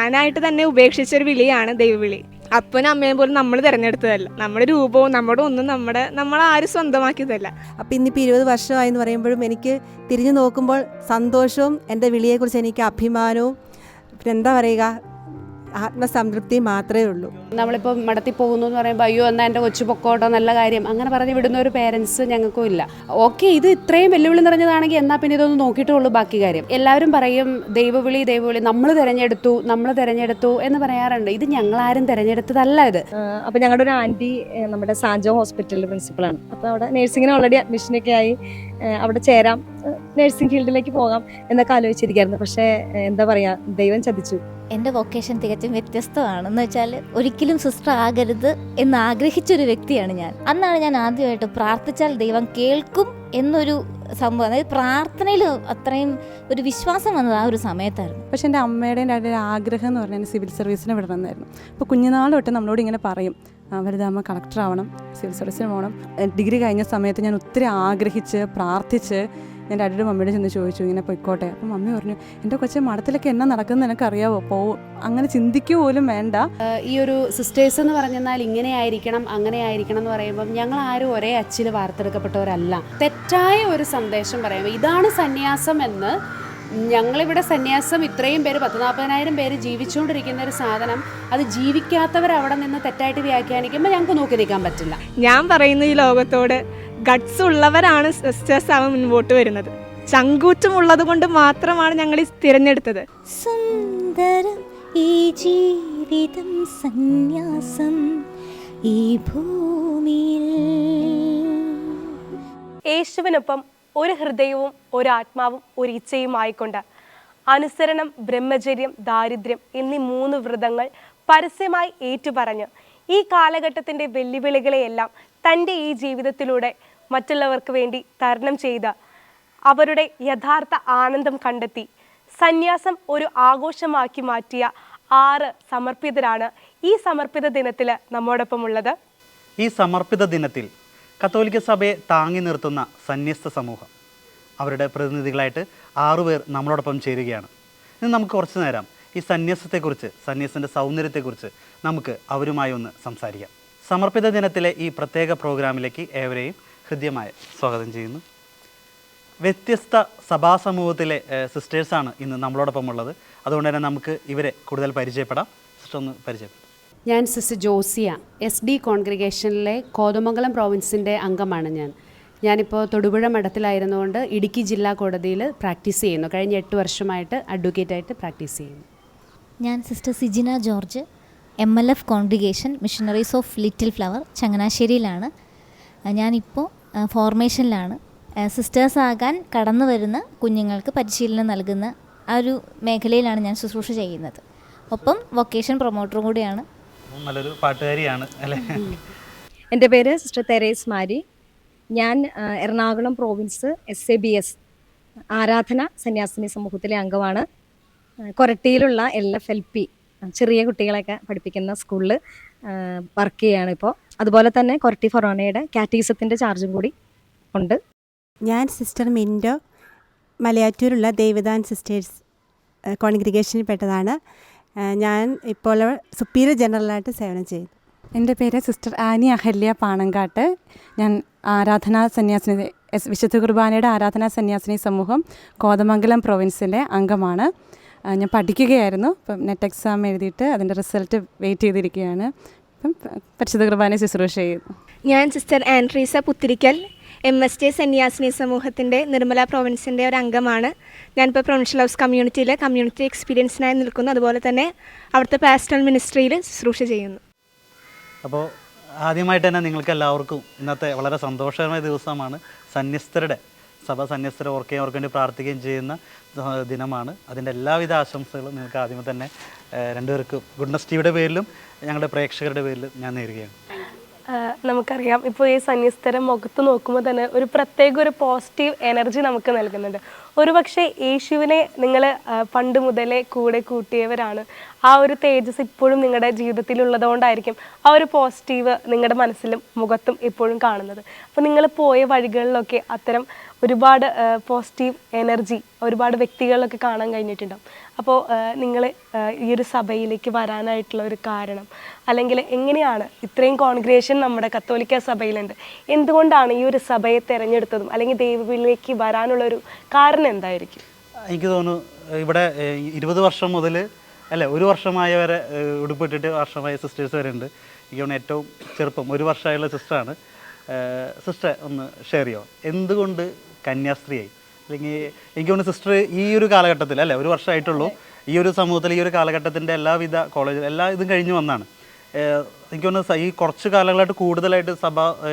പറയാനായിട്ട് തന്നെ ഉപേക്ഷിച്ചൊരു വിളിയാണ് ദൈവവിളി. അപ്പനും അമ്മയും പോലും നമ്മൾ തിരഞ്ഞെടുത്തതല്ല, നമ്മുടെ രൂപവും നമ്മുടെ ഒന്നും നമ്മളാരും സ്വന്തമാക്കിയതല്ല. അപ്പം ഇന്നിപ്പോൾ 20 വർഷമായി എന്ന് പറയുമ്പോഴും എനിക്ക് തിരിഞ്ഞു നോക്കുമ്പോൾ സന്തോഷവും എൻ്റെ വിളിയെക്കുറിച്ച് എനിക്ക് അഭിമാനവും പിന്നെ എന്താ പറയുക, ആത്മസംതൃപ്തി മാത്രമേ ഉള്ളൂ. നമ്മളിപ്പോൾ മടത്തി പോകുന്നു എന്ന് പറയുമ്പോൾ അയ്യോ എന്നാൽ എൻ്റെ കൊച്ചു പൊക്കോട്ടോ നല്ല കാര്യം അങ്ങനെ പറഞ്ഞ് വിടുന്ന ഒരു പേരൻസ് ഞങ്ങൾക്കും ഇല്ല. ഓക്കെ, ഇത് ഇത്രയും വെല്ലുവിളി നിറഞ്ഞതാണെങ്കിൽ എന്നാൽ പിന്നെ ഇതൊന്ന് നോക്കിയിട്ടേ ഉള്ളൂ ബാക്കി കാര്യം. എല്ലാവരും പറയും ദൈവവിളി നമ്മൾ തിരഞ്ഞെടുത്തു എന്ന് പറയാറുണ്ട്. ഇത് ഞങ്ങളാരും തിരഞ്ഞെടുത്തതല്ല ഇത്. അപ്പോൾ ഞങ്ങളുടെ ഒരു ആൻറ്റി നമ്മുടെ സാൻജോ ഹോസ്പിറ്റലിലെ പ്രിൻസിപ്പളാണ്. അപ്പോൾ അവിടെ നേഴ്സിങ്ങിന് ഓൾറെഡി അഡ്മിഷനൊക്കെ ആയി, അവിടെ ചേരാം, നേഴ്സിംഗ് ഫീൽഡിലേക്ക് പോകാം എന്നൊക്കെ ആലോചിച്ചിരിക്കുകയായിരുന്നു. പക്ഷേ എന്താ പറയുക, ദൈവം ചതിച്ചു. എൻ്റെ വൊക്കേഷൻ തികച്ചും വ്യത്യസ്തമാണെന്ന് വെച്ചാൽ ഒരിക്കലും സിസ്റ്റർ ആകരുത് എന്ന് ആഗ്രഹിച്ചൊരു വ്യക്തിയാണ് ഞാൻ. അന്നാണ് ഞാൻ ആദ്യമായിട്ട് പ്രാർത്ഥിച്ചാൽ ദൈവം കേൾക്കും എന്നൊരു സംഭവം, അതായത് പ്രാർത്ഥനയിൽ അത്രയും ഒരു വിശ്വാസം വന്നത് ആ ഒരു സമയത്തായിരുന്നു. പക്ഷേ എൻ്റെ അമ്മയുടെ ഒരു ആഗ്രഹം എന്ന് പറഞ്ഞാൽ സിവിൽ സർവീസിന് വിടണമെന്നായിരുന്നു. അപ്പോൾ കുഞ്ഞുനാൾ തൊട്ട് നമ്മളോട് ഇങ്ങനെ പറയും വലുതാകുമ്പോൾ കളക്ടർ ആവണം, സിവിൽ സർവീസിന് പോകണം. ഡിഗ്രി കഴിഞ്ഞ സമയത്ത് ഞാൻ ഒത്തിരി ആഗ്രഹിച്ച് പ്രാർത്ഥിച്ച് ഞാൻ ഡാഡിയുടെ മമ്മിയോട് ചെന്ന് ചോദിച്ചു ഇങ്ങനെ പൊയ്ക്കോട്ടെ. അപ്പം മമ്മി പറഞ്ഞു എൻ്റെ കൊച്ചെ മഠത്തിലൊക്കെ എന്നാ നടക്കുന്നത് നിനക്കറിയാവോ, അങ്ങനെ ചിന്തിക്കുക പോലും വേണ്ട. ഈ ഒരു സിസ്റ്റേഴ്സ് എന്ന് പറഞ്ഞാൽ ഇങ്ങനെ ആയിരിക്കണം അങ്ങനെ ആയിരിക്കണം എന്ന് പറയുമ്പം ഞങ്ങൾ ആരും ഒരേ അച്ചിൽ വാർത്തെടുക്കപ്പെട്ടവരല്ല. തെറ്റായ ഒരു സന്ദേശം പറയുമ്പോൾ ഇതാണ് സന്യാസം എന്ന്, ഞങ്ങളിവിടെ സന്യാസം ഇത്രയും പേര് 10,000-40,000 പേര് ജീവിച്ചുകൊണ്ടിരിക്കുന്ന ഒരു സാധനം, അത് ജീവിക്കാത്തവർ അവിടെ നിന്ന് തെറ്റായിട്ട് വ്യാഖ്യാനിക്കുമ്പോൾ ഞങ്ങൾക്ക് നോക്കി നിൽക്കാൻ പറ്റില്ല. ഞാൻ പറയുന്ന ഈ ലോകത്തോട് ഗട്ട്സ് ഉള്ളവരാണ് സിസ്റ്റേഴ്സ് ആവാൻ മുൻപോട്ട് വരുന്നത്. ചങ്കൂറ്റമുള്ളത് കൊണ്ട് മാത്രമാണ് ഞങ്ങൾ ഈ തിരഞ്ഞെടുത്തത്. സുന്ദരം ഈ ജീവിതം സന്യാസം ഈ ഭൂമിയിൽ. യേശുവിനൊപ്പം ഒരു ഹൃദയവും ഒരു ആത്മാവും ഒരു ഇച്ഛയുമായിക്കൊണ്ട് അനുസരണം, ബ്രഹ്മചര്യം, ദാരിദ്ര്യം എന്നീ 3 വ്രതങ്ങൾ പരസ്യമായി ഏറ്റുപറഞ്ഞ് ഈ കാലഘട്ടത്തിൻ്റെ വെല്ലുവിളികളെയെല്ലാം തൻ്റെ ഈ ജീവിതത്തിലൂടെ മറ്റുള്ളവർക്ക് വേണ്ടി തരണം ചെയ്ത് അവരുടെ യഥാർത്ഥ ആനന്ദം കണ്ടെത്തി സന്യാസം ഒരു ആഘോഷമാക്കി മാറ്റിയ 6 സമർപ്പിതരാണ് ഈ സമർപ്പിത ദിനത്തിൽ നമ്മോടൊപ്പം ഉള്ളത്. ഈ സമർപ്പിത ദിനത്തിൽ കത്തോലിക്ക സഭയെ താങ്ങി നിർത്തുന്ന സന്യസ്ത സമൂഹം, അവരുടെ പ്രതിനിധികളായിട്ട് 6 പേർ നമ്മളോടൊപ്പം ചേരുകയാണ്. ഇന്ന് നമുക്ക് കുറച്ച് നേരം ഈ സന്യാസത്തെക്കുറിച്ച്, സന്യാസിൻ്റെ സൗന്ദര്യത്തെക്കുറിച്ച് നമുക്ക് അവരുമായി ഒന്ന് സംസാരിക്കാം. സമർപ്പിത ദിനത്തിലെ ഈ പ്രത്യേക പ്രോഗ്രാമിലേക്ക് ഏവരെയും ഹൃദ്യമായ സ്വാഗതം ചെയ്യുന്നു. വ്യത്യസ്ത സഭാസമൂഹത്തിലെ സിസ്റ്റേഴ്സാണ് ഇന്ന് നമ്മളോടൊപ്പം ഉള്ളത്. അതുകൊണ്ട് തന്നെ നമുക്ക് ഇവരെ കൂടുതൽ പരിചയപ്പെടാം. സിസ്റ്റർ ഒന്ന് പരിചയപ്പെടാം. ഞാൻ സിസ്റ്റർ ജോസിയ, SD കോൺഗ്രിഗേഷനിലെ കോതമംഗലം പ്രോവിൻസിൻ്റെ അംഗമാണ് ഞാനിപ്പോൾ തൊടുപുഴ മഠത്തിലായിരുന്നുകൊണ്ട് ഇടുക്കി ജില്ലാ കോടതിയിൽ പ്രാക്ടീസ് ചെയ്യുന്നു. കഴിഞ്ഞ 8 വർഷമായിട്ട് അഡ്വക്കേറ്റായിട്ട് പ്രാക്ടീസ് ചെയ്യുന്നു. ഞാൻ sister Sijina George, MLF congregation missionaries of little flower ചങ്ങനാശ്ശേരിയിലാണ്. ഞാനിപ്പോൾ ഫോർമേഷനിലാണ്. സിസ്റ്റേഴ്സ് ആകാൻ കടന്നു വരുന്ന കുഞ്ഞുങ്ങൾക്ക് പരിശീലനം നൽകുന്ന ആ ഒരു മേഖലയിലാണ് ഞാൻ ശുശ്രൂഷ ചെയ്യുന്നത്. ഒപ്പം വൊക്കേഷൻ പ്രൊമോട്ടറും കൂടിയാണ്. നല്ലൊരു പാട്ടുകാരിയാണ് അല്ലേ? എൻ്റെ പേര് സിസ്റ്റർ തെരേസ് മാരി. ഞാൻ എറണാകുളം പ്രോവിൻസ് SABS ആരാധന സന്യാസിനി സമൂഹത്തിലെ അംഗമാണ്. കൊരട്ടിയിലുള്ള LFLP ചെറിയ കുട്ടികളെയൊക്കെ പഠിപ്പിക്കുന്ന സ്കൂളിൽ വർക്ക് ചെയ്യുകയാണ് ഇപ്പോൾ. അതുപോലെ തന്നെ കൊരട്ടി ഫൊറോണയുടെ കാറ്റീസത്തിൻ്റെ ചാർജും കൂടി ഉണ്ട്. ഞാൻ സിസ്റ്റർ മിൻഡോ, മലയാറ്റൂരുള്ള ദേവദാൻ സിസ്റ്റേഴ്സ് കോൺഗ്രിഗേഷനിൽ പെട്ടതാണ്. ഞാൻ ഇപ്പോൾ സുപ്പീരിയർ ജനറലായിട്ട് സേവനം ചെയ്യുന്നു. എൻ്റെ പേര് സിസ്റ്റർ ആനി അഹല്യ പാണങ്കാട്ട്. ഞാൻ ആരാധനാ സന്യാസിനി, വിശുദ്ധ കുർബാനയുടെ ആരാധനാ സന്യാസിനി സമൂഹം കോതമംഗലം പ്രൊവിൻസിലെ അംഗമാണ്. ഞാൻ പഠിക്കുകയായിരുന്നു. ഇപ്പം നെറ്റ് എക്സാം എഴുതിയിട്ട് അതിൻ്റെ റിസൾട്ട് വെയിറ്റ് ചെയ്തിരിക്കുകയാണ്. ഇപ്പം പരിശുദ്ധ കുർബാന ശുശ്രൂഷ ചെയ്യുന്നു. ഞാൻ സിസ്റ്റർ ആൻഡ്രീസ പുത്തിരിക്കൽ, MST സന്യാസിനി സമൂഹത്തിൻ്റെ നിർമ്മല പ്രൊവിൻസിൻ്റെ ഒരു അംഗമാണ്. ഞാനിപ്പോൾ പ്രൊവിൻഷ്യൽ ഹൗസ് കമ്മ്യൂണിറ്റിയിൽ കമ്മ്യൂണിറ്റി എക്സ്പീരിയൻസിനായി നിൽക്കുന്നു. അതുപോലെ തന്നെ അവിടുത്തെ പാസ്റ്ററൽ മിനിസ്ട്രിയിൽ ശുശ്രൂഷ ചെയ്യുന്നു. അപ്പോൾ ആദ്യമായിട്ട് തന്നെ നിങ്ങൾക്ക് എല്ലാവർക്കും ഇന്നത്തെ വളരെ സന്തോഷകരമായ ദിവസമാണ്. സന്യസ്തരുടെ സഭ സന്യസ്തരെ ഓർക്കുകയും അവർക്ക് വേണ്ടി പ്രാർത്ഥിക്കുകയും ചെയ്യുന്ന ദിനമാണ്. അതിൻ്റെ എല്ലാവിധ ആശംസകളും നിങ്ങൾക്ക് ആദ്യമേ തന്നെ രണ്ടുപേർക്കും ഗുഡ്നസ് ടിവിയുടെ പേരിലും ഞങ്ങളുടെ പ്രേക്ഷകരുടെ പേരിലും ഞാൻ നേരുകയാണ്. നമുക്കറിയാം, ഇപ്പോൾ ഈ സന്യസ്തരെ മുഖത്ത് നോക്കുമ്പോൾ തന്നെ ഒരു പ്രത്യേക ഒരു പോസിറ്റീവ് എനർജി നമുക്ക് നൽകുന്നുണ്ട്. ഒരുപക്ഷെ യേശുവിനെ നിങ്ങൾ പണ്ട് മുതലേ കൂടെ കൂട്ടിയവരാണ്. ആ ഒരു തേജസ് ഇപ്പോഴും നിങ്ങളുടെ ജീവിതത്തിലുള്ളതുകൊണ്ടായിരിക്കും ആ ഒരു പോസിറ്റീവ് നിങ്ങളുടെ മനസ്സിലും മുഖത്തും എപ്പോഴും കാണുന്നത്. അപ്പോൾ നിങ്ങൾ പോയ വഴികളിലൊക്കെ അത്തരം ഒരുപാട് പോസിറ്റീവ് എനർജി ഒരുപാട് വ്യക്തികളിലൊക്കെ കാണാൻ കഴിഞ്ഞിട്ടുണ്ടാവും. അപ്പോൾ നിങ്ങൾ ഈ ഒരു സഭയിലേക്ക് വരാനായിട്ടുള്ള ഒരു കാരണം, അല്ലെങ്കിൽ എങ്ങനെയാണ് ഇത്രയും കോൺഗ്രിഗേഷൻ നമ്മുടെ കത്തോലിക്ക സഭയിലുണ്ട്, എന്തുകൊണ്ടാണ് ഈ ഒരു സഭയെ തിരഞ്ഞെടുത്തതും അല്ലെങ്കിൽ ദൈവവിളിയിലേക്ക് വരാനുള്ളൊരു കാരണം എന്തായിരിക്കും? എനിക്ക് തോന്നുന്നു ഇവിടെ 20 വർഷം മുതൽ അല്ലേ 1 വർഷമായവരെ ഉടുപ്പിട്ടിട്ട് വർഷമായ സിസ്റ്റേഴ്സ് വരെ ഉണ്ട്. എനിക്ക് തോന്നുന്നു ഏറ്റവും ചെറുപ്പം 1 വർഷമായുള്ള സിസ്റ്ററാണ്. സിസ്റ്റർ ഒന്ന് ഷെയർ ചെയ്യുമോ, എന്തുകൊണ്ട് കന്യാസ്ത്രീയായി? അല്ലെങ്കിൽ എനിക്ക് തോന്നുന്നു സിസ്റ്റർ ഈ ഒരു കാലഘട്ടത്തിൽ അല്ലേ 1 വർഷമായിട്ടുള്ളൂ, ഈ ഒരു സമൂഹത്തിൽ ഈ ഒരു കാലഘട്ടത്തിൻ്റെ എല്ലാവിധ കോളേജ് എല്ലാ ഇതും കഴിഞ്ഞ് വന്നാണ്. എനിക്ക് തോന്നുന്നു ഈ കുറച്ച് കാലങ്ങളായിട്ട് കൂടുതലായിട്ട്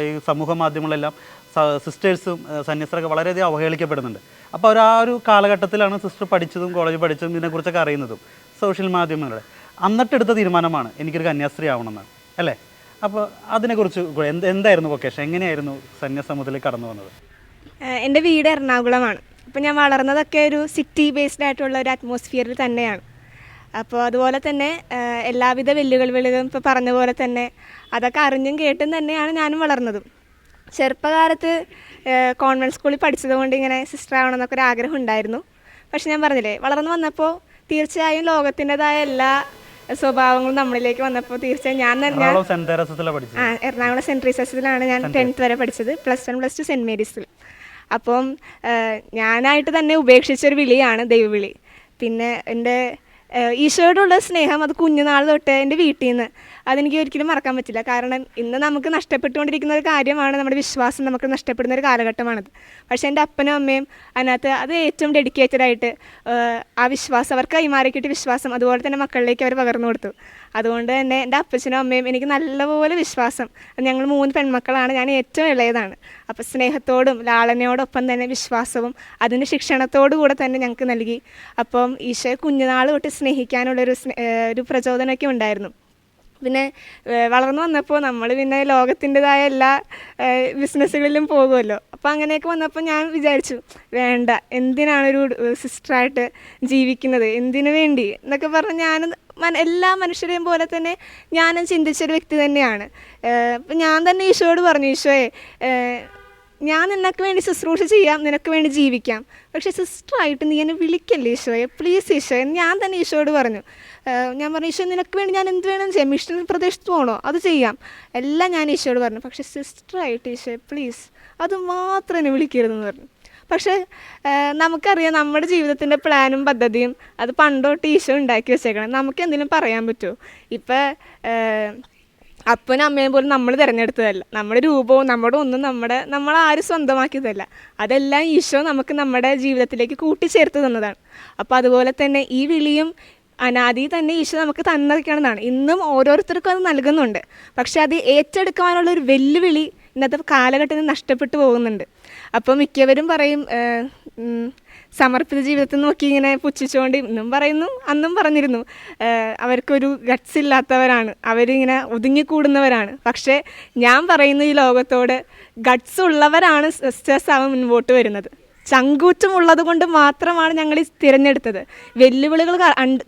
ഈ സമൂഹ മാധ്യമങ്ങളെല്ലാം സിസ്റ്റേഴ്സും സന്യസ്തരൊക്കെ വളരെയധികം അവഹേളിക്കപ്പെടുന്നുണ്ട്. അപ്പോൾ അവർ ആ ഒരു കാലഘട്ടത്തിലാണ് സിസ്റ്റർ പഠിച്ചതും കോളേജ് പഠിച്ചതും ഇതിനെക്കുറിച്ചൊക്കെ അറിയുന്നതും സോഷ്യൽ മാധ്യമങ്ങളുടെ. എന്നിട്ടെടുത്ത തീരുമാനമാണ് എനിക്കൊരു കന്യാസ്ത്രീ ആവണമെന്നാണ് അല്ലേ. അപ്പോൾ അതിനെക്കുറിച്ച് എന്തായിരുന്നു വൊക്കേഷൻ, എങ്ങനെയായിരുന്നു സന്യാസമൂഹത്തിലേക്ക് കടന്നു വന്നത്? എൻ്റെ വീട് എറണാകുളമാണ്. അപ്പോൾ ഞാൻ വളർന്നതൊക്കെ ഒരു സിറ്റി ബേസ്ഡ് ആയിട്ടുള്ള ഒരു അറ്റ്മോസ്ഫിയറിൽ തന്നെയാണ്. അപ്പോൾ അതുപോലെ തന്നെ എല്ലാവിധ വെല്ലുവിളികളും ഇപ്പോൾ പറഞ്ഞ പോലെ തന്നെ അതൊക്കെ അറിഞ്ഞും കേട്ടും തന്നെയാണ് ഞാനും വളർന്നതും. ചെറുപ്പകാലത്ത് കോൺവെൻറ്റ് സ്കൂളിൽ പഠിച്ചതുകൊണ്ട് ഇങ്ങനെ സിസ്റ്റർ ആവണമെന്നൊക്കെ ഒരു ആഗ്രഹം ഉണ്ടായിരുന്നു. പക്ഷെ ഞാൻ പറഞ്ഞില്ലേ, വളർന്നു വന്നപ്പോൾ തീർച്ചയായും ലോകത്തിൻ്റെതായ എല്ലാ സ്വഭാവങ്ങളും നമ്മളിലേക്ക് വന്നപ്പോൾ തീർച്ചയായും എറണാകുളം സെൻറ്റ് തെരേസാസിലാണ് ഞാൻ 10th വരെ പഠിച്ചത്. +1 +2 സെൻറ്റ് മേരീസിൽ. അപ്പം ഞാനായിട്ട് തന്നെ ഉപേക്ഷിച്ചൊരു വിളിയാണ് ദൈവവിളി. പിന്നെ എൻ്റെ ഈശോയോടുള്ള സ്നേഹം അത് കുഞ്ഞുനാൾ തൊട്ട് എൻ്റെ വീട്ടിൽ നിന്ന് അതെനിക്ക് ഒരിക്കലും മറക്കാൻ പറ്റില്ല. കാരണം ഇന്ന് നമുക്ക് നഷ്ടപ്പെട്ടുകൊണ്ടിരിക്കുന്ന ഒരു കാര്യമാണ് നമ്മുടെ വിശ്വാസം, നമുക്ക് നഷ്ടപ്പെടുന്ന ഒരു കാലഘട്ടമാണത്. പക്ഷേ എൻ്റെ അപ്പനും അമ്മയും അതിനകത്ത് അത് ഏറ്റവും ഡെഡിക്കേറ്റഡായിട്ട് ആ വിശ്വാസം അവർക്ക് കൈമാറിക്കിട്ടിയ വിശ്വാസം അതുപോലെ തന്നെ മക്കളിലേക്ക് അവർ പകർന്നു കൊടുത്തു. അതുകൊണ്ട് തന്നെ എൻ്റെ അപ്പച്ചനും അമ്മയും എനിക്ക് നല്ലപോലെ വിശ്വാസം, ഞങ്ങൾ 3 പെൺമക്കളാണ്, ഞാൻ ഏറ്റവും ഇളയതാണ്. അപ്പോൾ സ്നേഹത്തോടും ലാളനയോടൊപ്പം തന്നെ വിശ്വാസവും അതിൻ്റെ ശിക്ഷണത്തോടു കൂടെ തന്നെ ഞങ്ങൾക്ക് നൽകി. അപ്പം ഈശോയെ കുഞ്ഞുനാൾ തൊട്ട് സ്നേഹിക്കാനുള്ളൊരു പ്രചോദനമൊക്കെ ഉണ്ടായിരുന്നു. പിന്നെ വളർന്നു വന്നപ്പോൾ നമ്മൾ പിന്നെ ലോകത്തിൻ്റെതായ എല്ലാ ബിസിനസ്സുകളിലും പോകുമല്ലോ. അപ്പോൾ അങ്ങനെയൊക്കെ വന്നപ്പോൾ ഞാൻ വിചാരിച്ചു, വേണ്ട, എന്തിനാണൊരു സിസ്റ്ററായിട്ട് ജീവിക്കുന്നത്, എന്തിനു വേണ്ടി എന്നൊക്കെ പറഞ്ഞ് ഞാൻ എല്ലാ മനുഷ്യരെയും പോലെ തന്നെ ഞാനും ചിന്തിച്ചൊരു വ്യക്തി തന്നെയാണ്. അപ്പം ഞാൻ തന്നെ ഈശോയോട് പറഞ്ഞു, ഈശോയെ ഞാൻ നിനക്ക് വേണ്ടി ശുശ്രൂഷ ചെയ്യാം, നിനക്ക് വേണ്ടി ജീവിക്കാം, പക്ഷേ സിസ്റ്ററായിട്ട് നീ എന്നെ വിളിക്കല്ലേ ഈശോയെ, പ്ലീസ് ഈശോയെ. ഞാൻ തന്നെ ഈശോയോട് പറഞ്ഞു. ഞാൻ പറഞ്ഞു, ഈശോ നിനക്ക് വേണ്ടി ഞാൻ എന്ത് വേണം ചെയ്യാം, മിഷണറി പ്രദേശത്ത് പോകണോ അത് ചെയ്യാം, എല്ലാം ഞാൻ ഈശോയോട് പറഞ്ഞു. പക്ഷേ സിസ്റ്ററായിട്ട് ഈശോയെ പ്ലീസ് അത് മാത്രം എന്നെ വിളിക്കരുതെന്ന് പറഞ്ഞു. പക്ഷേ നമുക്കറിയാം നമ്മുടെ ജീവിതത്തിൻ്റെ പ്ലാനും പദ്ധതിയും അത് പണ്ടോട്ട് ഈശോ ഉണ്ടാക്കി വെച്ചേക്കണം. നമുക്ക് എന്തെങ്കിലും പറയാൻ പറ്റുമോ? ഇപ്പം അപ്പനും അമ്മയും പോലും നമ്മൾ തിരഞ്ഞെടുത്തതല്ല, നമ്മുടെ രൂപവും നമ്മുടെ ഒന്നും നമ്മളാരും സ്വന്തമാക്കിയതല്ല, അതെല്ലാം ഈശോ നമുക്ക് നമ്മുടെ ജീവിതത്തിലേക്ക് കൂട്ടിച്ചേർത്ത് തന്നതാണ്. അപ്പോൾ അതുപോലെ തന്നെ ഈ വിളിയും അനാദി തന്നെ ഈശോ നമുക്ക് തന്നിരിക്കണമെന്നാണ്. ഇന്നും ഓരോരുത്തർക്കും അത് നൽകുന്നുണ്ട്. പക്ഷെ അത് ഏറ്റെടുക്കാനുള്ളൊരു വെല്ലുവിളി ഇന്നത്തെ കാലഘട്ടത്തിൽ നഷ്ടപ്പെട്ടു പോകുന്നുണ്ട്. അപ്പോൾ മിക്കവരും പറയും സമർപ്പിത ജീവിതത്തിൽ നോക്കി ഇങ്ങനെ പുച്ഛിച്ചുകൊണ്ട് ഇന്നും പറയുന്നു അന്നും പറഞ്ഞിരുന്നു അവർക്കൊരു ഗട്ട്സ് ഇല്ലാത്തവരാണ്, അവരിങ്ങനെ ഒതുങ്ങിക്കൂടുന്നവരാണ്. പക്ഷേ ഞാൻ പറയുന്നു ഈ ലോകത്തോട്, ഗട്ട്സ് ഉള്ളവരാണ് സിസ്റ്റേഴ്സാവാൻ മുൻപോട്ട് വരുന്നത്. ചങ്കൂറ്റമുള്ളത് കൊണ്ട് മാത്രമാണ് ഞങ്ങൾ ഈ തിരഞ്ഞെടുത്തത്. വെല്ലുവിളികൾ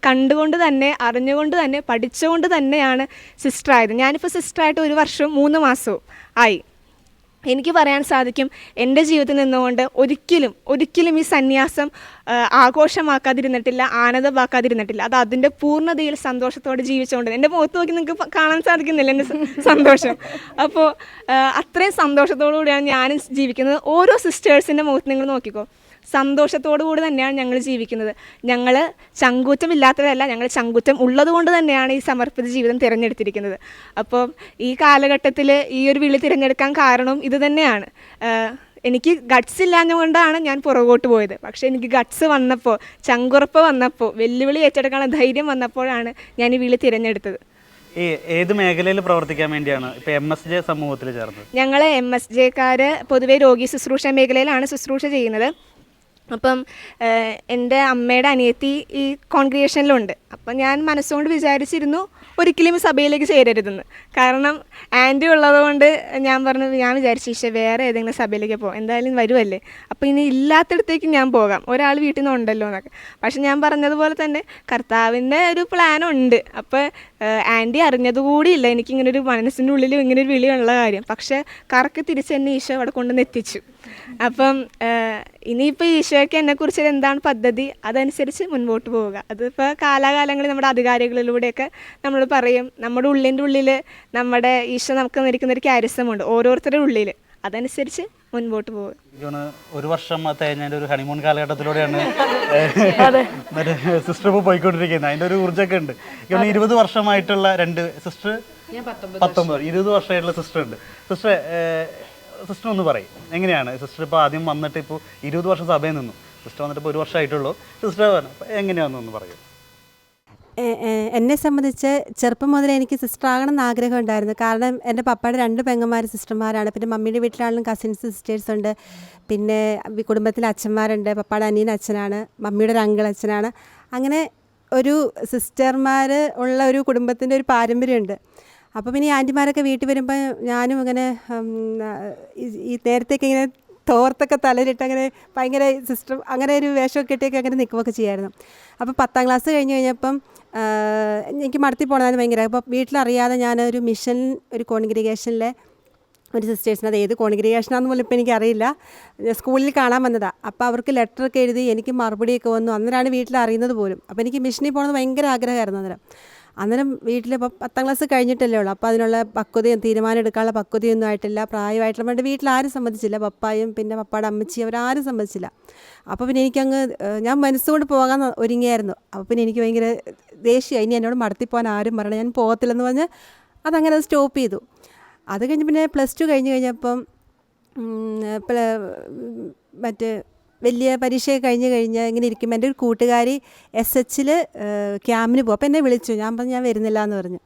കണ്ടുകൊണ്ട് തന്നെ അറിഞ്ഞുകൊണ്ട് തന്നെ പഠിച്ചുകൊണ്ട് തന്നെയാണ് സിസ്റ്ററായത്. ഞാനിപ്പോൾ സിസ്റ്ററായിട്ട് 1 വർഷവും 3 മാസവും ആയി. എനിക്ക് പറയാൻ സാധിക്കും, എൻ്റെ ജീവിതത്തിൽ നിന്നുകൊണ്ട് ഒരിക്കലും ഈ സന്യാസം ആഘോഷമാക്കാതിരുന്നിട്ടില്ല, ആനന്ദമാക്കാതിരുന്നിട്ടില്ല. അത് അതിൻ്റെ പൂർണ്ണതയിൽ സന്തോഷത്തോടെ ജീവിച്ചുകൊണ്ട് എൻ്റെ മുഖത്ത് നോക്കി നിങ്ങൾക്ക് കാണാൻ സാധിക്കുന്നില്ല എൻ്റെ സന്തോഷം. അപ്പോൾ അത്രയും സന്തോഷത്തോടു കൂടിയാണ് ഞാനും ജീവിക്കുന്നത്. ഓരോ സിസ്റ്റേഴ്സിൻ്റെ മുഖത്ത് നിങ്ങൾ നോക്കിക്കോ, സന്തോഷത്തോടു കൂടി തന്നെയാണ് ഞങ്ങൾ ജീവിക്കുന്നത്. ഞങ്ങൾ ചങ്കൂറ്റമില്ലാത്തവരല്ല, ഞങ്ങൾ ചങ്കൂറ്റം ഉള്ളത് കൊണ്ട് തന്നെയാണ് ഈ സമർപ്പിത ജീവിതം തിരഞ്ഞെടുത്തിരിക്കുന്നത്. അപ്പോൾ ഈ കാലഘട്ടത്തിൽ ഈ ഒരു വിളി തിരഞ്ഞെടുക്കാൻ കാരണം ഇത് തന്നെയാണ്. എനിക്ക് ഗട്ട്സ് ഇല്ലാഞ്ഞുകൊണ്ടാണ് ഞാൻ പുറകോട്ട് പോയത്. പക്ഷേ എനിക്ക് ഗട്ട്സ് വന്നപ്പോൾ, ചങ്കുറപ്പ് വന്നപ്പോൾ, വെല്ലുവിളി ഏറ്റെടുക്കാനുള്ള ധൈര്യം വന്നപ്പോഴാണ് ഞാൻ ഈ വിളി തിരഞ്ഞെടുത്തത്. ഏത് മേഖലയിൽ പ്രവർത്തിക്കാൻ വേണ്ടിയാണ് ഇപ്പോൾ MSJ സമൂഹത്തിൽ ചേർന്നത്? ഞങ്ങൾ MSJക്കാർ പൊതുവെ രോഗി ശുശ്രൂഷ മേഖലയിലാണ് ശുശ്രൂഷ ചെയ്യുന്നത്. അപ്പം എൻ്റെ അമ്മയുടെ അനിയത്തി ഈ കോൺഗ്രിഗേഷനിലുണ്ട്. അപ്പം ഞാൻ മനസ്സുകൊണ്ട് വിചാരിച്ചിരുന്നു ഒരിക്കലും ഈ സഭയിലേക്ക് ചേരരുതെന്ന്. കാരണം ആൻറ്റി ഉള്ളതുകൊണ്ട് ഞാൻ വിചാരിച്ചു ഈശോ വേറെ ഏതെങ്കിലും സഭയിലേക്ക് പോകാം, എന്തായാലും വരുമല്ലേ, അപ്പോൾ ഇനി ഇല്ലാത്തിടത്തേക്ക് ഞാൻ പോകാം, ഒരാൾ വീട്ടിൽ നിന്ന് ഉണ്ടല്ലോ എന്നൊക്കെ. പക്ഷെ ഞാൻ പറഞ്ഞതുപോലെ തന്നെ കർത്താവിൻ്റെ ഒരു പ്ലാനുണ്ട്. അപ്പോൾ ആൻറ്റി അറിഞ്ഞതുകൂടിയില്ല എനിക്കിങ്ങനൊരു മനസ്സിൻ്റെ ഉള്ളിൽ ഇങ്ങനൊരു വിളിയുള്ള കാര്യം. പക്ഷേ കറക്കി തിരിച്ച് എന്നെ ഈശോ അവിടെ കൊണ്ടുവന്ന് എത്തിച്ചു. അപ്പം ഇനിയിപ്പോൾ ഈശോയ്ക്ക് എന്നെക്കുറിച്ച് എന്താണ് പദ്ധതി അതനുസരിച്ച് മുൻപോട്ട് പോവുക. അതിപ്പോൾ കാലാകാലങ്ങളിൽ നമ്മുടെ അധികാരികളിലൂടെയൊക്കെ നമ്മൾ പറയും, നമ്മുടെ ഉള്ളിൻ്റെ ഉള്ളിൽ നമ്മുടെ ഈശോ നമുക്ക് നിൽക്കുന്ന ഒരു ക്യാരിസമുണ്ട് ഓരോരുത്തരുടെ ഉള്ളിൽ, അതനുസരിച്ച് മുൻപോട്ട് പോവുക. ഒരു വർഷം തേഞ്ഞതിൻ്റെ ഒരു ഹണിമൂൺ കാലഘട്ടത്തിലൂടെയാണ് സിസ്റ്റർ ഇപ്പോൾ പോയിക്കൊണ്ടിരിക്കുന്നത്. അതിൻ്റെ ഒരു ഊർജ്ജമൊക്കെ ഉണ്ട്. 20 വർഷമായിട്ടുള്ള 2 സിസ്റ്റർ, 19 20 വർഷമായിട്ടുള്ള സിസ്റ്റർ ഉണ്ട്. സിസ്റ്റർ ഒന്ന് പറയും എങ്ങനെയാണ് സിസ്റ്റർ ഇപ്പോൾ ആദ്യം വന്നിട്ട് ഇപ്പോൾ 20 വർഷം സഭയിൽ നിന്നു, സിസ്റ്റർ വന്നിട്ട് ഇപ്പോൾ 1 വർഷമായിട്ടുള്ളൂ, സിസ്റ്റർ എങ്ങനെയാണെന്നൊന്ന് പറയും. എന്നെ സംബന്ധിച്ച് ചെറുപ്പം മുതലേ എനിക്ക് സിസ്റ്റർ ആകണം എന്ന് ആഗ്രഹം ഉണ്ടായിരുന്നു. കാരണം എൻ്റെ പപ്പയുടെ 2 പെങ്ങന്മാർ സിസ്റ്റർമാരാണ്. പിന്നെ മമ്മിയുടെ വീട്ടിലാണെങ്കിലും കസിൻസ് സിസ്റ്റേഴ്സ് ഉണ്ട്. പിന്നെ കുടുംബത്തിൽ അച്ഛന്മാരുണ്ട്. പപ്പയുടെ അനിയൻ അച്ഛനാണ്, മമ്മിയുടെ ഒരു അങ്കിൾ അച്ഛനാണ്. അങ്ങനെ ഒരു സിസ്റ്റർമാർ ഉള്ള ഒരു കുടുംബത്തിൻ്റെ ഒരു പാരമ്പര്യമുണ്ട്. അപ്പോൾ പിന്നെ ഈ ആൻറ്റിമാരൊക്കെ വീട്ടിൽ വരുമ്പോൾ ഞാനും ഇങ്ങനെ ഈ നേരത്തേക്ക് ഇങ്ങനെ തോർത്തൊക്കെ തലയിലിട്ട് അങ്ങനെ ഭയങ്കര സിസ്റ്റർ അങ്ങനെ ഒരു വേഷമൊക്കെ ഇട്ടൊക്കെ അങ്ങനെ നിൽക്കുകയൊക്കെ ചെയ്യുമായിരുന്നു. അപ്പോൾ 10ാം ക്ലാസ് കഴിഞ്ഞപ്പം എനിക്ക് മടത്തി പോകണമെന്ന് ഭയങ്കര. അപ്പോൾ വീട്ടിലറിയാതെ ഞാനൊരു മിഷൻ ഒരു കോൺഗ്രിഗേഷനിലെ ഒരു സിസ്റ്റേഴ്സിന്, അത് ഏത് കോൺഗ്രിഗേഷനാണെന്ന് പോലും ഇപ്പോൾ എനിക്കറിയില്ല, സ്കൂളിൽ കാണാൻ വന്നതാണ്. അപ്പോൾ അവർക്ക് ലെറ്ററൊക്കെ എഴുതി എനിക്ക് മറുപടിയൊക്കെ വന്നു. അന്നേരമാണ് വീട്ടിൽ അറിയുന്നത് പോലും. അപ്പോൾ എനിക്ക് മിഷനിൽ പോകണമെന്ന് ഭയങ്കര ആഗ്രഹമായിരുന്നു. അന്നേരം വീട്ടിൽ ഇപ്പോൾ 10ാം ക്ലാസ് കഴിഞ്ഞിട്ടല്ലേ ഉള്ളൂ. അപ്പോൾ അതിനുള്ള പക്വതയും തീരുമാനം എടുക്കാനുള്ള പക്വതയൊന്നും ആയിട്ടില്ല, പ്രായമായിട്ടുള്ള വേണ്ട വീട്ടിൽ ആരും സമ്മതിച്ചില്ല. പപ്പായും പിന്നെ പപ്പായുടെ അമ്മച്ചി അവരാരും സമ്മതിച്ചില്ല. അപ്പോൾ പിന്നെ എനിക്കങ്ങ് ഞാൻ മനസ്സുകൊണ്ട് പോകാൻ ഒരുങ്ങിയായിരുന്നു. അപ്പോൾ പിന്നെ എനിക്ക് ഭയങ്കര ദേഷ്യമായി, ഇനി എന്നോട് മടത്തിപ്പോകാൻ ആരും പറയണം, ഞാൻ പോകത്തില്ലെന്ന് പറഞ്ഞ് അതങ്ങനെ അത് സ്റ്റോപ്പ് ചെയ്തു. അത് കഴിഞ്ഞ് പിന്നെ +2 കഴിഞ്ഞപ്പം മറ്റേ വലിയ പരീക്ഷയൊക്കെ കഴിഞ്ഞ് ഇങ്ങനെ ഇരിക്കുമ്പോൾ എൻ്റെ ഒരു കൂട്ടുകാരി SH ക്യാമ്പിന് പോകും. അപ്പോൾ എന്നെ വിളിച്ചു. ഞാൻ പറഞ്ഞു ഞാൻ വരുന്നില്ല എന്ന് പറഞ്ഞു.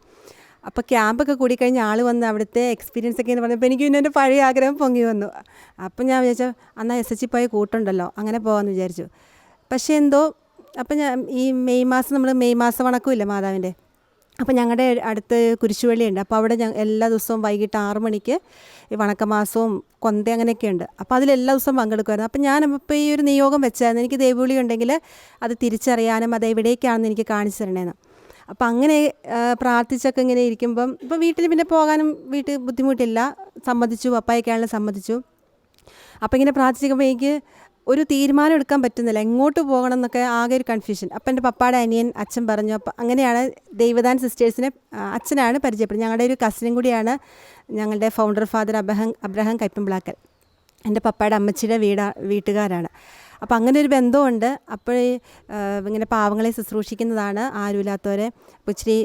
അപ്പോൾ ക്യാമ്പൊക്കെ കൂടിക്കഴിഞ്ഞ് ആൾ വന്ന് അവിടുത്തെ എക്സ്പീരിയൻസ് ഒക്കെ എന്ന് പറഞ്ഞപ്പോൾ എനിക്ക് പിന്നെ എൻ്റെ പഴയ ആഗ്രഹം പൊങ്ങി വന്നു. അപ്പം ഞാൻ വിചാരിച്ചു എന്നാൽ SH പോയ കൂട്ടുണ്ടല്ലോ അങ്ങനെ പോകാമെന്ന് വിചാരിച്ചു. പക്ഷേ എന്തോ അപ്പം ഞാൻ ഈ മെയ് മാസം വണക്കമില്ല മാതാവിൻ്റെ, അപ്പോൾ ഞങ്ങളുടെ അടുത്ത് കുരിശുപള്ളിയുണ്ട്. അപ്പോൾ അവിടെ എല്ലാ ദിവസവും വൈകിട്ട് 6 മണിക്ക് ഈ വണക്കമാസവും കൊന്ത അങ്ങനെയൊക്കെ ഉണ്ട്. അപ്പോൾ അതിലെല്ലാ ദിവസവും പങ്കെടുക്കുമായിരുന്നു. അപ്പോൾ ഞാൻ ഇപ്പോൾ ഈ ഒരു നിയോഗം വെച്ചായിരുന്നു, എനിക്ക് ദൈവവിളി ഉണ്ടെങ്കിൽ അത് തിരിച്ചറിയാനും അത് എവിടേക്കാണെന്ന് എനിക്ക് കാണിച്ചു തരണേന്ന്. അപ്പോൾ അങ്ങനെ പ്രാർത്ഥിച്ചൊക്കെ ഇങ്ങനെ ഇരിക്കുമ്പം ഇപ്പോൾ വീട്ടിൽ പിന്നെ പോകാനും വീട്ടിൽ ബുദ്ധിമുട്ടില്ല, സമ്മതിച്ചു, പപ്പായൊക്കെയാണെങ്കിലും സമ്മതിച്ചു. അപ്പോൾ ഇങ്ങനെ പ്രാർത്ഥിക്കുമ്പോൾ എനിക്ക് ഒരു തീരുമാനം എടുക്കാൻ പറ്റുന്നില്ല, എങ്ങോട്ട് പോകണം എന്നൊക്കെ ആകെ ഒരു കൺഫ്യൂഷൻ. അപ്പം എൻ്റെ പപ്പായുടെ അനിയൻ അച്ഛൻ പറഞ്ഞു. അപ്പം അങ്ങനെയാണ് ദൈവദാൻ സിസ്റ്റേഴ്സിനെ അച്ഛനാണ് പരിചയപ്പെടുന്നത്. ഞങ്ങളുടെ ഒരു കസിനും കൂടിയാണ് ഞങ്ങളുടെ ഫൗണ്ടർ ഫാദർ അബ്രഹാം കൈപ്പമ്പിളാക്കൽ, എൻ്റെ പപ്പായുടെ അമ്മച്ചിയുടെ വീട്ടുകാരാണ്. അപ്പോൾ അങ്ങനെ ഒരു ബന്ധമുണ്ട്. അപ്പോൾ ഇങ്ങനെ പാവങ്ങളെ ശുശ്രൂഷിക്കുന്നതാണ്, ആരുമില്ലാത്തവരെ. ഇച്ചിരി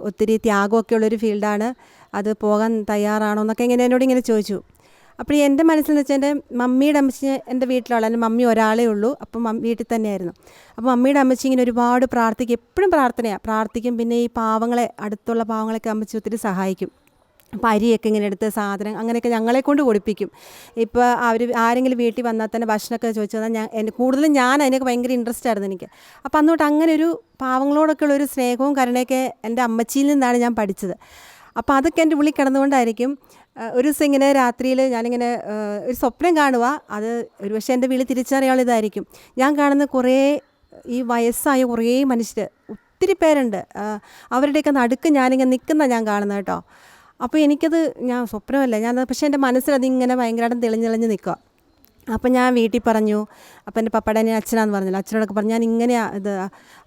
ഒത്തിരി ത്യാഗമൊക്കെ ഉള്ളൊരു ഫീൽഡാണ്, അത് പോകാൻ തയ്യാറാണോ എന്നൊക്കെ ഇങ്ങനെ എന്നോട് ഇങ്ങനെ ചോദിച്ചു. അപ്പോൾ എൻ്റെ മനസ്സിലെന്ന് വെച്ചാൽ എൻ്റെ മമ്മിയുടെ അമ്മച്ചി എൻ്റെ വീട്ടിലുള്ള, എൻ്റെ മമ്മി ഒരാളേ ഉള്ളൂ. അപ്പം വീട്ടിൽ തന്നെയായിരുന്നു. അപ്പോൾ മമ്മിയുടെ അമ്മച്ചി ഇങ്ങനെ ഒരുപാട് പ്രാർത്ഥിക്കും, എപ്പോഴും പ്രാർത്ഥിക്കും. പിന്നെ ഈ പാവങ്ങളെ, അടുത്തുള്ള പാവങ്ങളൊക്കെ അമ്മച്ചി ഒത്തിരി സഹായിക്കും. അപ്പോൾ അരിയൊക്കെ ഇങ്ങനെ എടുത്ത് സാധനം അങ്ങനെയൊക്കെ ഞങ്ങളെ കൊണ്ട് കൊടുപ്പിക്കും. ഇപ്പോൾ ആരെങ്കിലും വീട്ടിൽ വന്നാൽ തന്നെ ഭക്ഷണമൊക്കെ ചോദിച്ചു തന്നാൽ കൂടുതലും ഞാൻ അതിനൊക്കെ ഭയങ്കര ഇൻട്രസ്റ്റ് ആയിരുന്നു എനിക്ക്. അപ്പോൾ അന്നോട്ട് അങ്ങനെ ഒരു പാവങ്ങളോടൊക്കെ ഉള്ളൊരു സ്നേഹവും കരുണയൊക്കെ എൻ്റെ അമ്മച്ചിയിൽ നിന്നാണ് ഞാൻ പഠിച്ചത്. അപ്പോൾ അതൊക്കെ എൻ്റെ ഉള്ളിൽ കിടന്നുകൊണ്ടായിരിക്കും ഒരു ദിവസം ഇങ്ങനെ രാത്രിയിൽ ഞാനിങ്ങനെ ഒരു സ്വപ്നം കാണുക. അത് ഒരുപക്ഷെ എൻ്റെ വീട്ടിൽ തിരിച്ചറിയാനുള്ള ഇതായിരിക്കും. ഞാൻ കാണുന്ന കുറേ ഈ വയസ്സായ കുറേ മനുഷ്യർ, ഒത്തിരി പേരുണ്ട്, അവരുടെയൊക്കെ നടുക്ക് ഞാനിങ്ങനെ നിൽക്കുന്ന ഞാൻ കാണുന്നത് കേട്ടോ. അപ്പോൾ എനിക്കത് ഞാൻ സ്വപ്നമല്ല, പക്ഷേ എൻ്റെ മനസ്സിലതിങ്ങനെ ഭയങ്കരമായിട്ട് തെളിഞ്ഞ് നിൽക്കുക. അപ്പം ഞാൻ വീട്ടിൽ പറഞ്ഞു. അപ്പം എൻ്റെ പപ്പയുടെ അച്ഛനാന്ന് പറഞ്ഞല്ലോ, അച്ഛനോടൊക്കെ പറഞ്ഞു ഞാൻ ഇങ്ങനെയാണ് ഇത്.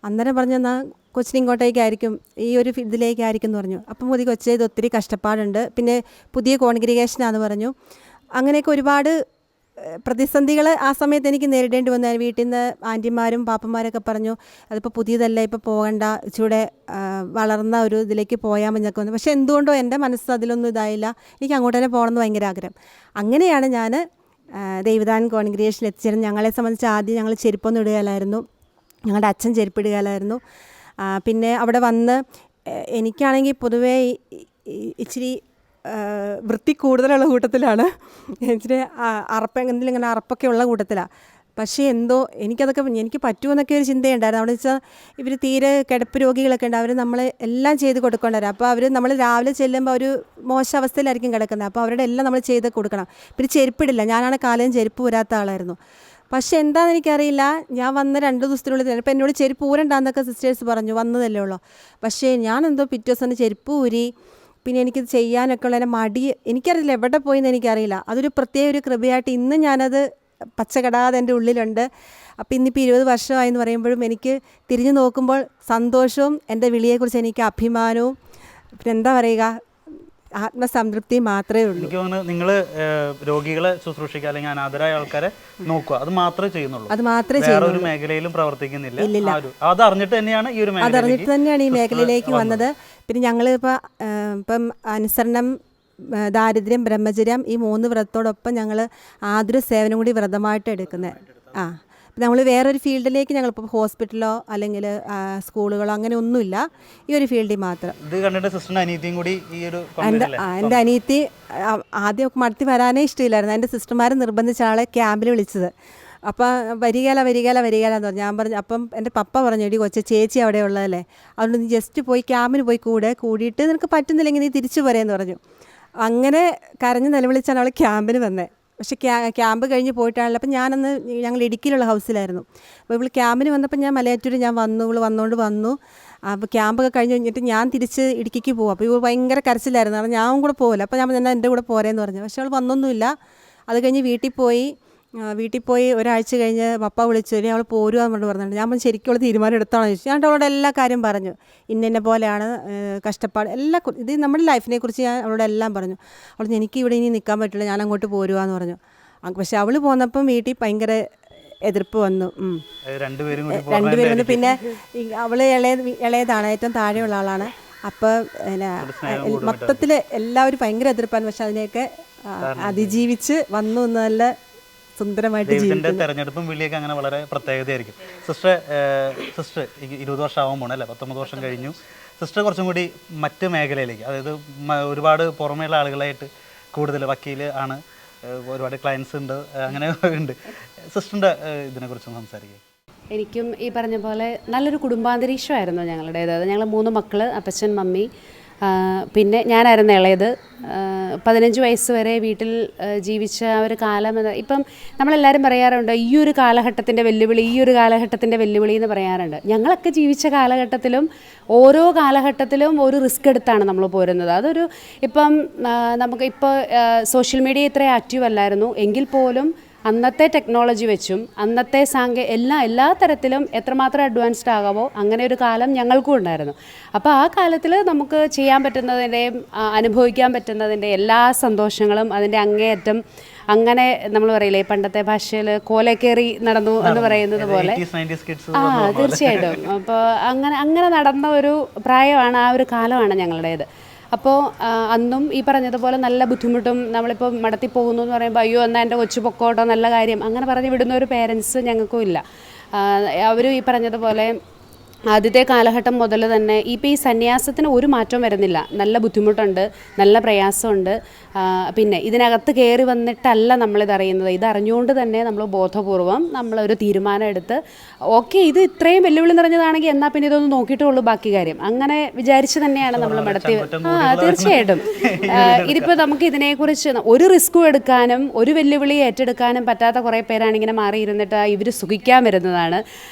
അന്നേരം പറഞ്ഞു എന്നാൽ കൊച്ചിന് ഇങ്ങോട്ടേക്കായിരിക്കും, ഈ ഒരു ഇതിലേക്കായിരിക്കും എന്ന് പറഞ്ഞു. അപ്പം കൊച്ചേ ഇത് ഒത്തിരി കഷ്ടപ്പാടുണ്ട്, പിന്നെ പുതിയ കോൺഗ്രിഗേഷനാന്ന് പറഞ്ഞു. അങ്ങനെയൊക്കെ ഒരുപാട് പ്രതിസന്ധികൾ ആ സമയത്ത് എനിക്ക് നേരിടേണ്ടി വന്നു. വീട്ടിൽ നിന്ന് ആൻറ്റിമാരും പാപ്പന്മാരൊക്കെ പറഞ്ഞു അതിപ്പോൾ പുതിയതല്ല, ഇപ്പോൾ പോകണ്ട, ഇച്ചിരി വളർന്ന ഒരു ഇതിലേക്ക് പോയാൽ മഞ്ഞൊക്കെ വന്നു. പക്ഷേ എന്തുകൊണ്ടോ എൻ്റെ മനസ്സ് അതിലൊന്നും ഇതായില്ല, എനിക്ക് അങ്ങോട്ട് തന്നെ പോകണമെന്ന് ഭയങ്കര ആഗ്രഹം. അങ്ങനെയാണ് ഞാൻ ദൈവദാൻ കോൺഗ്രിഗേഷനിൽ എത്തിച്ചേരുന്നത്. ഞങ്ങളെ സംബന്ധിച്ച് ആദ്യം ഞങ്ങൾ ചെരുപ്പൊന്നും ഇടുകയില്ലായിരുന്നു, ഞങ്ങളുടെ അച്ഛൻ ചെരുപ്പിടുകയില്ലായിരുന്നു. പിന്നെ അവിടെ വന്ന് എനിക്കാണെങ്കിൽ പൊതുവേ ഇച്ചിരി വൃത്തി കൂടുതലുള്ള കൂട്ടത്തിലാണ്, ഇച്ചിരി എന്തെങ്കിലും ഇങ്ങനെ അറപ്പൊക്കെ ഉള്ള കൂട്ടത്തിലാണ്. പക്ഷേ എന്തോ എനിക്ക് പറ്റുമെന്നൊക്കെ ഒരു ചിന്തയുണ്ടായിരുന്നു. അവിടെ വെച്ചാൽ ഇവർ തീരെ കിടപ്പ് രോഗികളൊക്കെ ഉണ്ട്, അവർ നമ്മൾ എല്ലാം ചെയ്ത് കൊടുക്കേണ്ടവരാണ്. അപ്പോൾ അവർ നമ്മൾ രാവിലെ ചെല്ലുമ്പോൾ ഒരു മോശം അവസ്ഥയിലായിരിക്കും കിടക്കുന്നത്. അപ്പോൾ അവരുടെ എല്ലാം നമ്മൾ ചെയ്ത് കൊടുക്കണം. പിന്നെ ചെരുപ്പിടില്ല, ഞാനാണ് കാലം ചെരുപ്പ് ഊരാത്ത ആളായിരുന്നു. പക്ഷേ എന്താണെന്ന് എനിക്കറിയില്ല, ഞാൻ വന്ന 2 ദിവസത്തിനുള്ളിൽ തന്നെ ഇപ്പോൾ എന്നോട് ചെരുപ്പ് ഊരണ്ടാന്നൊക്കെ സിസ്റ്റേഴ്സ് പറഞ്ഞു, വന്നതല്ലേ ഉള്ളൂ. പക്ഷേ ഞാനെന്തോ പിറ്റേ ദിവസം ചെരുപ്പ് ഊരി. പിന്നെ എനിക്കിത് ചെയ്യാനൊക്കെ ഉള്ള മടി, എനിക്കറിയില്ല എവിടെ പോയെന്ന് എനിക്കറിയില്ല. അതൊരു പ്രത്യേക ഒരു കൃപയായിട്ട് ഇന്ന് ഞാനത് പച്ചകടാതെ എൻ്റെ ഉള്ളിലുണ്ട്. അപ്പോൾ ഇന്നിപ്പോൾ 20 വർഷമായി എന്ന് പറയുമ്പോഴും എനിക്ക് തിരിഞ്ഞു നോക്കുമ്പോൾ സന്തോഷവും എൻ്റെ വിളിയെക്കുറിച്ച് എനിക്ക് അഭിമാനവും പിന്നെ എന്താ പറയുക, ആത്മസംതൃപ്തി മാത്രമേ ഉള്ളൂ. എനിക്ക് തോന്നുന്നു നിങ്ങൾ രോഗികളെ ശുശ്രൂഷിക്കുക അല്ലെങ്കിൽ അനാഥരായ ആൾക്കാരെ നോക്കുക, അത് മാത്രമേ ചെയ്യുന്നുള്ളൂ. അത് മാത്രമേ വേറെ ഒരു മേഖലയിലും പ്രവർത്തിക്കുന്നില്ല. അത് അറിഞ്ഞിട്ട് തന്നെയാണ് ഈ ഒരു അതറിഞ്ഞിട്ട് തന്നെയാണ് ഈ മേഖലയിലേക്ക് വന്നത്. പിന്നെ ഞങ്ങൾ ഇപ്പം അനുസരണം, ദാരിദ്ര്യം, ബ്രഹ്മചര്യം ഈ 3 വ്രതത്തോടൊപ്പം ഞങ്ങൾ ആതുര സേവനം കൂടി വ്രതമായിട്ട് എടുക്കുന്നത്. നമ്മൾ വേറൊരു ഫീൽഡിലേക്ക് ഞങ്ങളിപ്പോൾ ഹോസ്പിറ്റലോ അല്ലെങ്കിൽ സ്കൂളുകളോ അങ്ങനെ ഒന്നുമില്ല, ഈ ഒരു ഫീൽഡിൽ മാത്രം. ഇത് കണ്ടിട്ട് സിസ്റ്ററിൻ്റെ അനിയത്തിയും കൂടി ഈ ഒരു എൻ്റെ അനിയത്തി ആദ്യം മടത്തി വരാനേ ഇഷ്ടമില്ലായിരുന്നു. എൻ്റെ സിസ്റ്റർമാർ നിർബന്ധിച്ച ആളെ ക്യാമ്പിൽ വിളിച്ചത്. അപ്പം വരികയില്ല എന്ന് പറഞ്ഞു. ഞാൻ പറഞ്ഞു, അപ്പം എൻ്റെ പപ്പ പറഞ്ഞു, എടി കൊച്ചെ ചേച്ചി അവിടെ ഉള്ളതല്ലേ, അതുകൊണ്ട് നീ ജസ്റ്റ് പോയി ക്യാമ്പിന് പോയി കൂടിയിട്ട് നിനക്ക് പറ്റുന്നില്ലെങ്കിൽ നീ തിരിച്ചു പോരേന്ന് പറഞ്ഞു. അങ്ങനെ കരഞ്ഞ് നിലവിളിച്ചാണ് അവൾ ക്യാമ്പിന് വന്നത്. പക്ഷേ ക്യാമ്പ് കഴിഞ്ഞ് പോയിട്ടാണല്ലോ. അപ്പം ഞങ്ങൾ ഇടുക്കിയിലുള്ള ഹൗസിലായിരുന്നു. അപ്പോൾ ഇവൾ ക്യാമ്പിന് വന്നപ്പോൾ ഞാൻ മലയാറ്റൂർ വന്നു. ഇവൾ വന്നു. അപ്പോൾ ക്യാമ്പൊക്കെ കഴിഞ്ഞ് കഴിഞ്ഞിട്ട് ഞാൻ തിരിച്ച് ഇടുക്കിക്ക് പോകും. അപ്പോൾ ഇവൾ ഭയങ്കര കരച്ചിലായിരുന്നു. കാരണം ഞാൻ കൂടെ പോകില്ല. അപ്പോൾ ഞാൻ എൻ്റെ കൂടെ പോരേന്ന് പറഞ്ഞു. പക്ഷേ അവൾ വന്നൊന്നുമില്ല. അത് കഴിഞ്ഞ് വീട്ടിൽ പോയി ഒരാഴ്ച കഴിഞ്ഞ് പപ്പ വിളിച്ചു, ഇനി അവൾ പോരുവാന്ന് പറഞ്ഞിട്ടുണ്ട്. ഞാൻ ശരിക്കും അവൾ തീരുമാനം എടുത്താണോ ചോദിച്ചു. ഞാൻ അവളോട് എല്ലാ കാര്യം പറഞ്ഞു, ഇന്ന പോലെയാണ് കഷ്ടപ്പാട് ഇത് നമ്മുടെ ലൈഫിനെ കുറിച്ച് ഞാൻ അവളോട് എല്ലാം പറഞ്ഞു. അവൾ എനിക്ക് ഇവിടെ ഇനി നിൽക്കാൻ പറ്റില്ല, ഞാൻ അങ്ങോട്ട് പോരുവാന്ന് പറഞ്ഞു. പക്ഷെ അവൾ പോന്നപ്പം വീട്ടിൽ ഭയങ്കര എതിർപ്പ് വന്നു. രണ്ടുപേരും വന്നു. പിന്നെ അവൾ ഇളയതാണ്, ഏറ്റവും താഴെയുള്ള ആളാണ്. അപ്പോൾ മൊത്തത്തിൽ എല്ലാവരും ഭയങ്കര എതിർപ്പാണ്. പക്ഷെ അതിനെയൊക്കെ അതിജീവിച്ച് വന്നു നല്ല സുന്ദരമായിട്ട് ജീവിതത്തിന്റെ തെരഞ്ഞെടുപ്പും വിളിയൊക്കെ അങ്ങനെ വളരെ പ്രത്യേകതയായിരിക്കും. സിസ്റ്റർ 20 വർഷം ആവാൻ പോണേ അല്ലേ, 19 വർഷം കഴിഞ്ഞു. സിസ്റ്റർ കുറച്ചും കൂടി മറ്റ് മേഖലയിലേക്ക്, അതായത് ഒരുപാട് പുറമേയുള്ള ആളുകളായിട്ട് കൂടുതൽ വക്കീൽ ആണ്, ഒരുപാട് ക്ലയൻസ് ഉണ്ട്, അങ്ങനെ ഉണ്ട്. സിസ്റ്ററിൻ്റെ ഇതിനെക്കുറിച്ച് സംസാരിക്കുക. എനിക്കും ഈ പറഞ്ഞ പോലെ നല്ലൊരു കുടുംബാന്തരീക്ഷമായിരുന്നു ഞങ്ങളുടേത്. ഞങ്ങൾ 3 മക്കൾ, അപ്പച്ചൻ, മമ്മി, പിന്നെ ഞാനായിരുന്നു ഇളയത്. 15 വയസ്സ് വരെ വീട്ടിൽ ജീവിച്ച ഒരു കാലം. ഇപ്പം നമ്മളെല്ലാവരും പറയാറുണ്ട് ഈ ഒരു കാലഘട്ടത്തിൻ്റെ വെല്ലുവിളി എന്ന് പറയാറുണ്ട്. ഞങ്ങളൊക്കെ ജീവിച്ച കാലഘട്ടത്തിലും ഓരോ കാലഘട്ടത്തിലും ഒരു റിസ്ക് എടുത്താണ് നമ്മൾ പോരുന്നത്. അതൊരു ഇപ്പം നമുക്കിപ്പോൾ സോഷ്യൽ മീഡിയ ഇത്ര ആക്റ്റീവ് അല്ലായിരുന്നു എങ്കിൽ പോലും അന്നത്തെ ടെക്നോളജി വെച്ചും അന്നത്തെ എല്ലാ തരത്തിലും എത്രമാത്രം അഡ്വാൻസ്ഡ് ആകാമോ അങ്ങനെ ഒരു കാലം ഞങ്ങൾക്കും ഉണ്ടായിരുന്നു. അപ്പോൾ ആ കാലത്തിൽ നമുക്ക് ചെയ്യാൻ പറ്റുന്നതിൻ്റെയും അനുഭവിക്കാൻ പറ്റുന്നതിൻ്റെ എല്ലാ സന്തോഷങ്ങളും അതിൻ്റെ അങ്ങേയറ്റം അങ്ങനെ നമ്മൾ പറയില്ലേ പണ്ടത്തെ ഭാഷയിൽ കോലക്കേറി നടന്നു എന്ന് പറയുന്നത് പോലെ, തീർച്ചയായിട്ടും. അപ്പോൾ അങ്ങനെ നടന്ന ഒരു പ്രായമാണ്, ആ ഒരു കാലമാണ് ഞങ്ങളുടേത്. അപ്പോൾ അന്നും ഈ പറഞ്ഞതുപോലെ നല്ല ബുദ്ധിമുട്ടും, നമ്മളിപ്പോൾ മടത്തി പോകുന്നു എന്ന് പറയുമ്പോൾ അയ്യോ എന്നാൽ എൻ്റെ കൊച്ചു പൊക്കോട്ടോ നല്ല കാര്യം അങ്ങനെ പറഞ്ഞ് വിടുന്ന ഒരു പേരൻസ് ഞങ്ങൾക്കും ഇല്ല. അവരും ഈ പറഞ്ഞതുപോലെ ആദ്യത്തെ കാലഘട്ടം മുതൽ തന്നെ ഇപ്പോൾ ഈ സന്യാസത്തിന് ഒരു മാറ്റവും വരുന്നില്ല. നല്ല ബുദ്ധിമുട്ടുണ്ട്, നല്ല പ്രയാസമുണ്ട്. പിന്നെ ഇതിനകത്ത് കയറി വന്നിട്ടല്ല നമ്മളിതറിയുന്നത്. ഇതറിഞ്ഞുകൊണ്ട് തന്നെ നമ്മൾ ബോധപൂർവം നമ്മളൊരു തീരുമാനം എടുത്ത് ഓക്കെ ഇത് ഇത്രയും വെല്ലുവിളി നിറഞ്ഞതാണെങ്കിൽ എന്നാൽ പിന്നെ ഇതൊന്ന് നോക്കിയിട്ടുള്ളൂ ബാക്കി കാര്യം അങ്ങനെ വിചാരിച്ച് തന്നെയാണ് നമ്മൾ നടത്തി. തീർച്ചയായിട്ടും ഇതിപ്പോൾ നമുക്ക് ഇതിനെക്കുറിച്ച് ഒരു റിസ്ക്കും എടുക്കാനും ഒരു വെല്ലുവിളി ഏറ്റെടുക്കാനും പറ്റാത്ത കുറേ പേരാണ് ഇങ്ങനെ മാറിയിരുന്നിട്ട് ഇവർ സുഖിക്കാൻ വരുന്നതാണ്.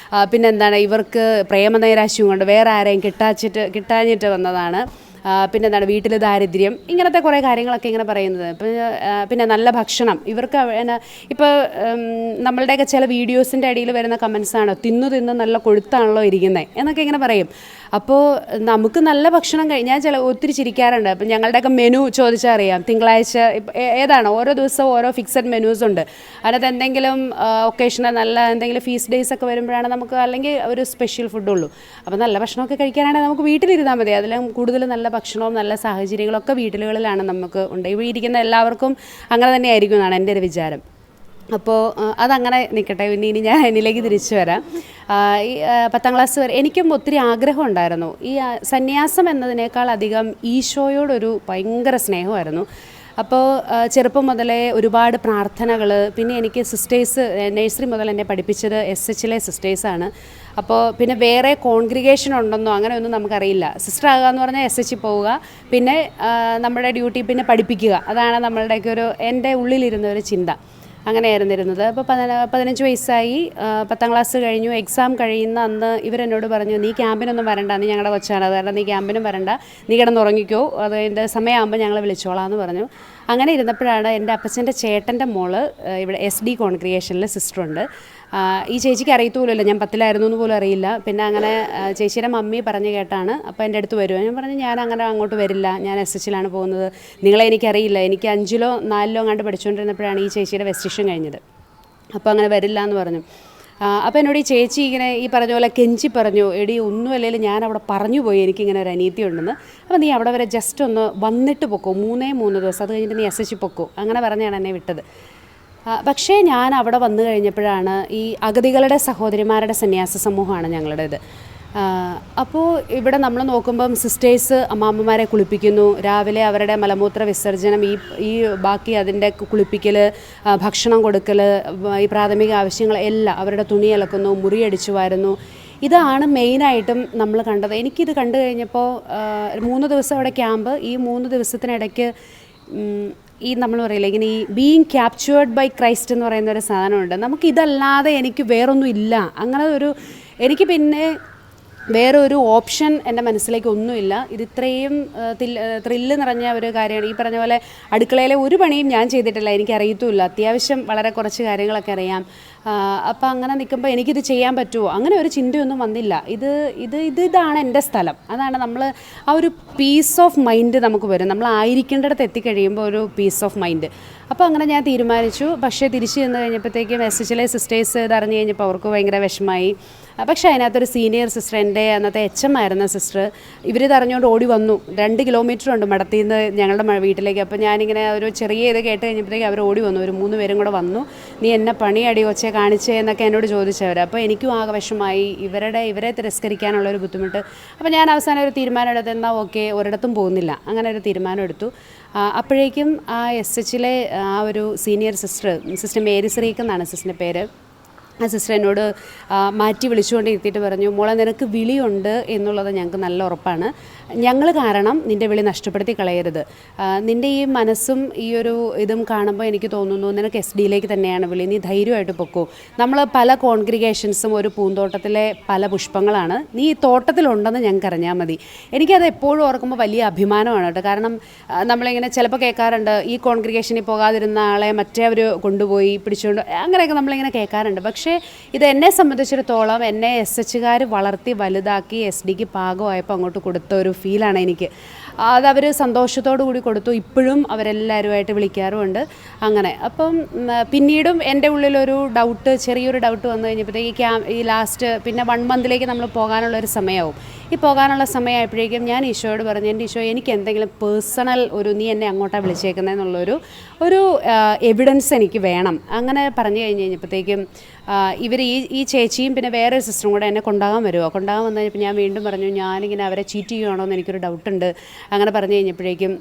പിന്നെന്താണ് ഇവർക്ക് പ്രേമനൈരാശ്യം കൊണ്ട് വേറെ ആരെയും കിട്ടാഞ്ഞിട്ട് വന്നതാണ്. പിന്നെന്താണ് വീട്ടിൽ ദാരിദ്ര്യം, ഇങ്ങനത്തെ കുറേ കാര്യങ്ങളൊക്കെ ഇങ്ങനെ പറയുന്നത്. പിന്നെ നല്ല ഭക്ഷണം ഇവർക്ക് ഇപ്പോൾ നമ്മളുടെയൊക്കെ ചില വീഡിയോസിൻ്റെ അടിയിൽ വരുന്ന കമൻസാണ് തിന്നു നല്ല കൊഴുത്താണല്ലോ ഇരിക്കുന്നത് എന്നൊക്കെ ഇങ്ങനെ പറയും. അപ്പോൾ നമുക്ക് നല്ല ഭക്ഷണം ഞാൻ ഒത്തിരി ചിരിക്കാറുണ്ട്. അപ്പം ഞങ്ങളുടെയൊക്കെ മെനു ചോദിച്ചാൽ അറിയാം. തിങ്കളാഴ്ച ഏതാണ് ഓരോ ദിവസവും ഓരോ ഫിക്സഡ് മെനൂസ് ഉണ്ട്. അതിനകത്ത് എന്തെങ്കിലും ഒക്കേഷണൽ നല്ല എന്തെങ്കിലും ഫീസ്റ്റ് ഡേയ്സ് ഒക്കെ വരുമ്പോഴാണ് നമുക്ക് അല്ലെങ്കിൽ ഒരു സ്പെഷ്യൽ ഫുഡുള്ളൂ. അപ്പോൾ നല്ല ഭക്ഷണമൊക്കെ കഴിക്കാനാണെങ്കിൽ നമുക്ക് വീട്ടിലിരുന്നാൽ മതി. അതിലും കൂടുതൽ നല്ല ഭക്ഷണവും നല്ല സാഹചര്യങ്ങളൊക്കെ വീടുകളിലാണ് നമുക്ക് ഉണ്ട്. ഇവിടെ ഇരിക്കുന്ന എല്ലാവർക്കും അങ്ങനെ തന്നെ ആയിരിക്കും എന്നാണ് എൻ്റെ ഒരു വിചാരം. അപ്പോൾ അതങ്ങനെ നിൽക്കട്ടെ. ഇനി ഞാൻ എന്നിലേക്ക് തിരിച്ചു വരാം. ഈ 10ാം ക്ലാസ് വരെ എനിക്കും ഒത്തിരി ആഗ്രഹം ഉണ്ടായിരുന്നു. ഈ സന്യാസം എന്നതിനേക്കാൾ അധികം ഈശോയോടൊരു ഭയങ്കര സ്നേഹമായിരുന്നു. അപ്പോൾ ചെറുപ്പം മുതലേ ഒരുപാട് പ്രാർത്ഥനകൾ, പിന്നെ എനിക്ക് സിസ്റ്റേഴ്സ് നഴ്സറി മുതൽ എന്നെ പഠിപ്പിച്ചത് SHലെ സിസ്റ്റേഴ്സാണ്. അപ്പോൾ പിന്നെ വേറെ കോൺഗ്രിഗേഷൻ ഉണ്ടെന്നോ അങ്ങനെയൊന്നും നമുക്കറിയില്ല. സിസ്റ്റർ ആകുക എന്ന് പറഞ്ഞാൽ SH പോവുക, പിന്നെ നമ്മുടെ ഡ്യൂട്ടി പിന്നെ പഠിപ്പിക്കുക, അതാണ് നമ്മളുടെയൊക്കെ എൻ്റെ ഉള്ളിലിരുന്ന ഒരു ചിന്ത. അങ്ങനെയായിരുന്നിരുന്നത്. അപ്പോൾ 15 വയസ്സായി, 10ാം ക്ലാസ് കഴിഞ്ഞു. എക്സാം കഴിയുന്ന അന്ന് ഇവരെന്നോട് പറഞ്ഞു, നീ ക്യാമ്പിനൊന്നും വരണ്ട, നീ ഞങ്ങളുടെ കൊച്ചാണ്, അത് കാരണം നീ ക്യാമ്പിനും വരണ്ട, നീ കിടന്നുറങ്ങിക്കോ, അതിൻ്റെ സമയമാകുമ്പോൾ ഞങ്ങൾ വിളിച്ചോളാം എന്ന് പറഞ്ഞു. അങ്ങനെ ഇരുന്നപ്പോഴാണ് എൻ്റെ അപ്പച്ചൻ്റെ ചേട്ടൻ്റെ മോള് ഇവിടെ SD കോൺഗ്രിഗേഷനിൽ സിസ്റ്ററുണ്ട്. ഈ ചേച്ചിക്ക് അറിയത്തുമില്ലല്ലോ, ഞാൻ 10ലായിരുന്നു എന്ന് പോലും അറിയില്ല. പിന്നെ അങ്ങനെ ചേച്ചിയുടെ മമ്മി പറഞ്ഞു കേട്ടാണ് അപ്പോൾ എൻ്റെ അടുത്ത് വരുമോ, ഞാൻ പറഞ്ഞു ഞാൻ അങ്ങനെ അങ്ങോട്ട് വരില്ല, ഞാൻ SHലാണ് പോകുന്നത്, നിങ്ങളെ എനിക്കറിയില്ല, എനിക്ക് 5ലോ 4ലോ അങ്ങാണ്ട് പഠിച്ചുകൊണ്ടിരുന്നപ്പോഴാണ് ഈ ചേച്ചിയുടെ വെസ്റ്റേഷൻ കഴിഞ്ഞത്, അപ്പോൾ അങ്ങനെ വരില്ല എന്ന് പറഞ്ഞു. അപ്പോൾ എന്നോട് ഈ ചേച്ചി ഇങ്ങനെ ഈ പറഞ്ഞ പോലെ കെഞ്ചി പറഞ്ഞു, എടി ഒന്നും അല്ലെങ്കിലും ഞാൻ അവിടെ പറഞ്ഞു പോയി എനിക്കിങ്ങനെ ഒരു അനീതി ഉണ്ടെന്ന്, അപ്പോൾ നീ അവിടെ വരെ ജസ്റ്റ് ഒന്ന് വന്നിട്ട് പൊക്കോ, 3 ദിവസം, അത് കഴിഞ്ഞിട്ട് നീ SH പൊക്കോ, അങ്ങനെ പറഞ്ഞാണ് എന്നെ വിട്ടത്. പക്ഷേ ഞാൻ അവിടെ വന്നു കഴിഞ്ഞപ്പോഴാണ് ഈ അഗതികളുടെ സഹോദരിമാരുടെ സന്യാസ സമൂഹമാണ് ഞങ്ങളുടേത്. അപ്പോൾ ഇവിടെ നമ്മൾ നോക്കുമ്പം സിസ്റ്റേഴ്സ് അമ്മാമ്മമാരെ കുളിപ്പിക്കുന്നു, രാവിലെ അവരുടെ മലമൂത്ര വിസർജനം, ഈ ബാക്കി അതിൻ്റെ കുളിപ്പിക്കൽ, ഭക്ഷണം കൊടുക്കൽ, ഈ പ്രാഥമിക ആവശ്യങ്ങൾ എല്ലാം, അവരുടെ തുണി അലക്കുന്നു, മുറിയടിച്ചു വാരുന്നു, ഇതാണ് മെയിനായിട്ടും നമ്മൾ കണ്ടത്. എനിക്കിത് കണ്ടു കഴിഞ്ഞപ്പോൾ 3 ദിവസം അവിടെ ക്യാമ്പ്, ഈ 3 ദിവസത്തിനിടയ്ക്ക് ഈ നമ്മൾ പറയില്ല ഇങ്ങനെ ഈ ബീയിങ് ക്യാപ്ചേർഡ് ബൈ ക്രൈസ്റ്റ് എന്ന് പറയുന്ന ഒരു സാധനമുണ്ട്. നമുക്കിതല്ലാതെ എനിക്ക് വേറൊന്നും ഇല്ല, അങ്ങനെ എനിക്ക് പിന്നെ വേറെ ഒരു ഓപ്ഷൻ എൻ്റെ മനസ്സിലേക്ക് ഒന്നുമില്ല. ഇത് ഇത്രയും ത്രില്ല് നിറഞ്ഞ ഒരു കാര്യമാണ്. ഈ പറഞ്ഞ പോലെ അടുക്കളയിലെ ഒരു പണിയും ഞാൻ ചെയ്തിട്ടില്ല, എനിക്കറിയത്തുമില്ല, അത്യാവശ്യം വളരെ കുറച്ച് കാര്യങ്ങളൊക്കെ അറിയാം. അപ്പം അങ്ങനെ നിൽക്കുമ്പോൾ എനിക്കിത് ചെയ്യാൻ പറ്റുമോ, അങ്ങനെ ഒരു ചിന്തയൊന്നും വന്നില്ല. ഇതാണ് എൻ്റെ സ്ഥലം, അതാണ് നമ്മൾ ആ ഒരു പീസ് ഓഫ് മൈൻഡ് നമുക്ക് വരും, നമ്മൾ ആയിരിക്കേണ്ടിടത്ത് എത്തിക്കഴിയുമ്പോൾ ഒരു പീസ് ഓഫ് മൈൻഡ്. അപ്പോൾ അങ്ങനെ ഞാൻ തീരുമാനിച്ചു. പക്ഷേ തിരിച്ച് ചെന്ന് കഴിഞ്ഞപ്പോഴത്തേക്കും SHലെ സിസ്റ്റേഴ്സ് ഇതറിഞ്ഞ് കഴിഞ്ഞപ്പോൾ അവർക്ക് ഭയങ്കര വിഷമമായി. പക്ഷേ അതിനകത്തൊരു സീനിയർ സിസ്റ്റർ, എൻ്റെ അന്നത്തെ HM ആയിരുന്ന സിസ്റ്റർ, ഇവരിത് അറിഞ്ഞുകൊണ്ട് ഓടി വന്നു. 2 കിലോമീറ്റർ ഉണ്ട് മടത്തിൽ നിന്ന് ഞങ്ങളുടെ വീട്ടിലേക്ക്. അപ്പോൾ ഞാനിങ്ങനെ ഒരു ചെറിയ ഇത് കേട്ട് കഴിഞ്ഞപ്പോഴത്തേക്ക് അവർ ഓടി വന്നു, ഒരു 3 പേരും കൂടെ വന്നു. നീ എന്നെ പണി അടി കൊച്ചേ കാണിച്ചേ എന്നൊക്കെ എന്നോട് ചോദിച്ചവർ. അപ്പോൾ എനിക്കും ആകെ വിഷമമായി, ഇവരെ തിരസ്കരിക്കാനുള്ളൊരു ബുദ്ധിമുട്ട്. അപ്പോൾ ഞാൻ അവസാനം ഒരു തീരുമാനം എടുത്ത്, എന്നാൽ ഓക്കെ ഒരിടത്തും പോകുന്നില്ല, അങ്ങനെ ഒരു തീരുമാനം എടുത്തു. അപ്പോഴേക്കും ആ SHലെ ആ ഒരു സീനിയർ സിസ്റ്റർ മേരി ശ്രീക്ക് എന്നാണ് സിസ്റ്ററിൻ്റെ പേര്, ആ സിസ്റ്റർ എന്നോട് മാറ്റി വിളിച്ചുകൊണ്ട് ഇരുത്തിയിട്ട് പറഞ്ഞു, മോളെ നിനക്ക് വിളിയുണ്ട് എന്നുള്ളത് ഞങ്ങൾക്ക് നല്ല ഉറപ്പാണ്, ഞങ്ങൾ കാരണം നിൻ്റെ വിളി നഷ്ടപ്പെടുത്തി കളയരുത്. നിൻ്റെ ഈ മനസ്സും ഈ ഒരു ഇതും കാണുമ്പോൾ എനിക്ക് തോന്നുന്നു നിനക്ക് SDയിലേക്ക് തന്നെയാണ് വിളി, നീ ധൈര്യമായിട്ട് പൊക്കോ. നമ്മൾ പല കോൺഗ്രിഗേഷൻസും ഒരു പൂന്തോട്ടത്തിലെ പല പുഷ്പങ്ങളാണ്, നീ ഈ തോട്ടത്തിലുണ്ടെന്ന് ഞങ്ങൾക്ക് അറിഞ്ഞാൽ മതി. എനിക്കത് എപ്പോഴും ഓർക്കുമ്പോൾ വലിയ അഭിമാനമാണ് കേട്ടോ. കാരണം നമ്മളിങ്ങനെ ചിലപ്പോൾ കേൾക്കാറുണ്ട്, ഈ കോൺഗ്രിഗേഷനിൽ പോകാതിരുന്ന ആളെ മറ്റേ അവർ കൊണ്ടുപോയി പിടിച്ചുകൊണ്ട്, അങ്ങനെയൊക്കെ നമ്മളിങ്ങനെ കേൾക്കാറുണ്ട്. പക്ഷേ ഇത് എന്നെ സംബന്ധിച്ചിടത്തോളം എന്നെ SHകാർ വളർത്തി വലുതാക്കി SDക്ക് പാകമായപ്പോൾ അങ്ങോട്ട് കൊടുത്ത ഒരു ഫീലാണ് എനിക്ക്. അതവർ സന്തോഷത്തോടു കൂടി കൊടുത്തു. ഇപ്പോഴും അവരെല്ലാവരുമായിട്ട് വിളിക്കാറുമുണ്ട്. അങ്ങനെ അപ്പം പിന്നീടും എൻ്റെ ഉള്ളിലൊരു ചെറിയൊരു ഡൗട്ട് വന്നു കഴിഞ്ഞപ്പോഴത്തേക്ക് ഈ ലാസ്റ്റ് പിന്നെ 1 മന്തിലേക്ക് നമ്മൾ പോകാനുള്ളൊരു സമയമാവും. ഈ പോകാനുള്ള സമയമായപ്പോഴേക്കും ഞാൻ ഈശോയോട് പറഞ്ഞു, എൻ്റെ ഈശോ എനിക്ക് എന്തെങ്കിലും പേഴ്സണൽ നീ എന്നെ അങ്ങോട്ടാണ് വിളിച്ചേക്കുന്നതെന്നുള്ളൊരു എവിഡൻസ് എനിക്ക് വേണം. അങ്ങനെ പറഞ്ഞു കഴിഞ്ഞപ്പോഴത്തേക്കും ഇവർ ഈ ചേച്ചിയും പിന്നെ വേറെ സിസ്റ്ററും കൂടെ എന്നെ കൊണ്ടാകാൻ വന്നു കഴിഞ്ഞപ്പോൾ ഞാൻ വീണ്ടും പറഞ്ഞു, ഞാനിങ്ങനെ അവരെ ചീറ്റ് ചെയ്യുകയാണോ എന്ന് എനിക്കൊരു ഡൗട്ടുണ്ട്. അങ്ങനെ പറഞ്ഞു കഴിഞ്ഞപ്പോഴേക്കും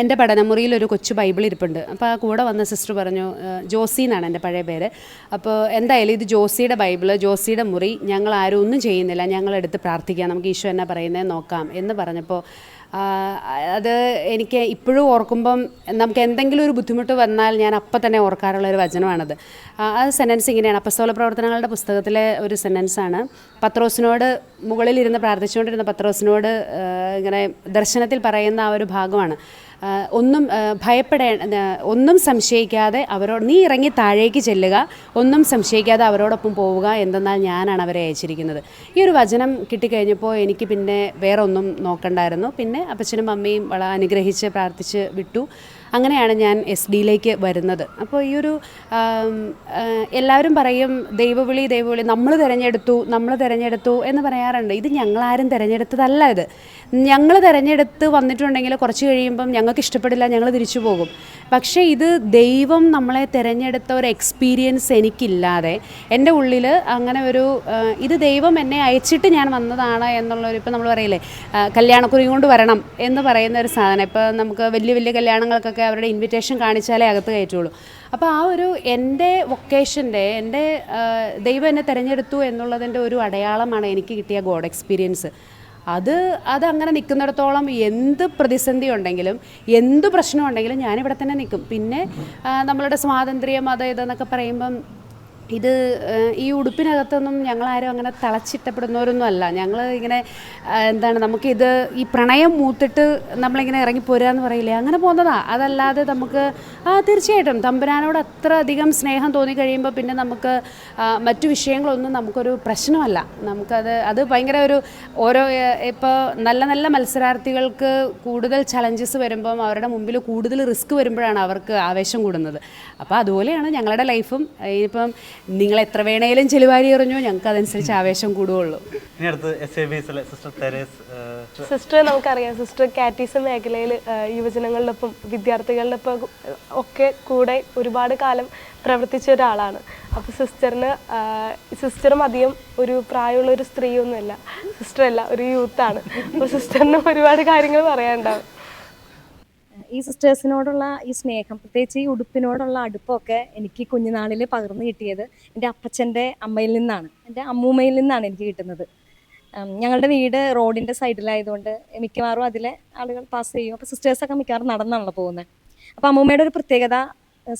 എൻ്റെ പഠനമുറിയിൽ ഒരു കൊച്ചു ബൈബിൾ ഇരിപ്പുണ്ട്. അപ്പോൾ ആ കൂടെ വന്ന സിസ്റ്റർ പറഞ്ഞു, ജോസി എന്നാണ് എൻ്റെ പഴയ പേര്, അപ്പോൾ എന്തായാലും ഇത് ജോസിയുടെ ബൈബിള്, ജോസിയുടെ മുറി, ഞങ്ങൾ ആരും ഒന്നും ചെയ്യുന്നില്ല, ഞങ്ങളെടുത്ത് പ്രാർത്ഥിക്കാം, നമുക്ക് ഈശോ എന്നാ പറയുന്നത് നോക്കാം എന്ന് പറഞ്ഞപ്പോൾ അത് എനിക്ക് ഇപ്പോഴും ഓർക്കുമ്പം നമുക്ക് എന്തെങ്കിലും ഒരു ബുദ്ധിമുട്ട് വന്നാൽ ഞാൻ അപ്പം തന്നെ ഓർക്കാറുള്ളൊരു വചനമാണത്. ആ സെൻറ്റൻസ് ഇങ്ങനെയാണ്, അപ്പസ്തോല പ്രവർത്തനങ്ങളുടെ പുസ്തകത്തിലെ ഒരു സെൻറ്റൻസാണ്. പത്രോസിനോട് മുകളിലിരുന്ന് പ്രാർത്ഥിച്ചുകൊണ്ടിരുന്ന പത്രോസിനോട് ഇങ്ങനെ ദർശനത്തിൽ പറയുന്ന ആ ഒരു ഭാഗമാണ്, ഒന്നും സംശയിക്കാതെ നീ ഇറങ്ങി താഴേക്ക് ചെല്ലുക, ഒന്നും സംശയിക്കാതെ അവരോടൊപ്പം പോവുക, എന്തെന്നാൽ ഞാനാണ് അവരെ അയച്ചിരിക്കുന്നത്. ഈ ഒരു വചനം കിട്ടിക്കഴിഞ്ഞപ്പോൾ എനിക്ക് പിന്നെ വേറെ ഒന്നും നോക്കണ്ടായിരുന്നു. പിന്നെ അപ്പച്ചനും അമ്മയും അനുഗ്രഹിച്ച് പ്രാർത്ഥിച്ച് വിട്ടു. അങ്ങനെയാണ് ഞാൻ SDയിലേക്ക് വരുന്നത്. അപ്പോൾ ഈ ഒരു എല്ലാവരും പറയും ദൈവവിളി നമ്മൾ തിരഞ്ഞെടുത്തു എന്ന് പറയാറുണ്ട്. ഇത് ഞങ്ങളാരും തിരഞ്ഞെടുത്തതല്ല. ഇത് ഞങ്ങൾ തിരഞ്ഞെടുത്ത് വന്നിട്ടുണ്ടെങ്കിൽ കുറച്ച് കഴിയുമ്പം ഞങ്ങൾക്ക് ഇഷ്ടപ്പെടില്ല, ഞങ്ങൾ തിരിച്ചു പോകും. പക്ഷേ ഇത് ദൈവം നമ്മളെ തിരഞ്ഞെടുത്ത ഒരു എക്സ്പീരിയൻസ് എനിക്കില്ലാതെ എൻ്റെ ഉള്ളിൽ അങ്ങനെ ഇത് ദൈവം എന്നെ അയച്ചിട്ട് ഞാൻ വന്നതാണ് എന്നുള്ളൊരു, ഇപ്പോൾ നമ്മൾ പറയില്ലേ കല്യാണക്കുറി കൊണ്ട് വരണം എന്ന് പറയുന്ന ഒരു സാധനം. ഇപ്പോൾ നമുക്ക് വലിയ കല്യാണങ്ങൾക്കൊക്കെ ഒക്കെ അവരുടെ ഇൻവിറ്റേഷൻ കാണിച്ചാലേ അകത്ത് കയറ്റുള്ളൂ. അപ്പോൾ ആ ഒരു എൻ്റെ വൊക്കേഷൻ്റെ എൻ്റെ ദൈവം എന്നെ തിരഞ്ഞെടുത്തു എന്നുള്ളതിൻ്റെ ഒരു അടയാളമാണ് എനിക്ക് കിട്ടിയ ഗോഡ് എക്സ്പീരിയൻസ്. അതങ്ങനെ നിൽക്കുന്നിടത്തോളം എന്ത് പ്രതിസന്ധി ഉണ്ടെങ്കിലും എന്ത് പ്രശ്നം ഉണ്ടെങ്കിലും ഞാനിവിടെ തന്നെ നിൽക്കും. പിന്നെ നമ്മളുടെ സ്വാതന്ത്ര്യം അത് ഇതെന്നൊക്കെ പറയുമ്പം ഈ ഉടുപ്പിനകത്തൊന്നും ഞങ്ങളാരും അങ്ങനെ തളച്ചിട്ടപ്പെടുന്നവരൊന്നും അല്ല. ഞങ്ങൾ ഇങ്ങനെ എന്താണ് നമുക്കിത് ഈ പ്രണയം മൂത്തിട്ട് നമ്മളിങ്ങനെ ഇറങ്ങിപ്പോരുക എന്ന് പറയില്ലേ, അങ്ങനെ പോകുന്നതാണ്. അതല്ലാതെ നമുക്ക് തീർച്ചയായിട്ടും തമ്പുരാനോട് അത്ര അധികം സ്നേഹം തോന്നിക്കഴിയുമ്പോൾ പിന്നെ നമുക്ക് മറ്റു വിഷയങ്ങളൊന്നും നമുക്കൊരു പ്രശ്നമല്ല. അത് ഭയങ്കര ഓരോ ഇപ്പോൾ നല്ല നല്ല മത്സരാർത്ഥികൾക്ക് കൂടുതൽ ചലഞ്ചസ് വരുമ്പം അവരുടെ മുമ്പിൽ കൂടുതൽ റിസ്ക് വരുമ്പോഴാണ് അവർക്ക് ആവേശം കൂടുന്നത്. അപ്പോൾ അതുപോലെയാണ് ഞങ്ങളുടെ ലൈഫും. ഇപ്പം നിങ്ങൾ എത്ര വേണേലും ചെലുവാരി എറിഞ്ഞോ, ഞങ്ങൾക്ക് അതനുസരിച്ച് ആവേശം കൂടുകയുള്ളൂ. സിസ്റ്റർ നമുക്കറിയാം, സിസ്റ്റർ കാറ്റീസം മേഖലയിൽ യുവജനങ്ങളിലൊപ്പം വിദ്യാർത്ഥികളിലൊപ്പം ഒക്കെ കൂടെ ഒരുപാട് കാലം പ്രവർത്തിച്ച ഒരാളാണ്. അപ്പോൾ സിസ്റ്ററും അധികം ഒരു പ്രായമുള്ള ഒരു സ്ത്രീയൊന്നുമല്ല, സിസ്റ്ററല്ല, ഒരു യൂത്താണ്. അപ്പോൾ സിസ്റ്ററിന് ഒരുപാട് കാര്യങ്ങൾ പറയാനുണ്ടാവും. ഈ സിസ്റ്റേഴ്സിനോടുള്ള ഈ സ്നേഹം, പ്രത്യേകിച്ച് ഈ ഉടുപ്പിനോടുള്ള അടുപ്പമൊക്കെ എനിക്ക് കുഞ്ഞുനാളിൽ പകർന്നു കിട്ടിയത് എൻ്റെ അപ്പച്ചൻ്റെ അമ്മയിൽ നിന്നാണ്, എൻ്റെ അമ്മൂമ്മയിൽ നിന്നാണ് എനിക്ക് കിട്ടുന്നത്. ഞങ്ങളുടെ വീട് റോഡിൻ്റെ സൈഡിലായതുകൊണ്ട് മിക്കവാറും അതിലെ ആളുകൾ പാസ് ചെയ്യും. അപ്പോൾ സിസ്റ്റേഴ്സൊക്കെ മിക്കവാറും നടന്നാണല്ലോ പോകുന്നത്. അപ്പോൾ അമ്മൂമ്മയുടെ ഒരു പ്രത്യേകത,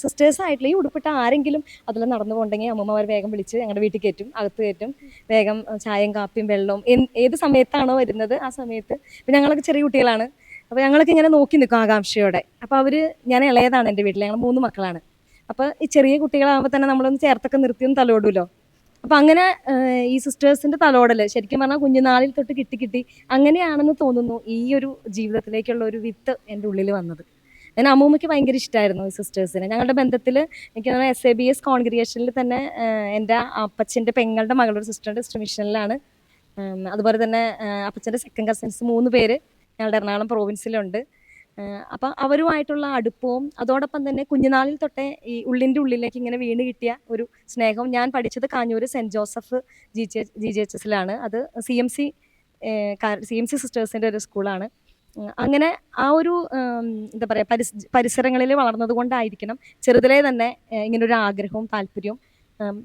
സിസ്റ്റേഴ്സായിട്ടുള്ള ഈ ഉടുപ്പിട്ട ആരെങ്കിലും അതിൽ നടന്നു പോകണമെങ്കിൽ അമ്മൂമ്മ അവർ വേഗം വിളിച്ച് ഞങ്ങളുടെ വീട്ടിൽ കയറ്റും, അകത്ത് കയറ്റും. വേഗം ചായയും കാപ്പിയും വെള്ളവും ഏത് സമയത്താണോ വരുന്നത് ആ സമയത്ത്. ഇപ്പം ഞങ്ങളൊക്കെ ചെറിയ കുട്ടികളാണ്, അപ്പോൾ ഞങ്ങളൊക്കെ ഇങ്ങനെ നോക്കി നിൽക്കും ആകാംക്ഷയോടെ. അപ്പോൾ ഞാൻ ഇളയതാണ് എൻ്റെ വീട്ടിൽ, ഞങ്ങൾ 3 മക്കളാണ്. അപ്പോൾ ഈ ചെറിയ കുട്ടികളാകുമ്പോൾ തന്നെ നമ്മളൊന്ന് ചേർത്തൊക്കെ നിർത്തിയൊന്ന് തലോടുമല്ലോ. അപ്പോൾ അങ്ങനെ ഈ സിസ്റ്റേഴ്സിൻ്റെ തലോടൽ ശരിക്കും പറഞ്ഞാൽ കുഞ്ഞുനാളിൽ തൊട്ട് കിട്ടി അങ്ങനെയാണെന്ന് തോന്നുന്നു ഈ ഒരു ജീവിതത്തിലേക്കുള്ള ഒരു വിത്ത് എൻ്റെ ഉള്ളിൽ വന്നത്. ഞാൻ അമ്മൂമ്മയ്ക്ക് ഭയങ്കര ഇഷ്ടമായിരുന്നു ഈ സിസ്റ്റേഴ്സിനെ. ഞങ്ങളുടെ ബന്ധത്തിൽ എനിക്ക് SABS കോൺഗ്രിഗേഷനിൽ തന്നെ എൻ്റെ അപ്പച്ചൻ്റെ പെങ്ങളുടെ മകളുടെ സിസ്റ്റർ മിഷനിലാണ്. അതുപോലെ തന്നെ അപ്പച്ചൻ്റെ സെക്കൻഡ് കസിൻസ് 3 പേര് ഞങ്ങളുടെ എറണാകുളം പ്രോവിൻസിലുണ്ട്. അപ്പം അവരുമായിട്ടുള്ള അടുപ്പവും അതോടൊപ്പം തന്നെ കുഞ്ഞുനാളിൽ തൊട്ടേ ഈ ഉള്ളിൻ്റെ ഉള്ളിലേക്ക് ഇങ്ങനെ വീണ് കിട്ടിയ ഒരു സ്നേഹവും. ഞാൻ പഠിച്ചത് കാഞ്ഞൂർ സെൻറ്റ് ജോസഫ് GGHSലാണ്. അത് CMC സിസ്റ്റേഴ്സിൻ്റെ ഒരു സ്കൂളാണ്. അങ്ങനെ ആ ഒരു എന്താ പറയുക പരിസരങ്ങളിൽ വളർന്നത് കൊണ്ടായിരിക്കണം ചെറുതിലേ തന്നെ ഇങ്ങനൊരു ആഗ്രഹവും താല്പര്യവും.